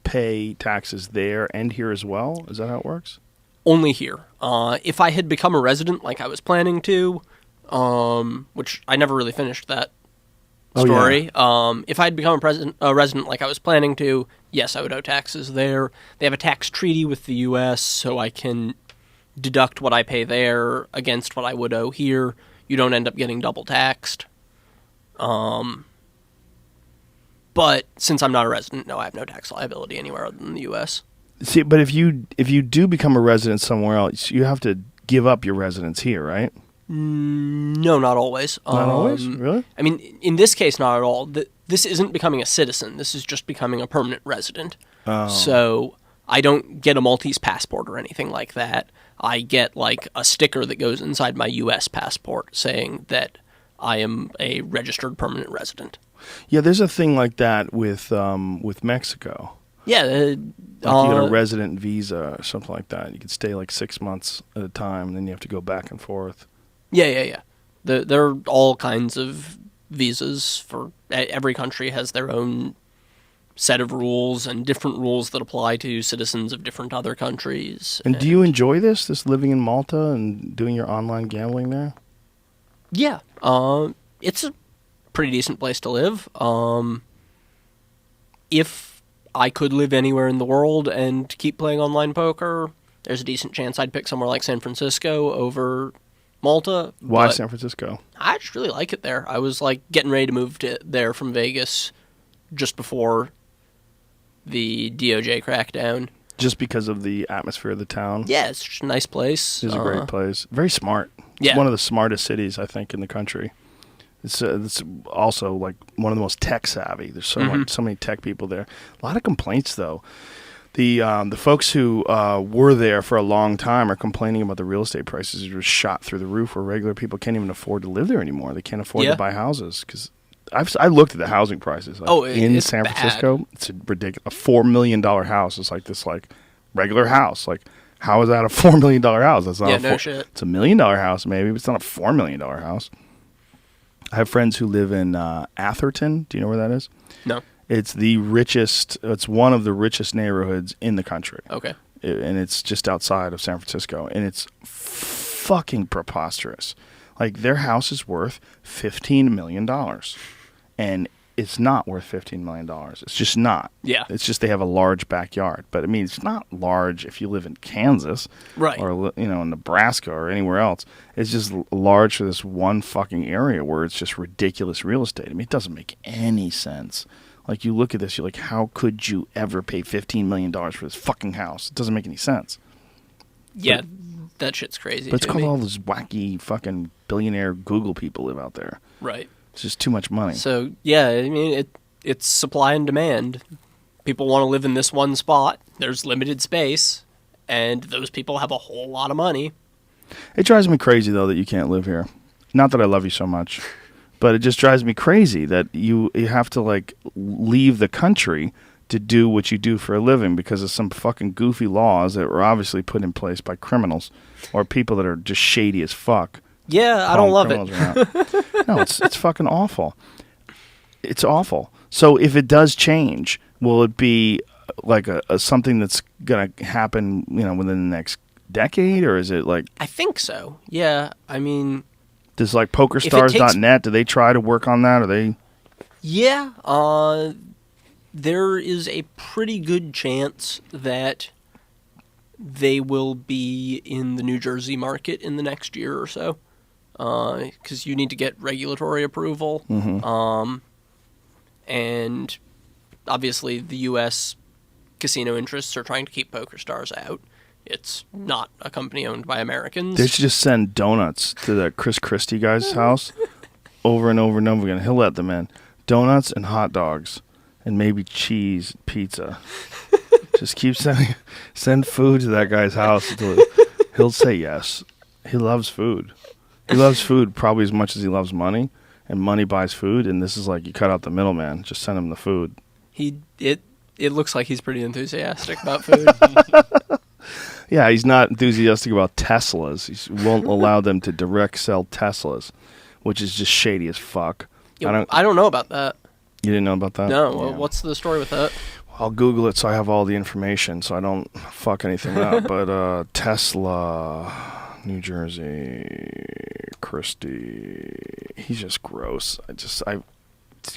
pay taxes there and here as well? Is that how it works? Only here. If I had become a resident like I was planning to, which I never really finished that story. If I had become a resident like I was planning to, yes, I would owe taxes there. They have a tax treaty with the U.S., so I can deduct what I pay there against what I would owe here. You don't end up getting double taxed. But since I'm not a resident, no, I have no tax liability anywhere other than the U.S. See, but if you do become a resident somewhere else, you have to give up your residence here, right? No, not always. Not always? Really? I mean, in this case, not at all. This isn't becoming a citizen. This is just becoming a permanent resident. Oh. So I don't get a Maltese passport or anything like that. I get like a sticker that goes inside my U.S. passport saying that I am a registered permanent resident. Yeah, there's a thing like that with Mexico. Yeah. Like you get a resident visa or something like that. You can stay like 6 months at a time, and then you have to go back and forth. Yeah. There are all kinds of visas for every country has their own set of rules and different rules that apply to citizens of different other countries. And do you enjoy this living in Malta and doing your online gambling there? Yeah. It's a pretty decent place to live. If I could live anywhere in the world and keep playing online poker, there's a decent chance I'd pick somewhere like San Francisco over Malta. Why San Francisco? I just really like it there. I was like getting ready to move there from Vegas just before the DOJ crackdown. Just because of the atmosphere of the town? Yeah, it's just a nice place. It's a great place. Very smart. Yeah. It's one of the smartest cities, I think, in the country. It's also like one of the most tech savvy. There's so many tech people there. A lot of complaints though. The folks who were there for a long time are complaining about the real estate prices are just shot through the roof, where regular people can't even afford to live there anymore. They can't afford to buy houses because I looked at the housing prices. Like, in San Francisco, bad. It's a ridiculous. A $4 million house is like this like regular house. Like, how is that a $4 million house? That's not no shit. It's $1 million house maybe, but it's not a $4 million house. I have friends who live in Atherton. Do you know where that is? No. It's the richest. It's one of the richest neighborhoods in the country. Okay. And it's just outside of San Francisco, and it's fucking preposterous. Like, their house is worth $15 million, and it's not worth $15 million. It's just not. Yeah. It's just they have a large backyard, but I mean, it's not large if you live in Kansas, right? Or in Nebraska or anywhere else. It's just large for this one fucking area where it's just ridiculous real estate. I mean, it doesn't make any sense. Like, you look at this, you're like, how could you ever pay $15 million for this fucking house? It doesn't make any sense. Yeah, that shit's crazy. But it's called all those wacky fucking billionaire Google people live out there. Right. It's just too much money. So, yeah, I mean, it's supply and demand. People want to live in this one spot. There's limited space, and those people have a whole lot of money. It drives me crazy, though, that you can't live here. Not that I love you so much. But it just drives me crazy that you have to, like, leave the country to do what you do for a living because of some fucking goofy laws that were obviously put in place by criminals or people that are just shady as fuck. Yeah, I don't love it. No, it's fucking awful. It's awful. So if it does change, will it be like a something that's going to happen, within the next decade, or is it like... I think so. Yeah, I mean... Does like PokerStars.net, do they try to work on that? Or they? Yeah, there is a pretty good chance that they will be in the New Jersey market in the next year or so, because you need to get regulatory approval, and obviously the U.S. casino interests are trying to keep PokerStars out. It's not a company owned by Americans. They should just send donuts to that Chris Christie guy's house over and over and over again. He'll let them in. Donuts and hot dogs and maybe cheese pizza. Just keep send food to that guy's house until he'll say yes. He loves food. He loves food probably as much as he loves money, and money buys food, and this is like you cut out the middleman. Just send him the food. It looks like he's pretty enthusiastic about food. Yeah, he's not enthusiastic about Teslas. He won't allow them to direct sell Teslas, which is just shady as fuck. Yeah, I don't know about that. You didn't know about that? No. Yeah. Well, what's the story with that? I'll Google it so I have all the information so I don't fuck anything up. But Tesla, New Jersey, Christie, he's just gross.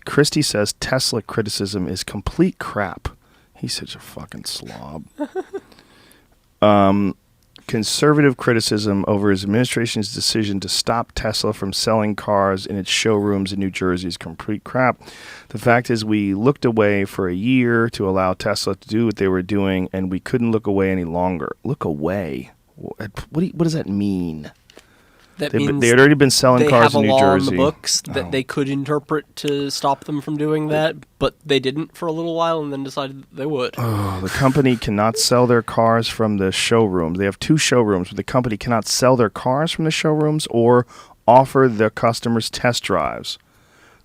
Christie says Tesla criticism is complete crap. He's such a fucking slob. Conservative criticism over his administration's decision to stop Tesla from selling cars in its showrooms in New Jersey is complete crap. The fact is we looked away for a year to allow Tesla to do what they were doing, and we couldn't look away any longer. Look away? What does that mean? That They means had already been selling cars in New they have a law Jersey. on the books that they could interpret to stop them from doing that, but they didn't for a little while and then decided that they would. Oh, the company cannot sell their cars from the showrooms. They have 2 showrooms, but the company cannot sell their cars from the showrooms or offer their customers test drives.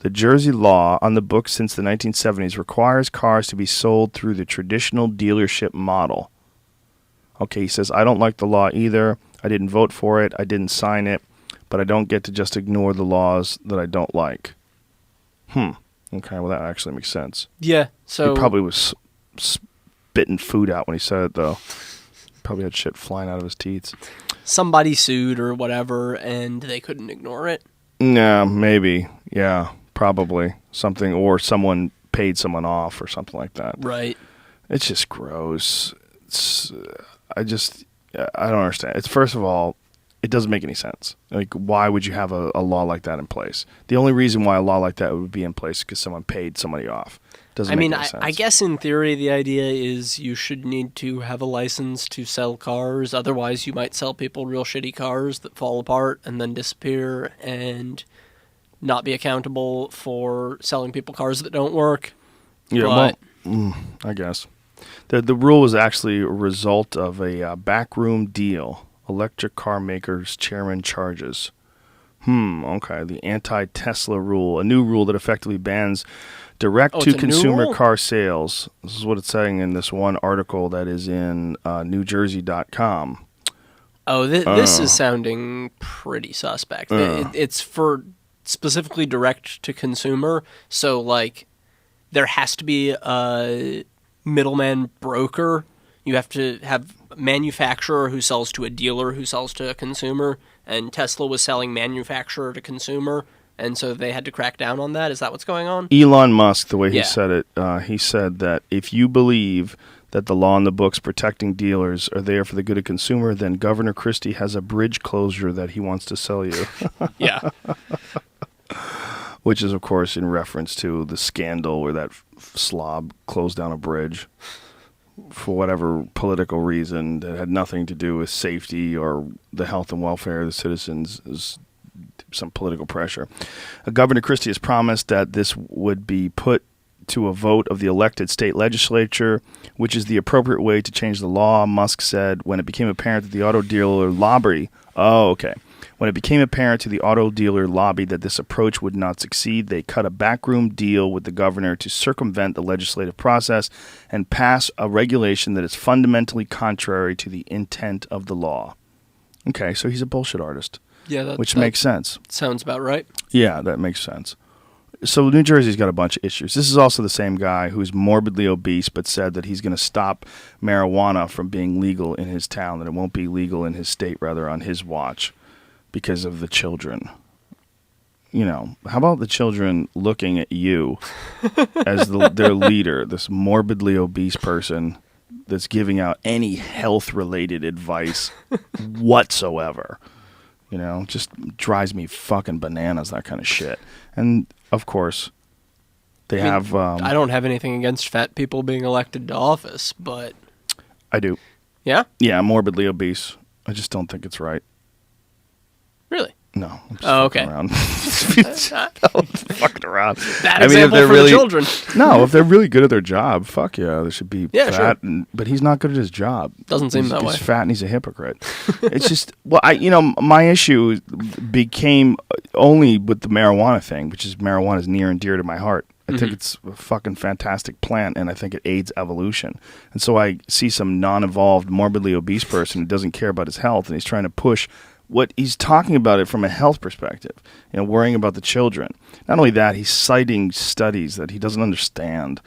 The Jersey law on the books since the 1970s requires cars to be sold through the traditional dealership model. Okay, he says, I don't like the law either. I didn't vote for it. I didn't sign it. But I don't get to just ignore the laws that I don't like. Okay, well, that actually makes sense. Yeah, so... He probably was spitting food out when he said it, though. Probably had shit flying out of his teeth. Somebody sued or whatever, and they couldn't ignore it. Yeah, maybe. Yeah, probably. Something, or someone paid someone off or something like that. Right. It's just gross. I don't understand. It's, first of all, it doesn't make any sense. Like, why would you have a law like that in place? The only reason why a law like that would be in place is because someone paid somebody off. Doesn't make any sense. I guess in theory the idea is you should need to have a license to sell cars. Otherwise, you might sell people real shitty cars that fall apart and then disappear and not be accountable for selling people cars that don't work. Yeah, I guess. The rule was actually a result of a backroom deal. Electric car makers chairman charges. Okay. The anti-Tesla rule, a new rule that effectively bans direct-to-consumer car sales. This is what it's saying in this one article that is in NewJersey.com. Oh, this is sounding pretty suspect. It's for specifically direct-to-consumer, so, like, there has to be a middleman broker. You have to have a manufacturer who sells to a dealer who sells to a consumer, and Tesla was selling manufacturer to consumer, and so they had to crack down on that. Is that what's going on? Elon Musk, the way he said it, he said that if you believe that the law in the books protecting dealers are there for the good of consumer, then Governor Christie has a bridge closure that he wants to sell you. Yeah. Which is, of course, in reference to the scandal where that slob closed down a bridge for whatever political reason that had nothing to do with safety or the health and welfare of the citizens. Is some political pressure. Governor Christie has promised that this would be put to a vote of the elected state legislature, which is the appropriate way to change the law, Musk said when it became apparent that the auto dealer lobby... When it became apparent to the auto dealer lobby that this approach would not succeed, they cut a backroom deal with the governor to circumvent the legislative process and pass a regulation that is fundamentally contrary to the intent of the law. Okay, so he's a bullshit artist. Yeah, which makes sense. Sounds about right. Yeah, that makes sense. So New Jersey's got a bunch of issues. This is also the same guy who's morbidly obese but said that he's going to stop marijuana from being legal in his town, that it won't be legal in his state, rather, on his watch because of the children. You know, how about the children looking at you as their leader, this morbidly obese person that's giving out any health-related advice whatsoever? You know, just drives me fucking bananas, that kind of shit. And, of course, I don't have anything against fat people being elected to office, but... I do. Yeah? Yeah, I'm morbidly obese. I just don't think it's right. Really? No. I'm just okay. Around. Fucking around. Bad example for the children. No, if they're really good at their job, fuck yeah, they should be fat. Sure. But he's not good at his job. Doesn't seem that way. He's fat and he's a hypocrite. It's just, my issue became only with the marijuana thing, which is marijuana is near and dear to my heart. I think it's a fucking fantastic plant, and I think it aids evolution. And so I see some non-evolved, morbidly obese person who doesn't care about his health, and he's trying to push what he's talking about it from a health perspective, worrying about the children. Not only that, he's citing studies that he doesn't understand,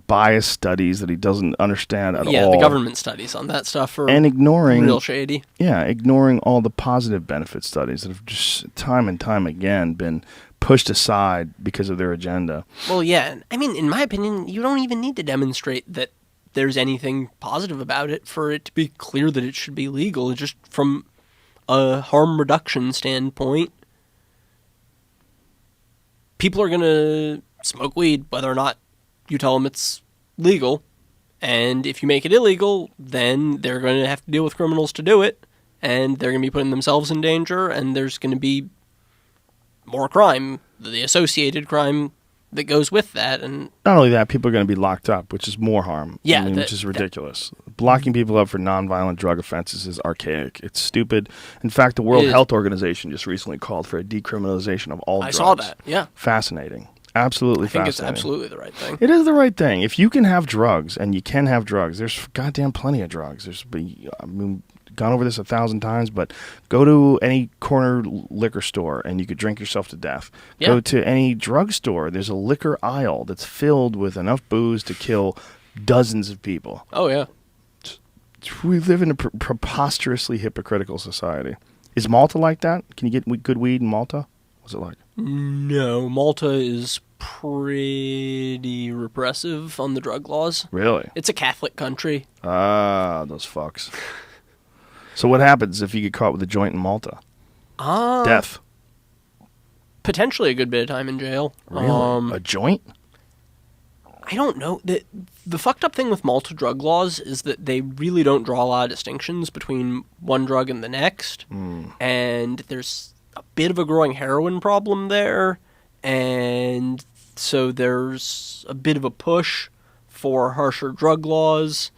biased studies that he doesn't understand at all. Yeah, the government studies on that stuff are ignoring real shady. Yeah, ignoring all the positive benefit studies that have just time and time again been pushed aside because of their agenda. Well, yeah. I mean, in my opinion, you don't even need to demonstrate that there's anything positive about it for it to be clear that it should be legal. Just from a harm reduction standpoint, people are going to smoke weed whether or not you tell them it's legal. And if you make it illegal, then they're going to have to deal with criminals to do it. And they're going to be putting themselves in danger, and there's going to be more crime, the associated crime that goes with that. And not only that, people are going to be locked up, which is more harm. Yeah, which is ridiculous. Blocking people up for nonviolent drug offenses is archaic. It's stupid. In fact, the World Health Organization just recently called for a decriminalization of all drugs. I saw that, yeah. Fascinating. Absolutely fascinating. I think it's absolutely the right thing. It is the right thing. If you can have drugs, and you can have drugs, there's goddamn plenty of drugs. Gone over this 1,000 times, but go to any corner liquor store and you could drink yourself to death. Yeah. Go to any drugstore. There's a liquor aisle that's filled with enough booze to kill dozens of people. Oh, yeah. We live in a preposterously hypocritical society. Is Malta like that? Can you get good weed in Malta? What's it like? No, Malta is pretty repressive on the drug laws. Really? It's a Catholic country. Ah, those fucks. So what happens if you get caught with a joint in Malta? Death. Potentially a good bit of time in jail. Really? A joint? I don't know. The fucked up thing with Malta drug laws is that they really don't draw a lot of distinctions between one drug and the next. And there's a bit of a growing heroin problem there. And so there's a bit of a push for harsher drug laws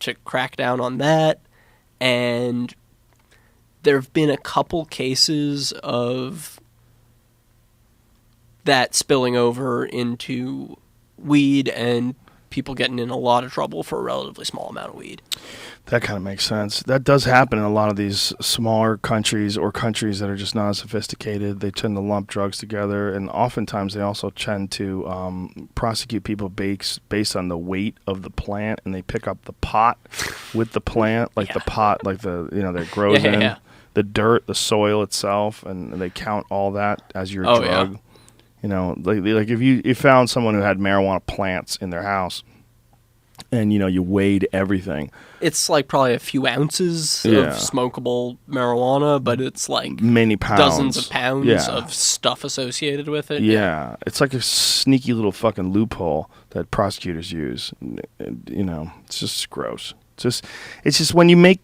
to crack down on that. And there have been a couple cases of that spilling over into weed and people getting in a lot of trouble for a relatively small amount of weed. That kind of makes sense. That does happen in a lot of these smaller countries or countries that are just not as sophisticated. They tend to lump drugs together, and oftentimes they also tend to prosecute people based on the weight of the plant, and they pick up the pot with the plant, like the pot, like that grows in. The dirt, the soil itself, and they count all that as your drug. Yeah. Like if you found someone who had marijuana plants in their house, and you weighed everything. It's like probably a few ounces of smokable marijuana, but it's like many pounds, dozens of pounds of stuff associated with it. Yeah, it's like a sneaky little fucking loophole that prosecutors use. It's just gross. It's just when you make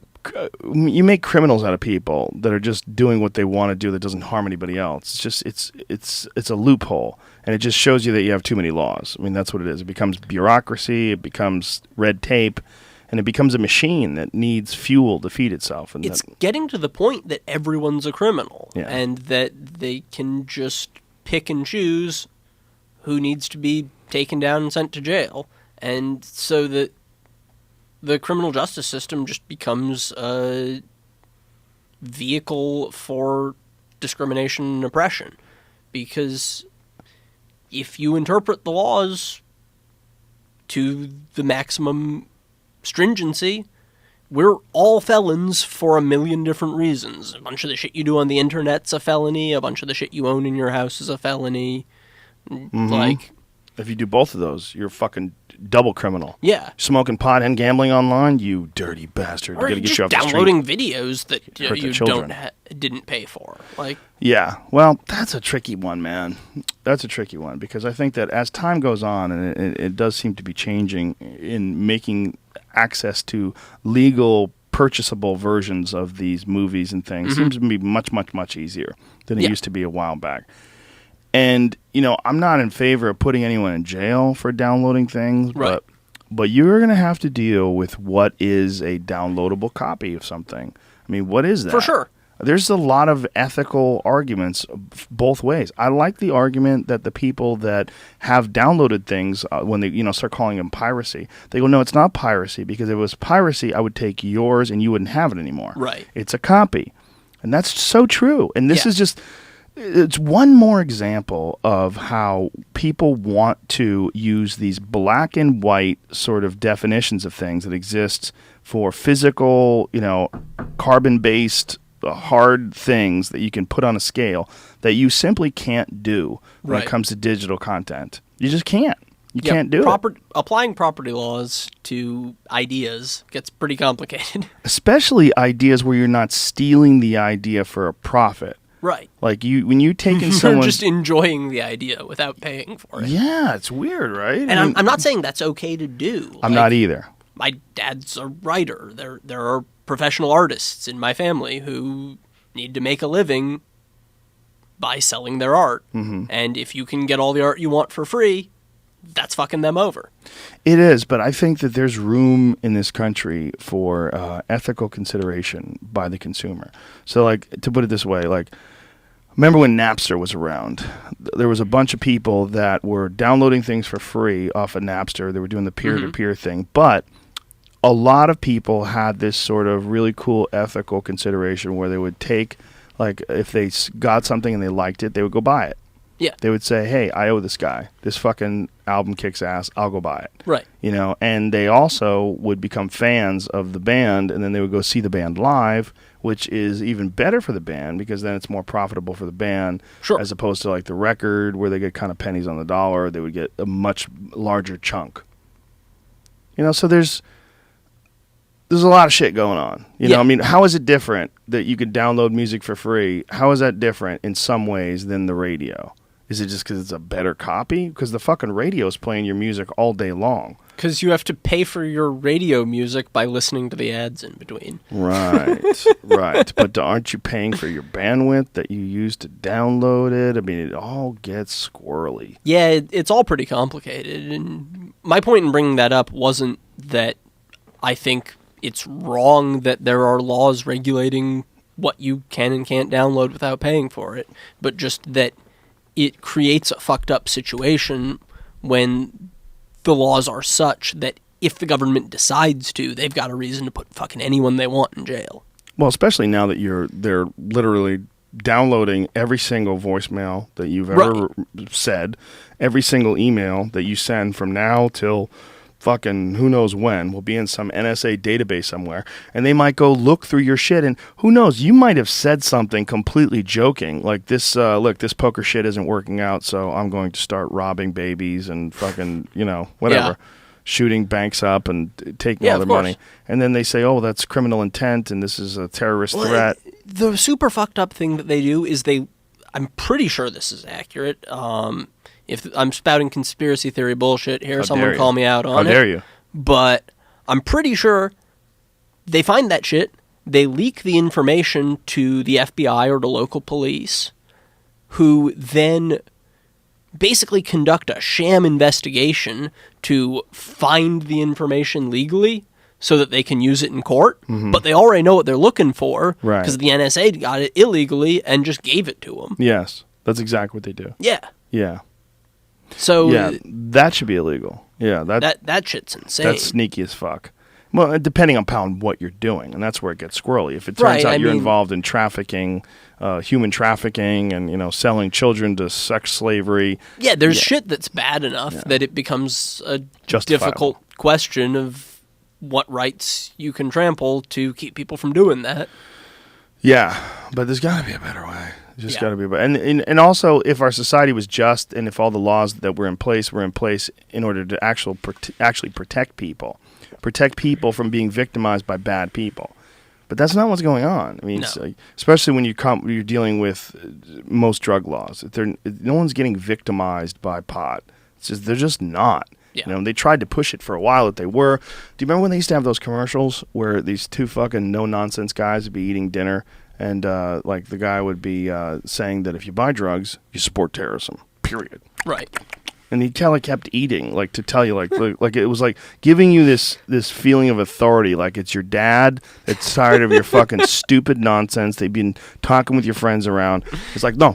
criminals out of people that are just doing what they want to do that doesn't harm anybody else. It's a loophole, and it just shows you that you have too many laws. I mean, that's what it is. It becomes bureaucracy, it becomes red tape, and it becomes a machine that needs fuel to feed itself. And it's getting to the point that everyone's a criminal, and that they can just pick and choose who needs to be taken down and sent to jail, and so that the criminal justice system just becomes a vehicle for discrimination and oppression. Because if you interpret the laws to the maximum stringency, we're all felons for a million different reasons. A bunch of the shit you do on the internet's a felony. A bunch of the shit you own in your house is a felony. Like, if you do both of those, you're fucking double criminal. Yeah. Smoking pot and gambling online, you dirty bastard. Or get just you off downloading the street. videos that you didn't pay for. Like, yeah. Well, that's a tricky one, man. That's a tricky one, because I think that as time goes on, and it does seem to be changing in making access to legal, purchasable versions of these movies and things, seems to be much, much, much easier than it used to be a while back. And, I'm not in favor of putting anyone in jail for downloading things, right. but you're going to have to deal with what is a downloadable copy of something. I mean, what is that? For sure. There's a lot of ethical arguments both ways. I like the argument that the people that have downloaded things, when they start calling them piracy, they go, no, it's not piracy, because if it was piracy, I would take yours and you wouldn't have it anymore. Right. It's a copy. And that's so true. And this Yeah. is just, it's one more example of how people want to use these black and white sort of definitions of things that exist for physical, carbon-based hard things that you can put on a scale that you simply can't do when Right. it comes to digital content. You just can't. You can't do it. Applying property laws to ideas gets pretty complicated. Especially ideas where you're not stealing the idea for a profit. Right. Like when you take in You're someone's... just enjoying the idea without paying for it. Yeah, it's weird, right? And I'm not saying that's okay to do. I'm not either. My dad's a writer. There are professional artists in my family who need to make a living by selling their art. Mm-hmm. And if you can get all the art you want for free, that's fucking them over. It is, but I think that there's room in this country for ethical consideration by the consumer. So, like, to put it this way, like, remember when Napster was around? There was a bunch of people that were downloading things for free off of Napster. They were doing the peer-to-peer thing, but a lot of people had this sort of really cool ethical consideration where they would take, like, if they got something and they liked it, they would go buy it. Yeah. They would say, hey, I owe this guy. This fucking album kicks ass. I'll go buy it. Right. And they also would become fans of the band, and then they would go see the band live, which is even better for the band because then it's more profitable for the band Sure. as opposed to like the record where they get kind of pennies on the dollar. They would get a much larger chunk. So there's a lot of shit going on. Yeah. I mean, how is it different that you could download music for free? How is that different in some ways than the radio? Is it just because it's a better copy? Because the fucking radio is playing your music all day long. Because you have to pay for your radio music by listening to the ads in between. Right, right. But aren't you paying for your bandwidth that you use to download it? I mean, it all gets squirrely. Yeah, it's all pretty complicated. And my point in bringing that up wasn't that I think it's wrong that there are laws regulating what you can and can't download without paying for it, but just that it creates a fucked up situation when the laws are such that if the government decides to, they've got a reason to put fucking anyone they want in jail. Well, especially now that they're literally downloading every single voicemail that you've ever said, every single email that you send from now till fucking who knows when will be in some NSA database somewhere, and they might go look through your shit, and who knows, you might have said something completely joking, like this, look, this poker shit isn't working out, so I'm going to start robbing babies and fucking, whatever, shooting banks up and taking all their money, and then they say, oh, that's criminal intent, and this is a terrorist threat. The super fucked up thing that they do is I'm pretty sure this is accurate, if I'm spouting conspiracy theory bullshit here, someone call me out on it. How dare you? But I'm pretty sure they find that shit, they leak the information to the FBI or to local police, who then basically conduct a sham investigation to find the information legally so that they can use it in court. Mm-hmm. But they already know what they're looking for Right. because the NSA got it illegally and just gave it to them. Yes, that's exactly what they do. Yeah. Yeah. So Yeah, that should be illegal. Yeah, that shit's insane. that's sneaky as fuck. Well, depending upon what you're doing, and that's where it gets squirrely. If it turns out you're involved in trafficking, human trafficking, and selling children to sex slavery. Yeah, there's shit that's bad enough that it becomes a difficult question of what rights you can trample to keep people from doing that. Yeah, but there's got to be a better way. There's just got to be a better. And also, if our society was just, and if all the laws that were in place in order to actually protect people from being victimized by bad people. But that's not what's going on. I mean, especially when you're dealing with most drug laws. No one's getting victimized by pot. They're just not. Yeah. They tried to push it for a while that they were. Do you remember when they used to have those commercials where these two fucking no-nonsense guys would be eating dinner and like the guy would be saying that if you buy drugs, you support terrorism, period. Right. And he kind of kept eating, like to tell you, like it was like giving you this feeling of authority, like it's your dad that's tired of your fucking stupid nonsense. They've been talking with your friends around. It's like, no,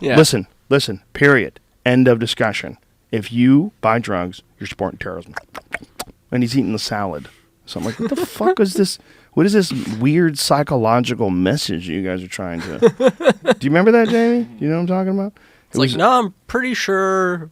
listen, period. End of discussion. If you buy drugs, you're supporting terrorism. And he's eating the salad. So I'm like, what the fuck is this? What is this weird psychological message you guys are trying to? Do you remember that, Jamie? You know what I'm talking about? It's like, no, I'm pretty sure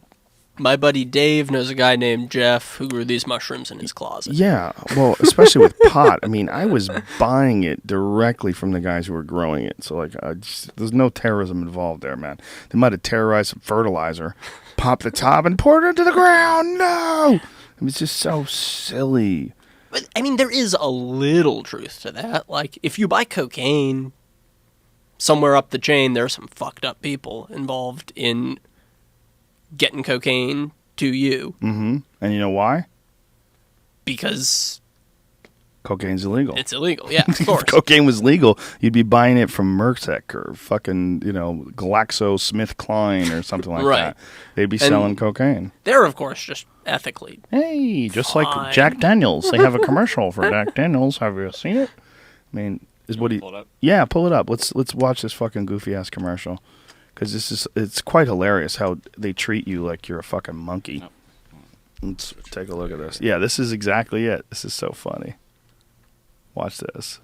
my buddy Dave knows a guy named Jeff who grew these mushrooms in his closet. Yeah, well, especially with pot. I mean, I was buying it directly from the guys who were growing it. So, like, there's no terrorism involved there, man. They might have terrorized some fertilizer, popped the top, and poured it into the ground. No! It was just so silly. But, I mean, there is a little truth to that. Like, if you buy cocaine, somewhere up the chain, there are some fucked up people involved in getting cocaine to you. Mm-hmm. And you know why? Because cocaine's illegal. It's illegal, yeah, of course. If cocaine was legal, you'd be buying it from Merck or fucking, GlaxoSmithKline or something like Right. that. They'd be selling cocaine. They're, of course, just ethically. Hey, just fine. like Jack Daniels. They have a commercial for Jack Daniels. Have you seen it? I mean, is what he... Pull it up? Yeah, pull it up. Let's watch this fucking goofy-ass commercial. Because it's quite hilarious how they treat you like you're a fucking monkey. Nope. Let's take a look at this. Yeah, this is exactly it. This is so funny. Watch this.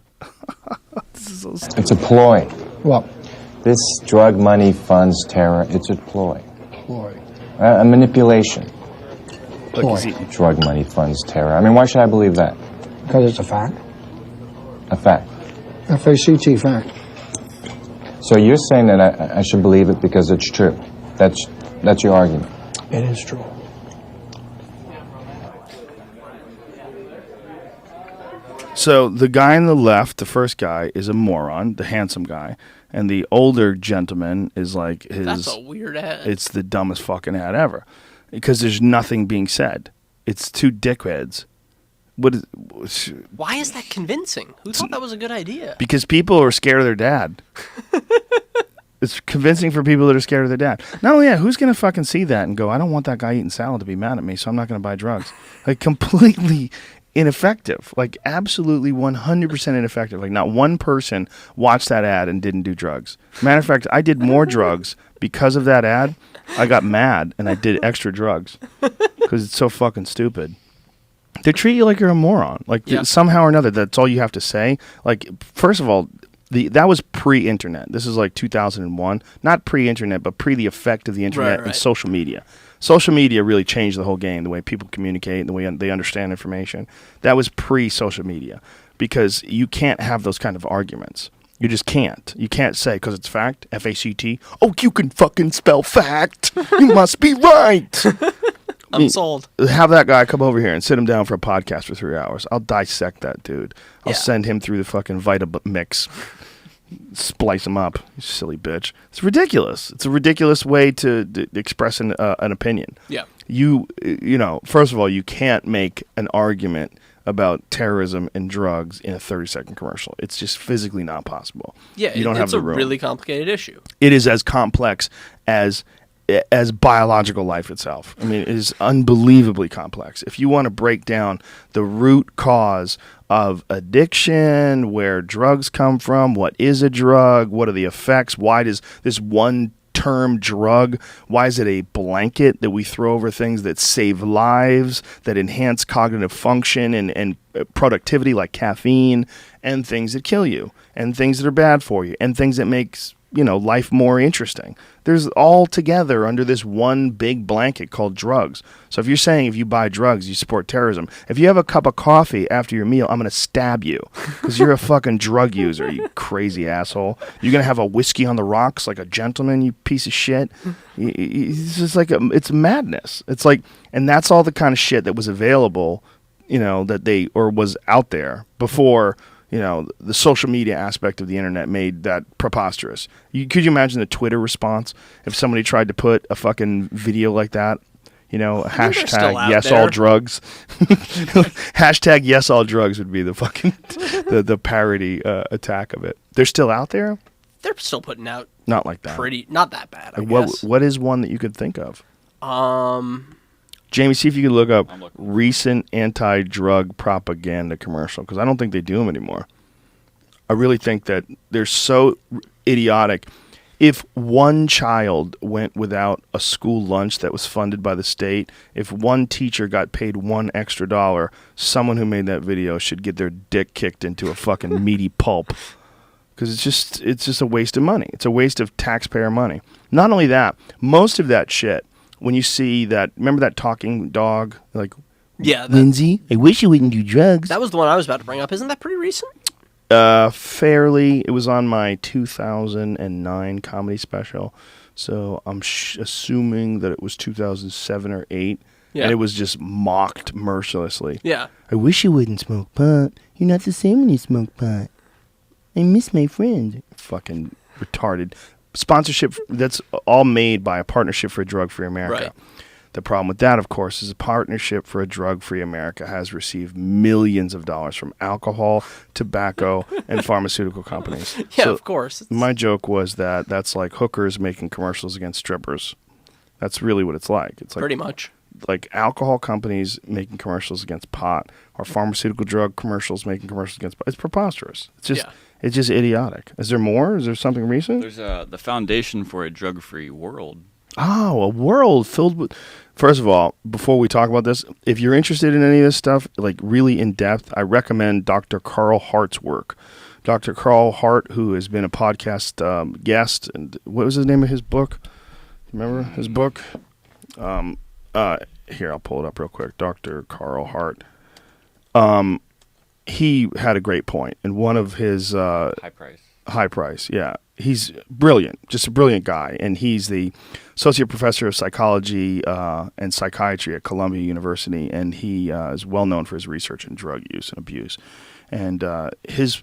This is so stupid. It's a ploy. What? This drug money funds terror. It's a ploy. Ploy. A manipulation. Look, he's eating. Drug money funds terror. I mean, why should I believe that? Because it's a fact. A fact. FACT fact. So you're saying that I should believe it because it's true. That's your argument. It is true. So the guy on the left, the first guy, is a moron, the handsome guy, and the older gentleman is like his. That's a weird ad. It's the dumbest fucking ad ever, because there's nothing being said. It's two dickheads. Why is that convincing? Who thought that was a good idea? Because people are scared of their dad. It's convincing for people that are scared of their dad. Not only that, who's going to fucking see that and go, I don't want that guy eating salad to be mad at me, so I'm not going to buy drugs. Like, completely ineffective. Like, absolutely 100% ineffective. Like, not one person watched that ad and didn't do drugs. Matter of fact, I did more drugs because of that ad. I got mad and I did extra drugs because it's so fucking stupid. They treat you like you're a moron. Like, somehow or another, that's all you have to say. Like, first of all, that was pre-internet. This is like 2001. Not pre-internet, but pre the effect of the internet and social media. Social media really changed the whole game, the way people communicate, the way they understand information. That was pre-social media, because you can't have those kind of arguments. You just can't. You can't say, because it's fact, F-A-C-T, oh, you can fucking spell fact. You must be right. I'm sold. Have that guy come over here and sit him down for a podcast for 3 hours. I'll dissect that dude. I'll send him through the fucking Vitamix. Splice him up. You silly bitch. It's ridiculous. It's a ridiculous way to express an opinion. Yeah. You know, first of all, you can't make an argument about terrorism and drugs in a 30-second commercial. It's just physically not possible. Yeah, you don't have the room. It's a really complicated issue. It is as complex as biological life itself. I mean, it is unbelievably complex. If you want to break down the root cause of addiction, where drugs come from, what is a drug, what are the effects, why does this one term drug, why is it a blanket that we throw over things that save lives, that enhance cognitive function and productivity, like caffeine, and things that kill you, and things that are bad for you, and things that makes life more interesting. There's all together under this one big blanket called drugs. So if you're saying if you buy drugs, you support terrorism, if you have a cup of coffee after your meal, I'm going to stab you because you're a fucking drug user, you crazy asshole. You're going to have a whiskey on the rocks like a gentleman, you piece of shit. It's just like, it's madness. It's like, and that's all the kind of shit that was available, was out there before the social media aspect of the internet made that preposterous. Could you imagine the Twitter response if somebody tried to put a fucking video like that? Hashtag yes all drugs. Hashtag yes all drugs would be the fucking the parody attack of it. They're still out there? They're still putting out not like that. Not that bad, I guess. What is one that you could think of? Jamie, see if you can look up recent anti-drug propaganda commercial, because I don't think they do them anymore. I really think that they're so idiotic. if one child went without a school lunch that was funded by the state, if one teacher got paid $1 extra, someone who made that video should get their dick kicked into a fucking meaty pulp. Because it's just a waste of money. It's a waste of taxpayer money. Not only that, most of that shit, when you see that, remember that talking dog? Like, Yeah. Lindsay, I wish you wouldn't do drugs. That was the one I was about to bring up. Isn't that pretty recent? Fairly. It was on my 2009 comedy special. So I'm assuming that it was 2007 or 8. Yeah. And it was just mocked mercilessly. Yeah. I wish you wouldn't smoke pot. You're not the same when you smoke pot. I miss my friend. Fucking retarded. Sponsorship, that's all made by a Partnership for a Drug-Free America. Right. The problem with that, of course, is a Partnership for a Drug-Free America has received millions of dollars from alcohol, tobacco, and pharmaceutical companies. Yeah, So of course. my joke was that that's like hookers making commercials against strippers. That's really what it's like. It's like Pretty much. like alcohol companies making commercials against pot, or pharmaceutical drug commercials making commercials against pot. It's preposterous. It's just It's just idiotic. Is there more? Is there something recent? There's the Foundation for a Drug-Free World. Oh, a world filled with... First of all, before we talk about this, if you're interested in any of this stuff, like really in depth, I recommend Dr. Carl Hart's work. Dr. Carl Hart, who has been a podcast guest, and what was the name of his book? Remember his book? Here, I'll pull it up real quick. Dr. Carl Hart. He had a great point, and one of his... High price, yeah. He's brilliant, just a brilliant guy, and he's the associate professor of psychology and psychiatry at Columbia University, and he is well known for his research in drug use and abuse. And his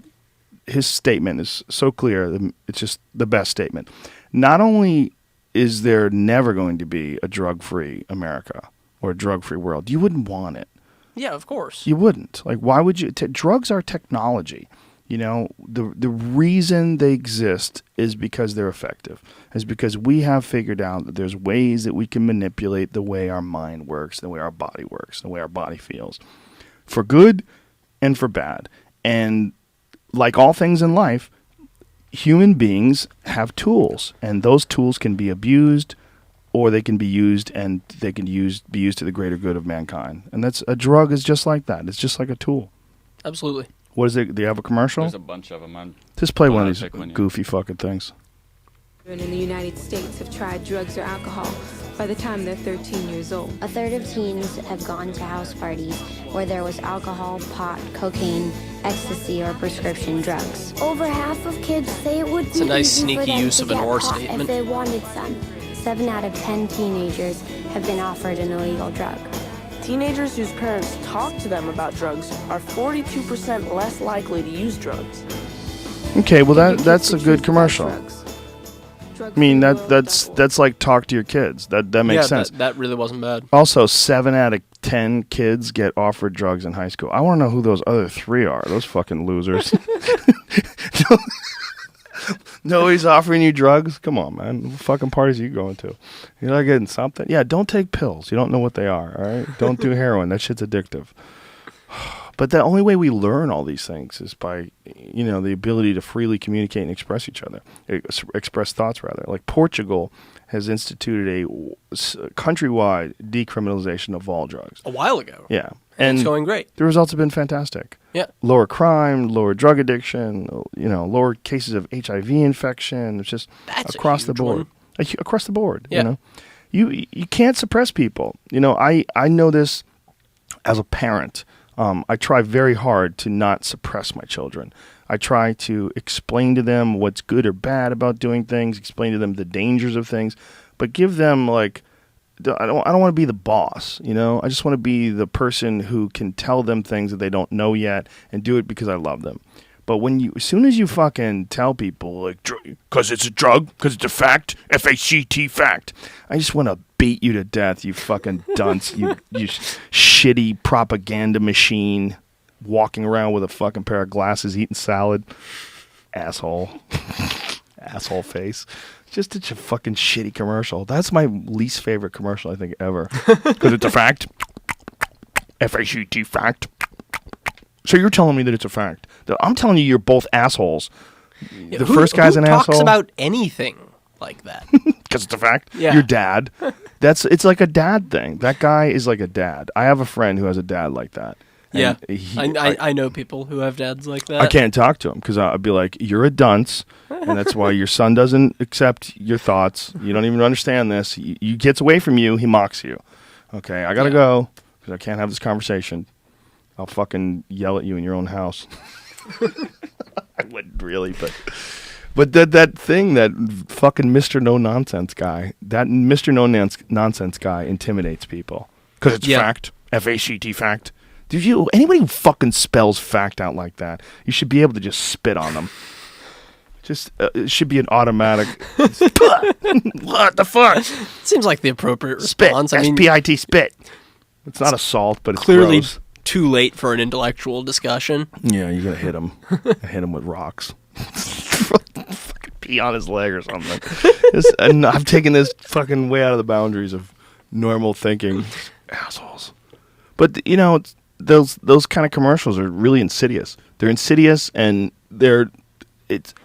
statement is so clear; it's just the best statement. Not only is there never going to be a drug-free America or a drug-free world, you wouldn't want it. Yeah, of course. You wouldn't. Like, why would you? Drugs are technology. You know, the reason they exist is because they're effective. Is because we have figured out that there's ways that we can manipulate the way our mind works, the way our body works, the way our body feels, for good and for bad. And like all things in life, human beings have tools, and those tools can be abused, or they can be used, and they can be used to the greater good of mankind. And a drug is just like that. It's just like a tool. Absolutely. What is it? Do you have a commercial? There's a bunch of them. Just play one of these goofy fucking things. In the United States have tried drugs or alcohol by the time they're 13 years old. A third of teens have gone to house parties where there was alcohol, pot, cocaine, ecstasy, or prescription drugs. Over half of kids say it would be It's a nice easy for sneaky them use to of an get or pot statement. if they wanted some. 7 out of 10 teenagers have been offered an illegal drug. Teenagers whose parents talk to them about drugs are 42% less likely to use drugs. Okay, well that's a good commercial. I mean that's like talk to your kids. That makes sense. That really wasn't bad. Also, 7 out of 10 kids get offered drugs in high school. I want to know who those other 3 are. Those fucking losers. Nobody's offering you drugs? Come on, man. What fucking parties are you going to? You're not getting something? Yeah, don't take pills. You don't know what they are, all right? Don't do heroin. That shit's addictive. But the only way we learn all these things is by, the ability to freely communicate and express each other. Express thoughts, rather. Like Portugal has instituted a countrywide decriminalization of all drugs. A while ago. Yeah. And it's going great. The results have been fantastic. Yeah. Lower crime, lower drug addiction, lower cases of HIV infection. It's just across the board. Across the board, yeah. You can't suppress people. I know this as a parent. I try very hard to not suppress my children. I try to explain to them what's good or bad about doing things, explain to them the dangers of things, but give them I don't want to be the boss, I just want to be the person who can tell them things that they don't know yet and do it because I love them. But as soon as you fucking tell people, because it's a drug, because it's a fact, F-A-C-T fact, I just want to beat you to death, you fucking dunce, you shitty propaganda machine, walking around with a fucking pair of glasses, eating salad. Asshole. Asshole face. Just such a fucking shitty commercial. That's my least favorite commercial, I think, ever. Because it's a fact. F-A-C-T fact. So you're telling me that it's a fact. I'm telling you you're both assholes. Yeah, The first guy's who an talks asshole. about anything like that. Because it's a fact. Yeah. Your dad. It's like a dad thing. That guy is like a dad. I have a friend who has a dad like that. Yeah. And I know people who have dads like that. I can't talk to him because I'd be like, you're a dunce, and that's why your son doesn't accept your thoughts. You don't even understand this. He gets away from you. He mocks you. Okay, I got to go because I can't have this conversation. I'll fucking yell at you in your own house. I wouldn't really, but that thing, that fucking Mr. No Nonsense guy, that Mr. No Nonsense guy intimidates people because it's fact, F-A-C-T, fact. Anybody who fucking spells fact out like that, you should be able to just spit on them. Just it should be an automatic. What the fuck? Seems like the appropriate Spit. response. S-P-I-T, spit. It's not assault, but it's clearly gross. Too late for an intellectual discussion. Yeah, you gotta hit him. Hit him with rocks. Fucking pee on his leg or something. And I've taken this fucking way out of the boundaries of normal thinking. Assholes. But those kind of commercials are really insidious. They're insidious, and the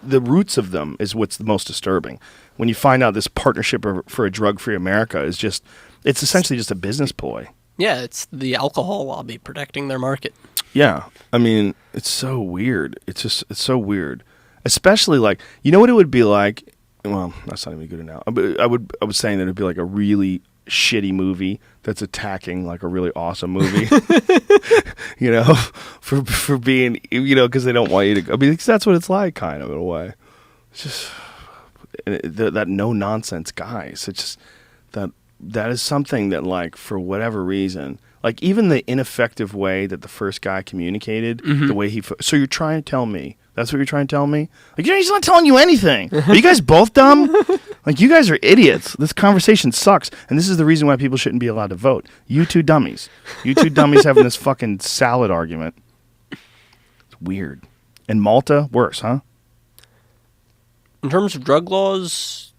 roots of them is what's the most disturbing. When you find out this partnership for a drug-free America is it's essentially just a business ploy. Yeah, it's the alcohol lobby protecting their market. Yeah, I mean, it's so weird. It's so weird. Especially what it would be like. Well, that's not even good now. I was saying that it'd be like a really shitty movie that's attacking like a really awesome movie. for being, because they don't want you to go. I mean, because that's what it's like, kind of, in a way. It's just that no nonsense guys. It's just that is something that, like, for whatever reason, like even the ineffective way that the first guy communicated, the way so you're trying to tell me. That's what you're trying to tell me? Like, he's not telling you anything. Are you guys both dumb? Like, you guys are idiots. This conversation sucks. And this is the reason why people shouldn't be allowed to vote. You two dummies. You two dummies having this fucking salad argument. It's weird. And Malta, worse, huh? In terms of drug laws,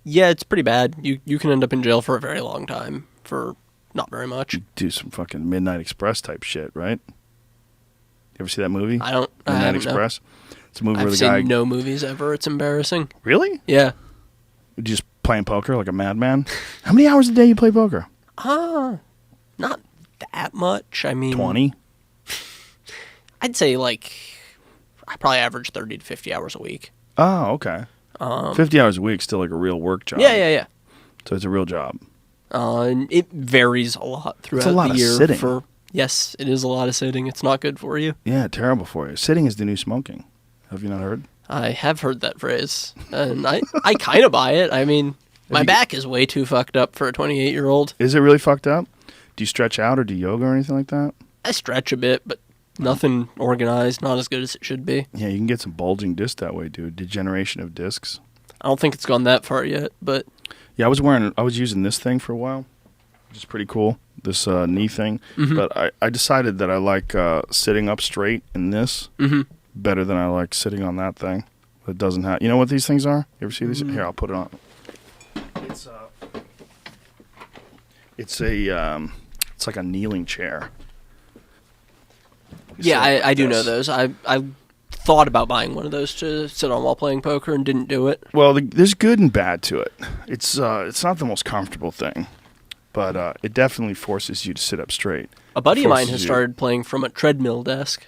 yeah, it's pretty bad. You can end up in jail for a very long time for not very much. You do some fucking Midnight Express type shit, right? You ever see that movie? Midnight Express? Know. It's a movie I've where the seen guy... no movies ever. It's embarrassing. Really? Yeah. You just playing poker like a madman? How many hours a day you play poker? Not that much. I mean... 20? I'd say, like, I probably average 30 to 50 hours a week. Oh, okay. 50 hours a week is still like a real work job. Yeah. So it's a real job. And it varies a lot throughout the year. It's a lot of sitting. Yes, it is a lot of sitting. It's not good for you. Yeah, terrible for you. Sitting is the new smoking. Have you not heard? I have heard that phrase, and I kind of buy it. I mean, my back is way too fucked up for a 28-year-old. Is it really fucked up? Do you stretch out or do yoga or anything like that? I stretch a bit, but nothing organized, not as good as it should be. Yeah, you can get some bulging disc that way, dude. Degeneration of discs. I don't think it's gone that far yet, but... Yeah, I was using this thing for a while, which is pretty cool, this knee thing. Mm-hmm. But I decided that I like sitting up straight in this better than I like sitting on that thing. It doesn't have... You know what these things are? You ever see these? Here, I'll put it on. It's like a kneeling chair. Yeah, I do know those. I thought about buying one of those to sit on while playing poker and didn't do it. Well, there's good and bad to it. It's not the most comfortable thing, but it definitely forces you to sit up straight. A buddy of mine has started playing from a treadmill desk.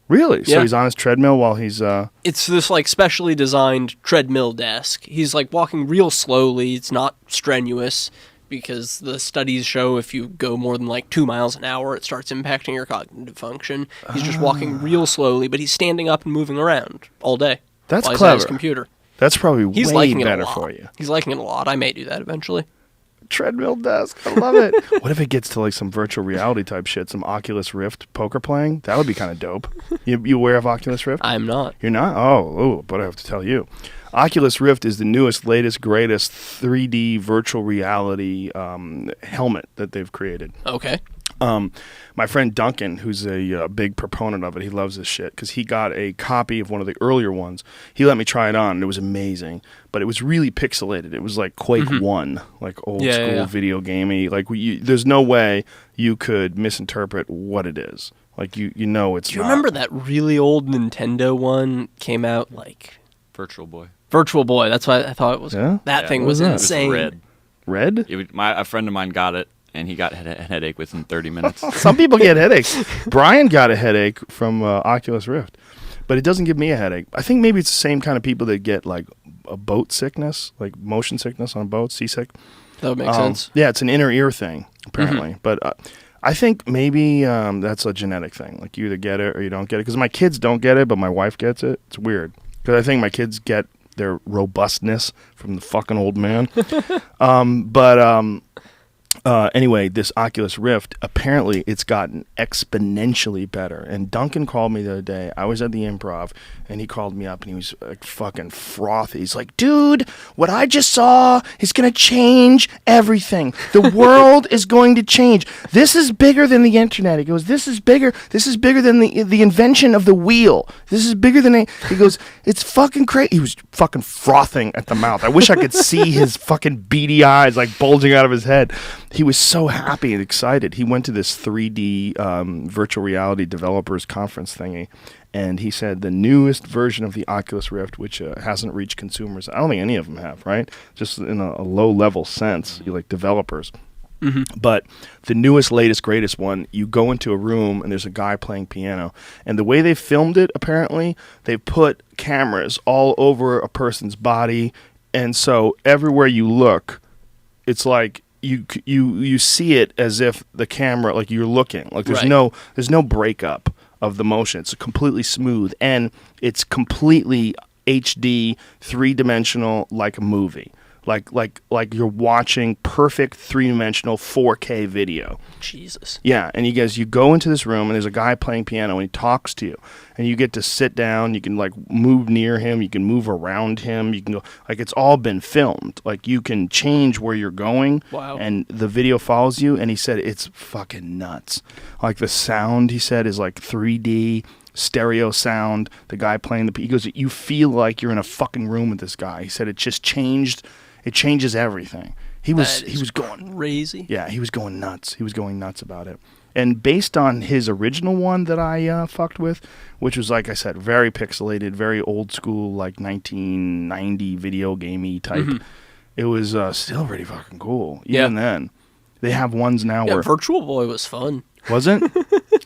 Really? Yeah. So he's on his treadmill while he's... It's this, like, specially designed treadmill desk. He's, like, walking real slowly. It's not strenuous, because the studies show if you go more than, like, 2 miles an hour, it starts impacting your cognitive function. He's just walking real slowly, but he's standing up and moving around all day. That's while clever. He's on his computer. That's probably He's way liking better it a lot. for you. He's liking it a lot. I may do that eventually. Treadmill desk. I love it. What if it gets to like some virtual reality type shit, some Oculus Rift poker playing? That would be kind of dope. You aware of Oculus Rift? I'm not. You're not? Oh, but I have to tell you. Oculus Rift is the newest, latest, greatest 3D virtual reality helmet that they've created. Okay. My friend Duncan, who's a big proponent of it, he loves this shit because he got a copy of one of the earlier ones. He let me try it on, and it was amazing. But it was really pixelated. It was like Quake 1, like old school video gamey. Like there's no way you could misinterpret what it is. Like you know it's. Do you remember that really old Nintendo one came out like Virtual Boy? Virtual Boy. That's why I thought it was. Yeah? That thing What was was that? insane. Red. Red? A friend of mine got it, and he got a headache within 30 minutes. Some people get headaches. Brian got a headache from Oculus Rift, but it doesn't give me a headache. I think maybe it's the same kind of people that get like a boat sickness, like motion sickness on a boat, seasick. That would make sense. Yeah, it's an inner ear thing, apparently. But I think maybe that's a genetic thing. Like you either get it or you don't get it. Because my kids don't get it, but my wife gets it. It's weird. Because I think my kids get their robustness from the fucking old man. Anyway, this Oculus Rift, apparently it's gotten exponentially better. And Duncan called me the other day. I was at the Improv, and he called me up, and he was like fucking frothy. He's like, dude, what I just saw is going to change everything. The world is going to change. This is bigger than the internet. He goes, this is bigger than the invention of the wheel. This is bigger than he goes, it's fucking crazy. He was fucking frothing at the mouth. I wish I could see his fucking beady eyes like bulging out of his head. He was so happy and excited. He went to this 3D virtual reality developers conference thingy, and he said the newest version of the Oculus Rift, which hasn't reached consumers. I don't think any of them have, right? Just in a low-level sense, like developers. Mm-hmm. But the newest, latest, greatest one, you go into a room and there's a guy playing piano. And the way they filmed it, apparently, they put cameras all over a person's body. And so everywhere you look, it's like you see it as if the camera, like you're looking. Like there's no breakup of the motion. It's completely smooth. And it's completely HD, 3-dimensional, like a movie. Like you're watching perfect 3-dimensional 4K video. Jesus. Yeah, and you go into this room and there's a guy playing piano and he talks to you, and you get to sit down. You can like move near him, you can move around him, you can go like it's all been filmed. Like you can change where you're going. Wow. And the video follows you. And he said it's fucking nuts. Like the sound, he said, is like 3D. Stereo sound. The guy playing he goes, you feel like you're in a fucking room with this guy. He said it just changed. It changes everything. He was going crazy. Yeah, he was going nuts. He was going nuts about it. And based on his original one that I fucked with, which was, like I said, very pixelated, very old school, like 1990 video gamey type, it was still pretty fucking cool. Even then, they have ones now where Virtual Boy was fun. Wasn't?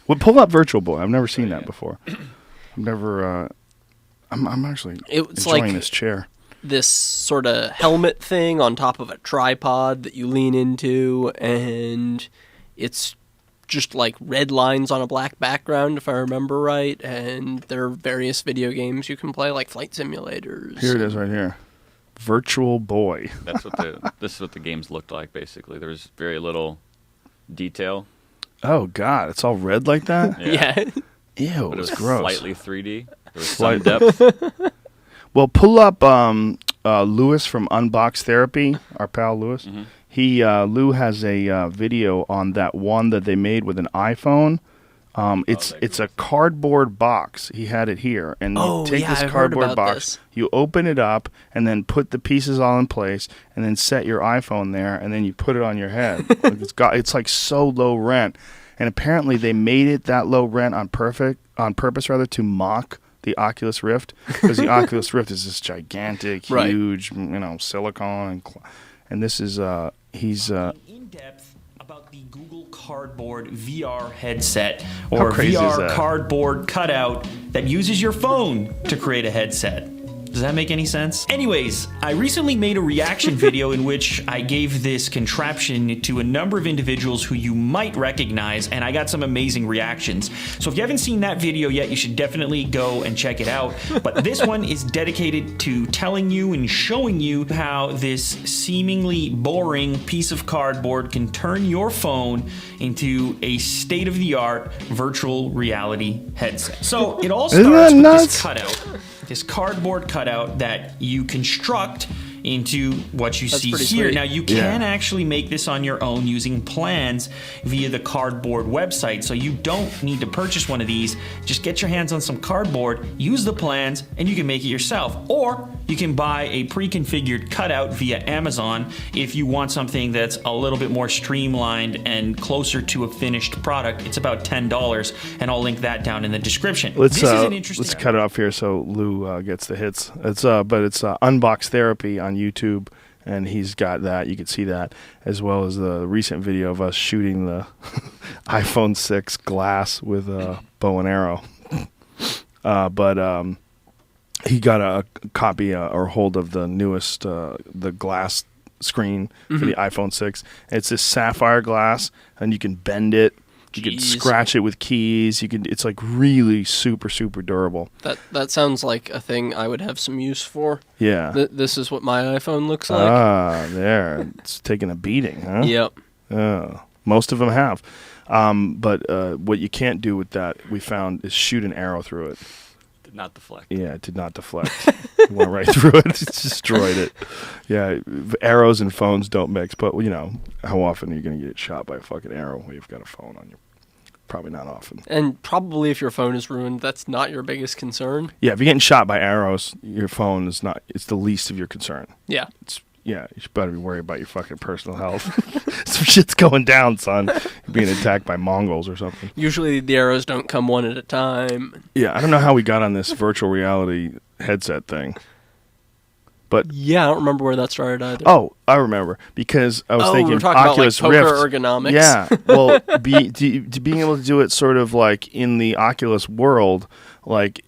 Well, pull up Virtual Boy. I've never seen that before. I've never. I'm actually enjoying like this chair. This sort of helmet thing on top of a tripod that you lean into, and it's just like red lines on a black background, if I remember right. And there are various video games you can play, like flight simulators. Here it is, right here. Virtual Boy. This is what the games looked like. Basically, there's very little detail. Oh God, it's all red like that. Yeah. Ew, but it was gross. Slightly 3D. There was some depth. Well, pull up Lewis from Unbox Therapy, our pal Lewis. Mm-hmm. Lou has a video on that one that they made with an iPhone. It's a cardboard box. He had it here, and you take this cardboard box, you open it up, and then put the pieces all in place, and then set your iPhone there, and then you put it on your head. It's like so low rent, and apparently they made it that low rent on purpose to mock the Oculus Rift, because the Oculus Rift is this gigantic, huge, silicone, and this is he's in depth about the Google Cardboard VR headset, or VR cardboard cutout that uses your phone to create a headset. Does that make any sense? Anyways, I recently made a reaction video in which I gave this contraption to a number of individuals who you might recognize, and I got some amazing reactions. So if you haven't seen that video yet, you should definitely go and check it out. But this one is dedicated to telling you and showing you how this seemingly boring piece of cardboard can turn your phone into a state-of-the-art virtual reality headset. So it all starts with this cutout. This cardboard cutout that you construct into what you That's see pretty here. sweet. Now, you can actually make this on your own using plans via the cardboard website. So you don't need to purchase one of these. Just get your hands on some cardboard, use the plans, and you can make it yourself. Or you can buy a pre-configured cutout via Amazon if you want something that's a little bit more streamlined and closer to a finished product. It's about $10, and I'll link that down in the description. Let's This is an interesting. let's cut it off here so Lou gets the hits. It's Unbox Therapy on YouTube, and he's got that. You can see that, as well as the recent video of us shooting the iPhone 6 glass with a bow and arrow. But he got a copy or hold of the newest the glass screen for the iPhone 6. It's this sapphire glass, and you can bend it. You can scratch it with keys. It's like really super, super durable. That sounds like a thing I would have some use for. Yeah. This is what my iPhone looks like. There. It's taking a beating, huh? Yep. Most of them have. But what you can't do with that, we found, is shoot an arrow through it. Did not deflect. Yeah, it did not deflect. It went right through it. It destroyed it. Yeah, arrows and phones don't mix. But, how often are you going to get shot by a fucking arrow when you've got a phone on you? Probably not often. And probably if your phone is ruined, that's not your biggest concern. Yeah, if you're getting shot by arrows, your phone is not. It's the least of your concern. Yeah. You should better be worried about your fucking personal health. Some shit's going down, son. You're being attacked by Mongols or something. Usually the arrows don't come one at a time. Yeah, I don't know how we got on this virtual reality headset thing. But yeah, I don't remember where that started either. Oh, I remember, because I was thinking we're talking Oculus about, like, poker Rift. ergonomics. Yeah, well, being able to do it sort of like in the Oculus world, like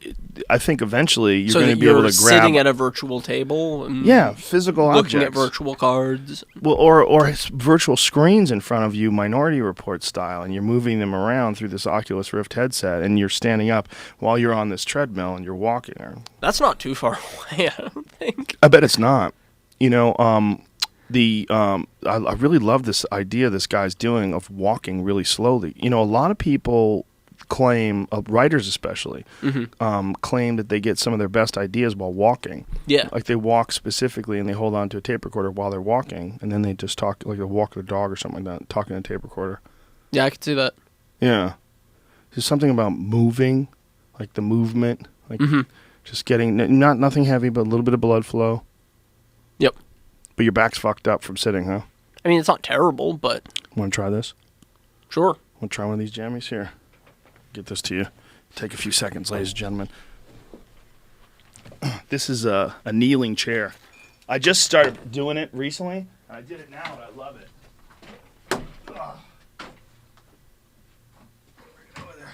I think eventually you're going to be able to grab sitting at a virtual table. And physical looking objects, at virtual cards. Well, or virtual screens in front of you, Minority Report style, and you're moving them around through this Oculus Rift headset, and you're standing up while you're on this treadmill and you're walking. That's not too far away, I don't think. I bet it's not. I really love this idea this guy's doing of walking really slowly. A lot of people claim, writers especially, claim that they get some of their best ideas while walking. Yeah. Like they walk specifically and they hold on to a tape recorder while they're walking, and then they just talk, like they walk their dog or something like that, talking to a tape recorder. Yeah, I could see that. Yeah. There's something about moving, like the movement, like just getting, nothing heavy, but a little bit of blood flow. Yep. But your back's fucked up from sitting, huh? I mean, it's not terrible, but... Want to try this? Sure. Want to try one of these jammies? Here. Get this to you. Take a few seconds, ladies and gentlemen. This is a kneeling chair. I just started doing it recently. I did it now, and I love it. Ugh. Bring it over there.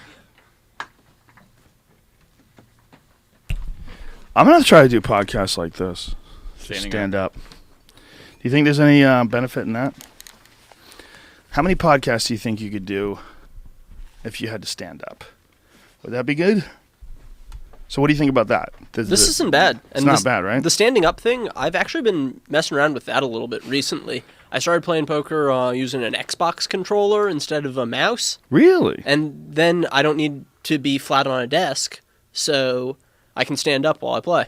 I'm going to try to do podcasts like this. Stand up. Do you think there's any benefit in that? How many podcasts do you think you could do if you had to stand up? Would that be good? So what do you think about that? This isn't bad. It's not bad, right? The standing up thing, I've actually been messing around with that a little bit recently. I started playing poker using an Xbox controller instead of a mouse. Really? And then I don't need to be flat on a desk, so I can stand up while I play.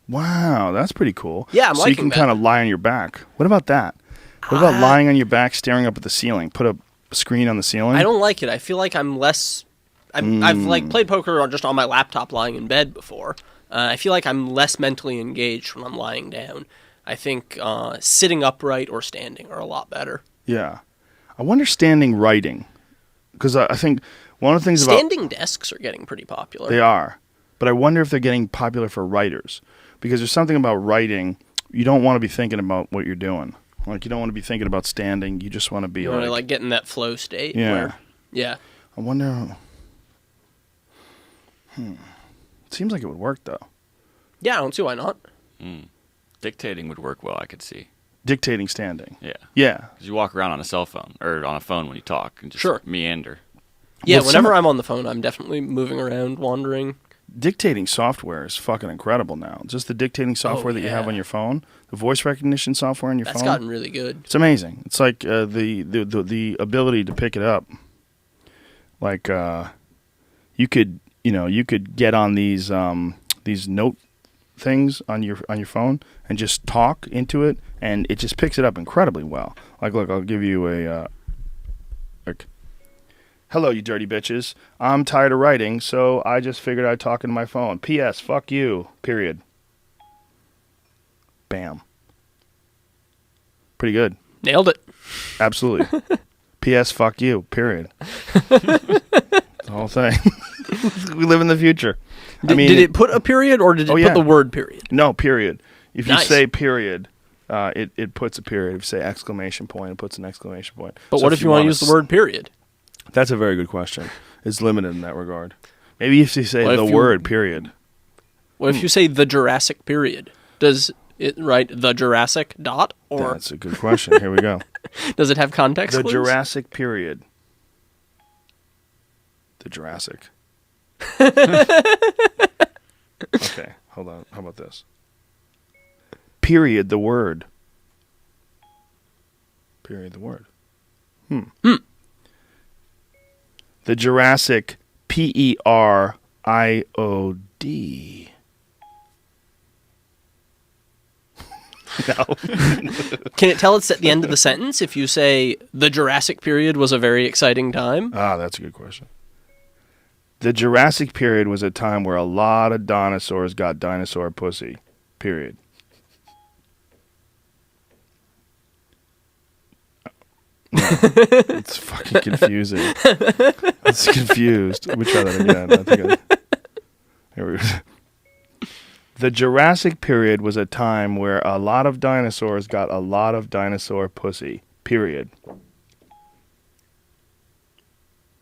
Wow, that's pretty cool. Yeah, I'm so liking you can that. kind of lie on your back. What about that? What about lying on your back, staring up at the ceiling? Put a screen on the ceiling? I don't like it. I feel like I'm less... I've like played poker just on my laptop lying in bed before. I feel like I'm less mentally engaged when I'm lying down. I think sitting upright or standing are a lot better. Yeah. I wonder standing writing. Because I think one of the things Standing desks are getting pretty popular. They are. But I wonder if they're getting popular for writers. Because there's something about writing, you don't want to be thinking about what you're doing. Like, you don't want to be thinking about standing. You just want to be like get in that flow state. Yeah. Yeah. I wonder... It seems like it would work, though. Yeah, I don't see why not. Dictating would work well, I could see. Dictating standing. Yeah. Yeah. Because you walk around on a cell phone, or on a phone when you talk, and just meander. Yeah, whenever I'm on the phone, I'm definitely moving around, wandering. Dictating software is fucking incredible now. Just the dictating software that you have on your phone, the voice recognition software on your phone. That's gotten really good. It's amazing. It's like the ability to pick it up. Like you could get on these note things on your phone and just talk into it, and it just picks it up incredibly well. Like, look, I'll give you a like, hello, you dirty bitches. I'm tired of writing, so I just figured I'd talk into my phone. P.S. Fuck you. Period. Bam. Pretty good. Nailed it. Absolutely. P.S. Fuck you. Period. The whole thing. We live in the future. Did it put a period, or did it put the word period? No, period. If you Nice. say period, it puts a period. If you say exclamation point, it puts an exclamation point. But So what if you want to use the word period? That's a very good question. It's limited in that regard. Maybe if you say the word period. What if you say the Jurassic period? Does it write the Jurassic dot? Or That's a good question. Here we go. does it have context The clues? Jurassic period. The Jurassic. Okay, hold on. How about this? Period, the word. Period, the word. The Jurassic, Period. No. Can it tell it's at the end of the sentence if you say the Jurassic period was a very exciting time? Ah, that's a good question. The Jurassic period was a time where a lot of dinosaurs got dinosaur pussy. Period. No, it's fucking confusing. It's confused. Let me try that again. Here we go. The Jurassic period was a time where a lot of dinosaurs got a lot of dinosaur pussy. Period.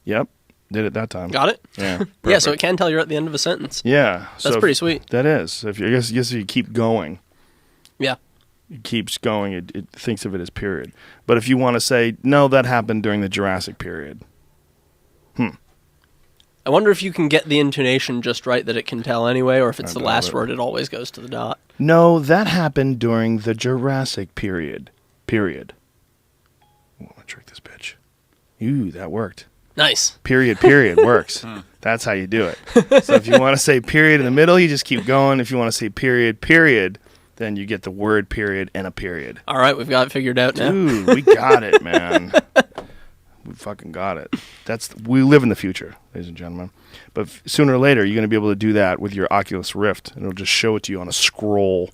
Yep. Did it that time. Got it? Yeah. Yeah, so it can tell you're at the end of a sentence. Yeah. That's pretty sweet. That is. I guess if you keep going, Yeah. it keeps going, it thinks of it as period. But if you want to say, no, that happened during the Jurassic period. I wonder if you can get the intonation just right that it can tell anyway, or if it's the last word, it always goes to the dot. No, that happened during the Jurassic period. Period. Oh, I'm going to trick this bitch. Ooh, that worked. Nice. Period works. That's how you do it. So if you want to say period in the middle, you just keep going. If you want to say period, then you get the word period and a period. All right, we've got it figured out now. Dude, we got it, man. We fucking got it. We live in the future, ladies and gentlemen. But sooner or later, you're going to be able to do that with your Oculus Rift, and it'll just show it to you on a scroll,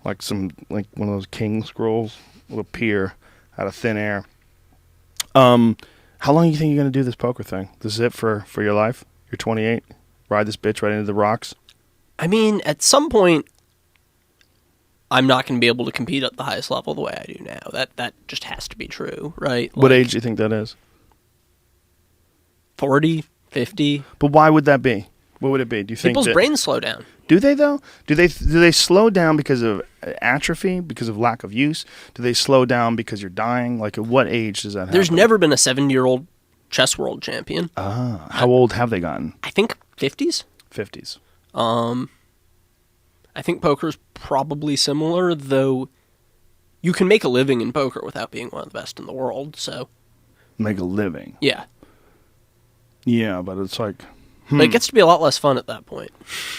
like one of those king scrolls. It'll appear out of thin air. How long do you think you're going to do this poker thing? This is it for your life? You're 28? Ride this bitch right into the rocks? I mean, at some point, I'm not going to be able to compete at the highest level the way I do now. That just has to be true, right? What age do you think that is? 40, 50. But why would that be? What would it be? Do you think People's brains slow down. Do they though? Do they slow down because of atrophy, because of lack of use? Do they slow down because you're dying? Like at what age does that happen? There's never been a 70-year-old chess world champion. How old have they gotten? I think 50s. 50s. I think poker's probably similar, though you can make a living in poker without being one of the best in the world, so. Make a living. Yeah. Yeah, but it's like... But it gets to be a lot less fun at that point.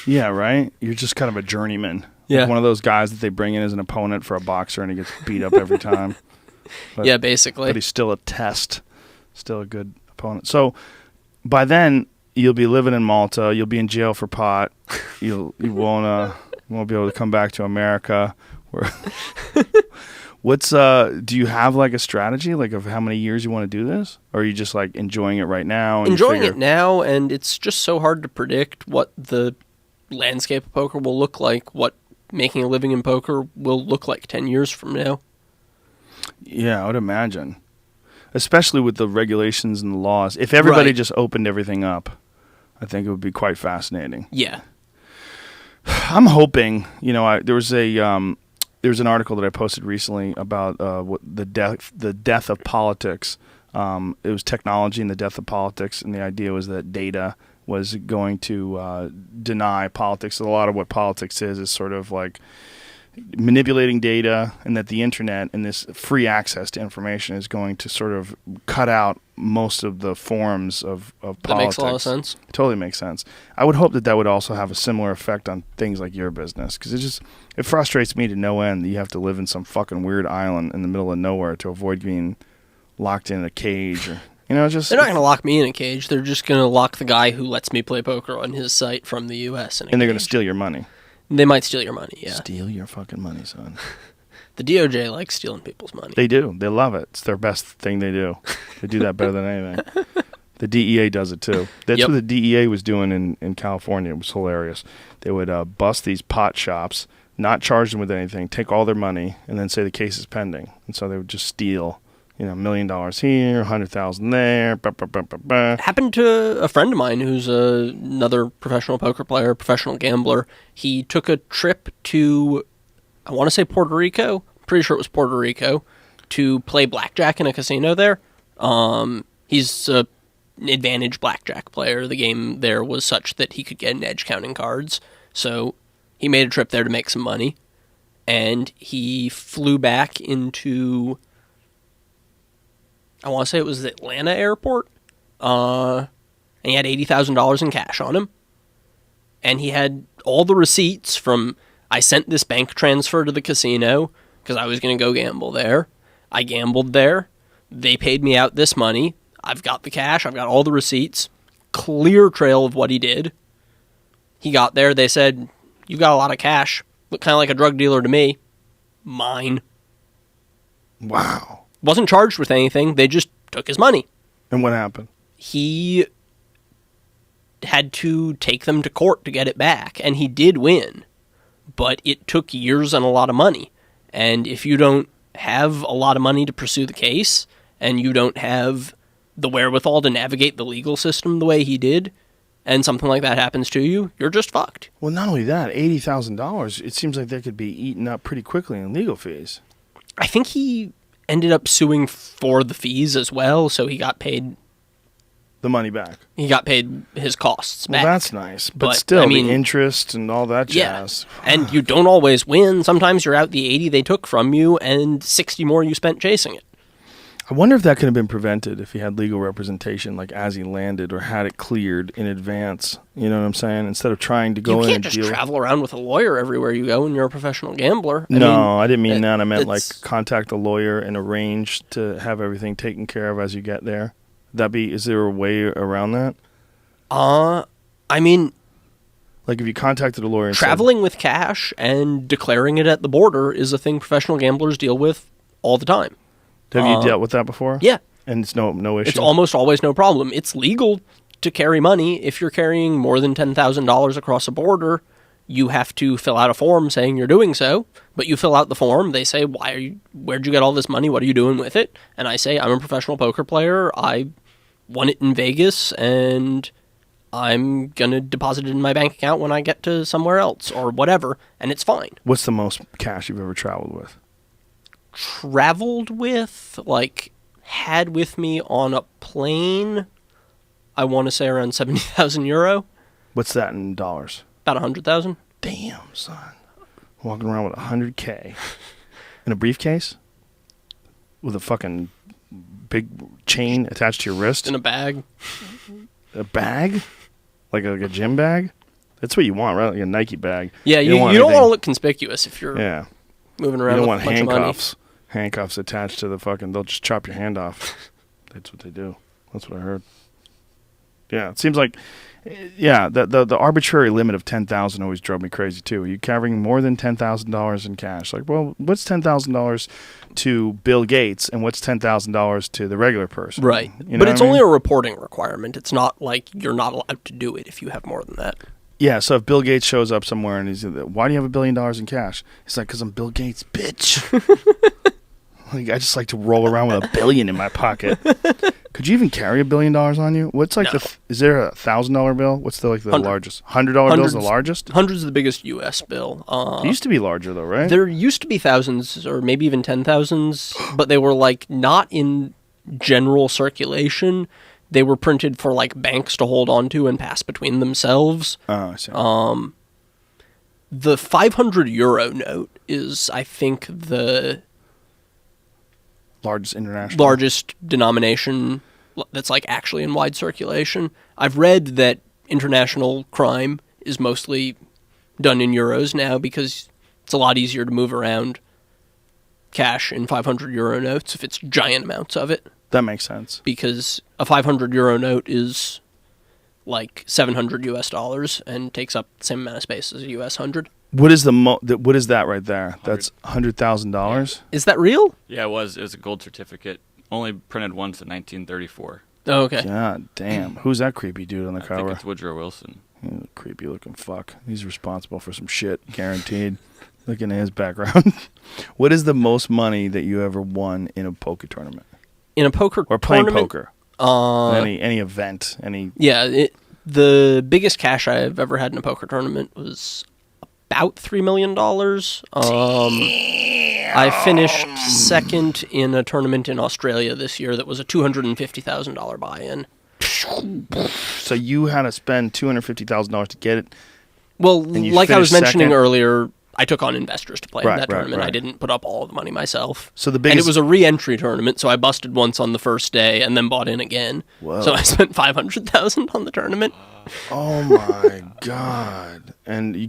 Yeah, right? You're just kind of a journeyman. Yeah. Like one of those guys that they bring in as an opponent for a boxer and he gets beat up every time. But, yeah, basically. But he's still a test. Still a good opponent. So by then, you'll be living in Malta. You'll be in jail for pot. You won't be able to come back to America. Do you have like a strategy, like of how many years you want to do this? Or are you just like enjoying it right now? And enjoying it now, and it's just so hard to predict what the landscape of poker will look like, what making a living in poker will look like 10 years from now. Yeah, I would imagine. Especially with the regulations and the laws. If everybody just opened everything up, I think it would be quite fascinating. Yeah. I'm hoping, there was an article that I posted recently about the death of politics. It was technology and the death of politics, and the idea was that data was going to deny politics. So a lot of what politics is sort of like manipulating data, and that the internet and this free access to information is going to sort of cut out most of the forms of politics. That makes a lot of sense. Totally makes sense. I would hope that would also have a similar effect on things like your business, because it frustrates me to no end that you have to live in some fucking weird island in the middle of nowhere to avoid being locked in a cage. Or, they're not going to lock me in a cage. They're just going to lock the guy who lets me play poker on his site from the U.S. And they're going to steal your money. They might steal your money, yeah. Steal your fucking money, son. The DOJ likes stealing people's money. They do. They love it. It's their best thing they do. They do that better than anything. The DEA does it too. That's what the DEA was doing in California. It was hilarious. They would bust these pot shops, not charge them with anything, take all their money, and then say the case is pending. And so they would just steal, $1 million here, $100,000 there. Happened to a friend of mine who's another professional poker player, professional gambler. He took a trip to, I want to say Puerto Rico. Pretty sure it was Puerto Rico, to play blackjack in a casino there. He's an advantage blackjack player. The game there was such that he could get an edge counting cards. So he made a trip there to make some money. And he flew back into, I want to say it was the Atlanta airport. And he had $80,000 in cash on him. And he had all the receipts from, I sent this bank transfer to the casino because I was going to go gamble there. I gambled there. They paid me out this money. I've got the cash. I've got all the receipts. Clear trail of what he did. He got there. They said, "You've got a lot of cash. Look kind of like a drug dealer to me." Mine. Wow. Wasn't charged with anything. They just took his money. And what happened? He had to take them to court to get it back, and he did win. But it took years and a lot of money. And if you don't have a lot of money to pursue the case, and you don't have the wherewithal to navigate the legal system the way he did, and something like that happens to you, you're just fucked. Well, not only that, $80,000, it seems like that could be eaten up pretty quickly in legal fees. I think he ended up suing for the fees as well, so he got paid the money back. He got paid his costs back. Well, that's nice. But still, the interest and all that jazz. Yeah. And you don't always win. Sometimes you're out the 80 they took from you and 60 more you spent chasing it. I wonder if that could have been prevented if he had legal representation, like as he landed, or had it cleared in advance. You know what I'm saying? Instead of trying to go in and deal. You can't just travel around with a lawyer everywhere you go when you're a professional gambler. I didn't mean that. I meant like contact a lawyer and arrange to have everything taken care of as you get there. Is there a way around that? Like if you contacted a lawyer and traveling with cash and declaring it at the border is a thing professional gamblers deal with all the time. Have you dealt with that before? Yeah. And it's no issue? It's almost always no problem. It's legal to carry money. If you're carrying more than $10,000 across a border, you have to fill out a form saying you're doing so. But you fill out the form. They say, where'd you get all this money? What are you doing with it? And I say, I'm a professional poker player. I won it in Vegas, and I'm going to deposit it in my bank account when I get to somewhere else or whatever, and it's fine. What's the most cash you've ever traveled with? Had with me on a plane, I want to say around 70,000 euro. What's that in dollars? About 100,000. Damn, son. Walking around with 100K in a briefcase with a fucking big chain attached to your wrist. In a bag. A bag? Like a gym bag? That's what you want, right? Like a Nike bag. Yeah, you don't want to look conspicuous if you're moving around with a bunch of money. Handcuffs attached to the fucking, they'll just chop your hand off. That's what they do. That's what I heard. Yeah, it seems like, the arbitrary limit of $10,000 always drove me crazy too. Are you carrying more than $10,000 in cash? Like, well, what's $10,000 to Bill Gates and what's $10,000 to the regular person? Right. But it's only a reporting requirement. It's not like you're not allowed to do it if you have more than that. Yeah, so if Bill Gates shows up somewhere and he's like, "Why do you have $1 billion in cash?" He's like, "Because I'm Bill Gates, bitch." I just like to roll around with $1 billion in my pocket. Could you even carry $1 billion on you? What's like is there a $1,000 bill? What's the largest? $100 bill is the largest? Hundreds is the biggest U.S. bill. It used to be larger though, right? There used to be thousands or maybe even 10,000s, but they were not in general circulation. They were printed for banks to hold on to and pass between themselves. Oh, I see. The €500 note is, I think, the largest denomination that's like actually in wide circulation. I've read that international crime is mostly done in euros now because it's a lot easier to move around cash in €500 notes if it's giant amounts of it. That makes sense. Because a €500 note is like $700 and takes up the same amount of space as a US 100. What is what is that right there? That's $100,000. Is that real? Yeah, it was. It was a gold certificate. Only printed once in 1934. Oh, okay. God damn. Who's that creepy dude on the cover? I think it's Woodrow Wilson. Creepy looking fuck. He's responsible for some shit, guaranteed. Looking at his background. What is the most money that you ever won in a poker tournament? In a poker or playing tournament? Poker? Any event? Yeah, the biggest cash I've ever had in a poker tournament was about $3 million. I finished second in a tournament in Australia this year that was a $250,000 buy-in. So you had to spend $250,000 to get it? Well, like I was mentioning earlier, I took on investors to play in that tournament. Right. I didn't put up all of the money myself. So and it was a re-entry tournament, so I busted once on the first day and then bought in again. Whoa. So I spent $500,000 on the tournament. Oh my God!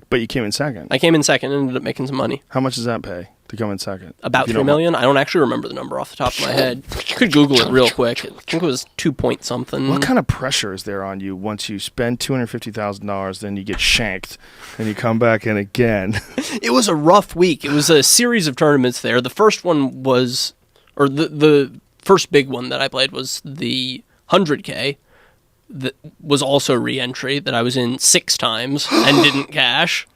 But you came in second. I came in second and ended up making some money. How much does that pay to come in second? About $3 million. I don't actually remember the number off the top of my head. You could Google it real quick. I think it was 2 something. What kind of pressure is there on you once you spend $250,000, then you get shanked, and you come back in again? It was a rough week. It was a series of tournaments there. The first one was, or the first big one that I played was the 100K. That was also re-entry that I was in 6 times and didn't cash.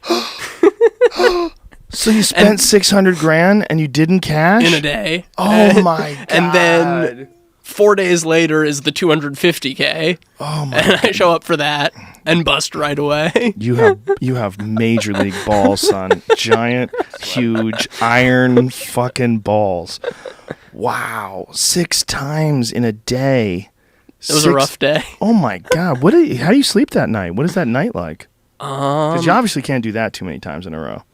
So you spent $600,000 and you didn't cash in a day. Oh my God! And then 4 days later is the 250K. Oh my! And I show up for that and bust right away. You have major league balls, son. Giant, huge, iron fucking balls. Wow, 6 times in a day. It was a rough day. Oh my God! How do you sleep that night? What is that night like? Because you obviously can't do that too many times in a row.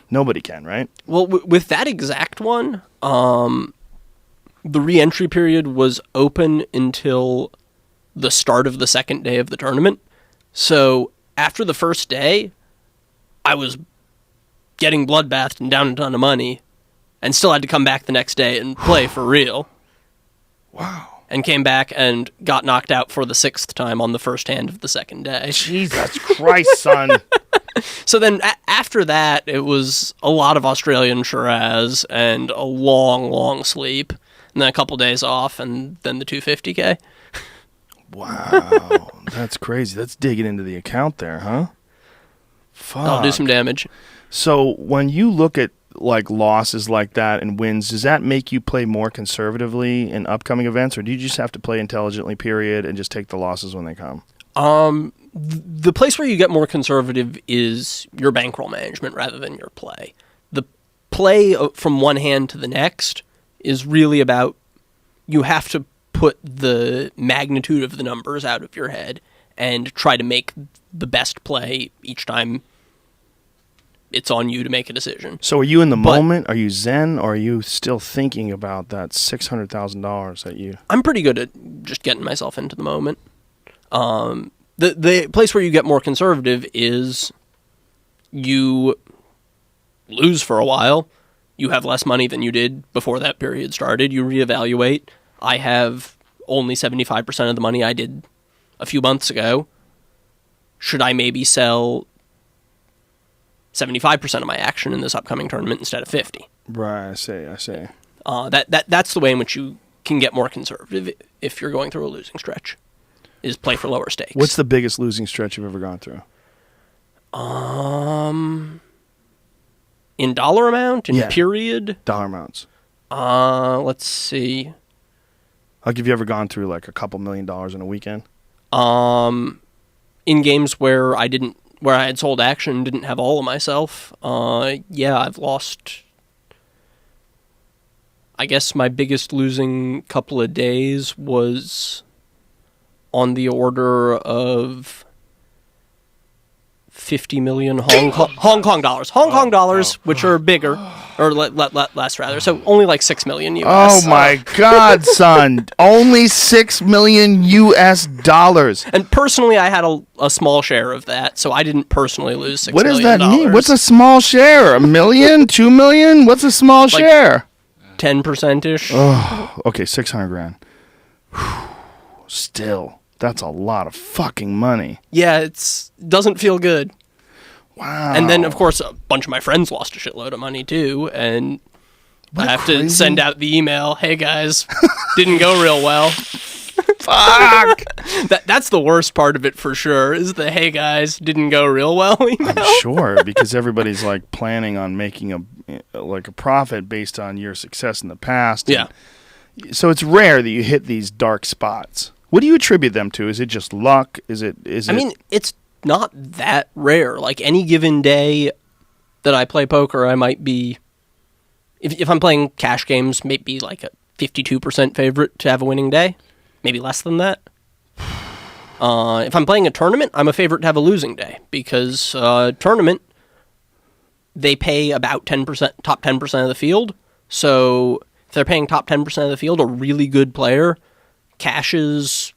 Nobody can, right? Well, with that exact one, the re-entry period was open until the start of the second day of the tournament. So after the first day, I was getting bloodbathed and down a ton of money, and still had to come back the next day and play for real. Wow. And came back and got knocked out for the 6th time on the first hand of the second day. Jesus Christ, son. So then after that, it was a lot of Australian Shiraz and a long, long sleep. And then a couple days off, and then the 250K. Wow. That's crazy. That's digging into the account there, huh? Fuck. I'll do some damage. So when you look at like losses like that and wins, does that make you play more conservatively in upcoming events, or do you just have to play intelligently, period, and just take the losses when they come? The place where you get more conservative is your bankroll management rather than your play. The play from one hand to the next is really about, you have to put the magnitude of the numbers out of your head and try to make the best play each time. It's on you to make a decision. So are you in the moment? Are you zen? Or are you still thinking about that $600,000 that you... I'm pretty good at just getting myself into the moment. The place where you get more conservative is you lose for a while. You have less money than you did before that period started. You reevaluate. I have only 75% of the money I did a few months ago. Should I maybe sell 75% of my action in this upcoming tournament instead of 50? Right, I see. That's the way in which you can get more conservative if you're going through a losing stretch, is play for lower stakes. What's the biggest losing stretch you've ever gone through? In dollar amount? In period? Dollar amounts. Let's see. Like, have you ever gone through like a couple $1 million in a weekend? In games where I had sold action, didn't have all of myself, I've lost. I guess my biggest losing couple of days was on the order of 50 million Hong Kong dollars, which are bigger, or less rather. So only like 6 million US. Oh my God, son! Only 6 million US dollars. And personally, I had a small share of that, so I didn't personally lose $6 million. What does that mean? What's a small share? 1 million? 2 million? What's a small share? 10%-ish. Oh, okay, 600 grand. Still, that's a lot of fucking money. Yeah, doesn't feel good. Wow. And then, of course, a bunch of my friends lost a shitload of money, too, and I have to send out the email, hey, guys, didn't go real well. Fuck! That's the worst part of it, for sure, is the, hey, guys, didn't go real well email. I'm sure, because everybody's, like, planning on making a profit based on your success in the past. Yeah. So it's rare that you hit these dark spots. What do you attribute them to? Is it just luck? I mean, it's not that rare. Like, any given day that I play poker, I might be... If I'm playing cash games, maybe like a 52% favorite to have a winning day. Maybe less than that. If I'm playing a tournament, I'm a favorite to have a losing day. Because tournament, they pay about 10%, top 10% of the field. So if they're paying top 10% of the field, a really good player cashes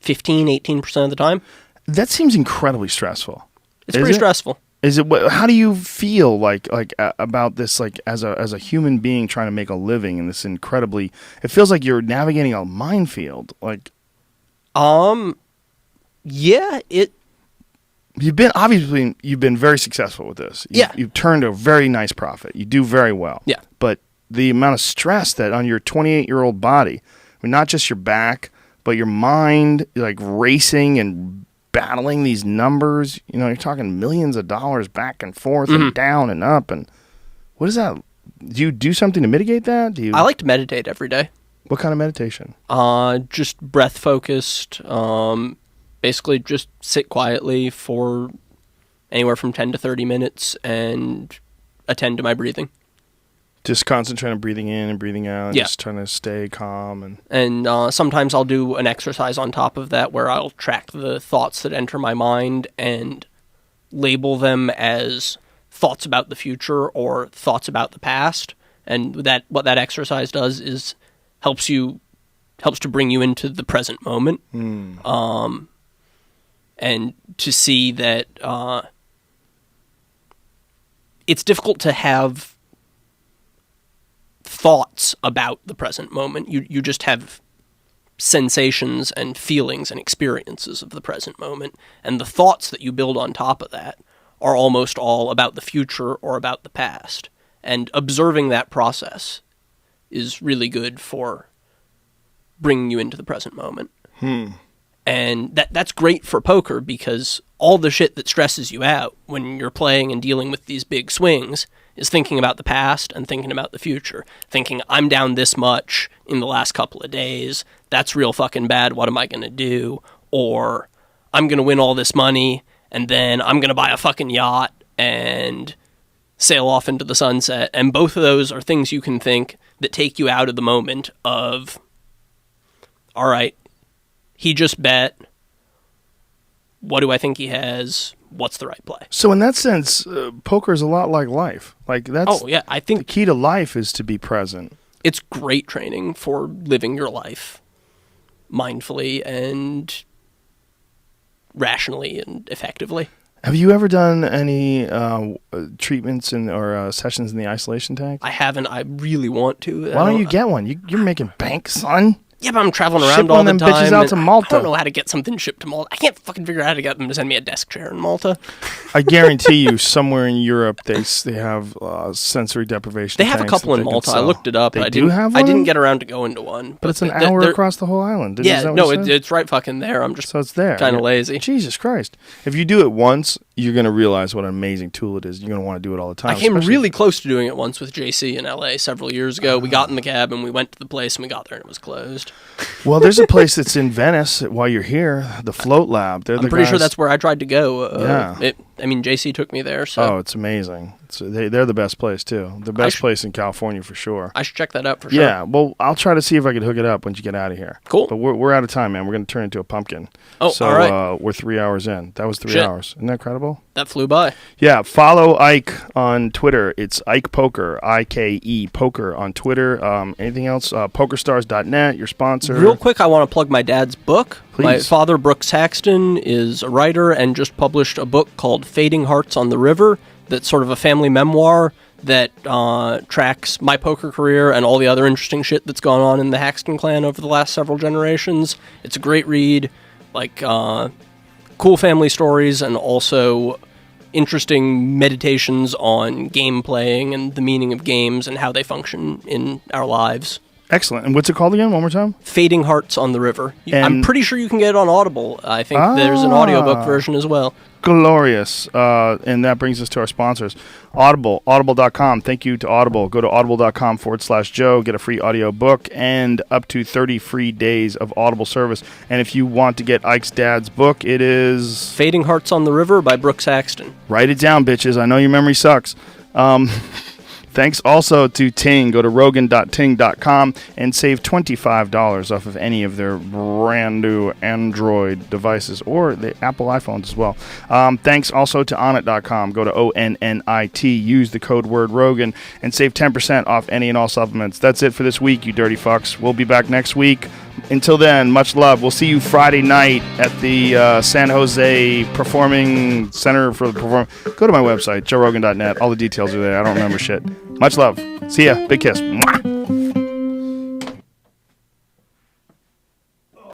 15, 18% of the time. That seems incredibly stressful. It's pretty stressful. Is it? How do you feel like about this? Like as a human being trying to make a living in this incredibly, it feels like you're navigating a minefield. Like, yeah, You've been very successul with this. You've turned a very nice profit. You do very well. Yeah, but the amount of stress that on your 28-year-old body, I mean, not just your back, but your mind, like racing and battling these numbers. You know, you're talking millions of dollars back and forth and down and up. And what is that? Do you do something to mitigate that? I like to meditate every day. What kind of meditation? Just breath focused. Basically just sit quietly for anywhere from 10 to 30 minutes and attend to my breathing. Just concentrate on breathing in and breathing out. Yeah. Just trying to stay calm. And sometimes I'll do an exercise on top of that where I'll track the thoughts that enter my mind and label them as thoughts about the future or thoughts about the past. And what that exercise does is helps to bring you into the present moment. And to see that it's difficult to have thoughts about the present moment. You just have sensations and feelings and experiences of the present moment. And the thoughts that you build on top of that are almost all about the future or about the past. And observing that process is really good for bringing you into the present moment. And that's great for poker because all the shit that stresses you out when you're playing and dealing with these big swings is thinking about the past and thinking about the future. Thinking, I'm down this much in the last couple of days. That's real fucking bad. What am I going to do? Or I'm going to win all this money and then I'm going to buy a fucking yacht and sail off into the sunset. And both of those are things you can think that take you out of the moment of, all right, he just bet. What do I think he has? What's the right play? So in that sense, poker is a lot like life. Like that's. Oh yeah, I think the key to life is to be present. It's great training for living your life mindfully and rationally and effectively. Have you ever done any treatments or sessions in the isolation tank? I haven't. I really want to. Why don't you get one? You're making bank, son. Yeah, but I'm traveling around all the time. Ship one of them bitches out to Malta. I don't know how to get something shipped to Malta. I can't fucking figure out how to get them to send me a desk chair in Malta. I guarantee you, somewhere in Europe, they have sensory deprivation. They have a couple in Malta. I looked it up. They do have one? I didn't get around to going to one. But it's an hour across the whole island. It's right fucking there. I'm just so it's there. Kind of lazy. Jesus Christ! If you do it once, you're going to realize what an amazing tool it is. You're going to want to do it all the time. I came really close to doing it once with JC in LA several years ago. We got in the cab and we went to the place and we got there and it was closed. Well, there's a place that's in Venice while you're here, the Float Lab. I'm pretty sure that's where I tried to go. I mean, JC took me there, so... Oh, it's amazing. They're the best place, too. The best place in California, for sure. I should check that out for sure. Yeah, well, I'll try to see if I can hook it up once you get out of here. Cool. But we're out of time, man. We're going to turn into a pumpkin. Oh, so, all right. We're 3 hours in. That was 3 Shit. hours. Isn't that incredible? That flew by. Yeah, follow Ike on Twitter. It's Ike Poker, I-K-E, Poker on Twitter. Anything else? PokerStars.net, your sponsor. Real quick, I want to plug my dad's book. Please. My father, Brooks Haxton, is a writer and just published a book called Fading Hearts on the River that's sort of a family memoir that tracks my poker career and all the other interesting shit that's gone on in the Haxton clan over the last several generations. It's a great read, like cool family stories and also interesting meditations on game playing and the meaning of games and how they function in our lives. Excellent. And what's it called again? One more time? Fading Hearts on the River. I'm pretty sure you can get it on Audible. I think there's an audiobook version as well. Glorious. And that brings us to our sponsors. Audible, audible.com. Thank you to Audible. Go to audible.com/Joe. Get a free audio book and up to 30 free days of Audible service. And if you want to get Ike's dad's book, it is... Fading Hearts on the River by Brooks Haxton. Write it down, bitches. I know your memory sucks. Thanks also to Ting. Go to rogan.ting.com and save $25 off of any of their brand new Android devices or the Apple iPhones as well. Thanks also to onnit.com. Go to ONNIT. Use the code word Rogan and save 10% off any and all supplements. That's it for this week, you dirty fucks. We'll be back next week. Until then, much love. We'll see you Friday night at the San Jose Performing Center for the Perform. Go to my website, joerogan.net. All the details are there. I don't remember shit. Much love. See ya. Big kiss. Mwah.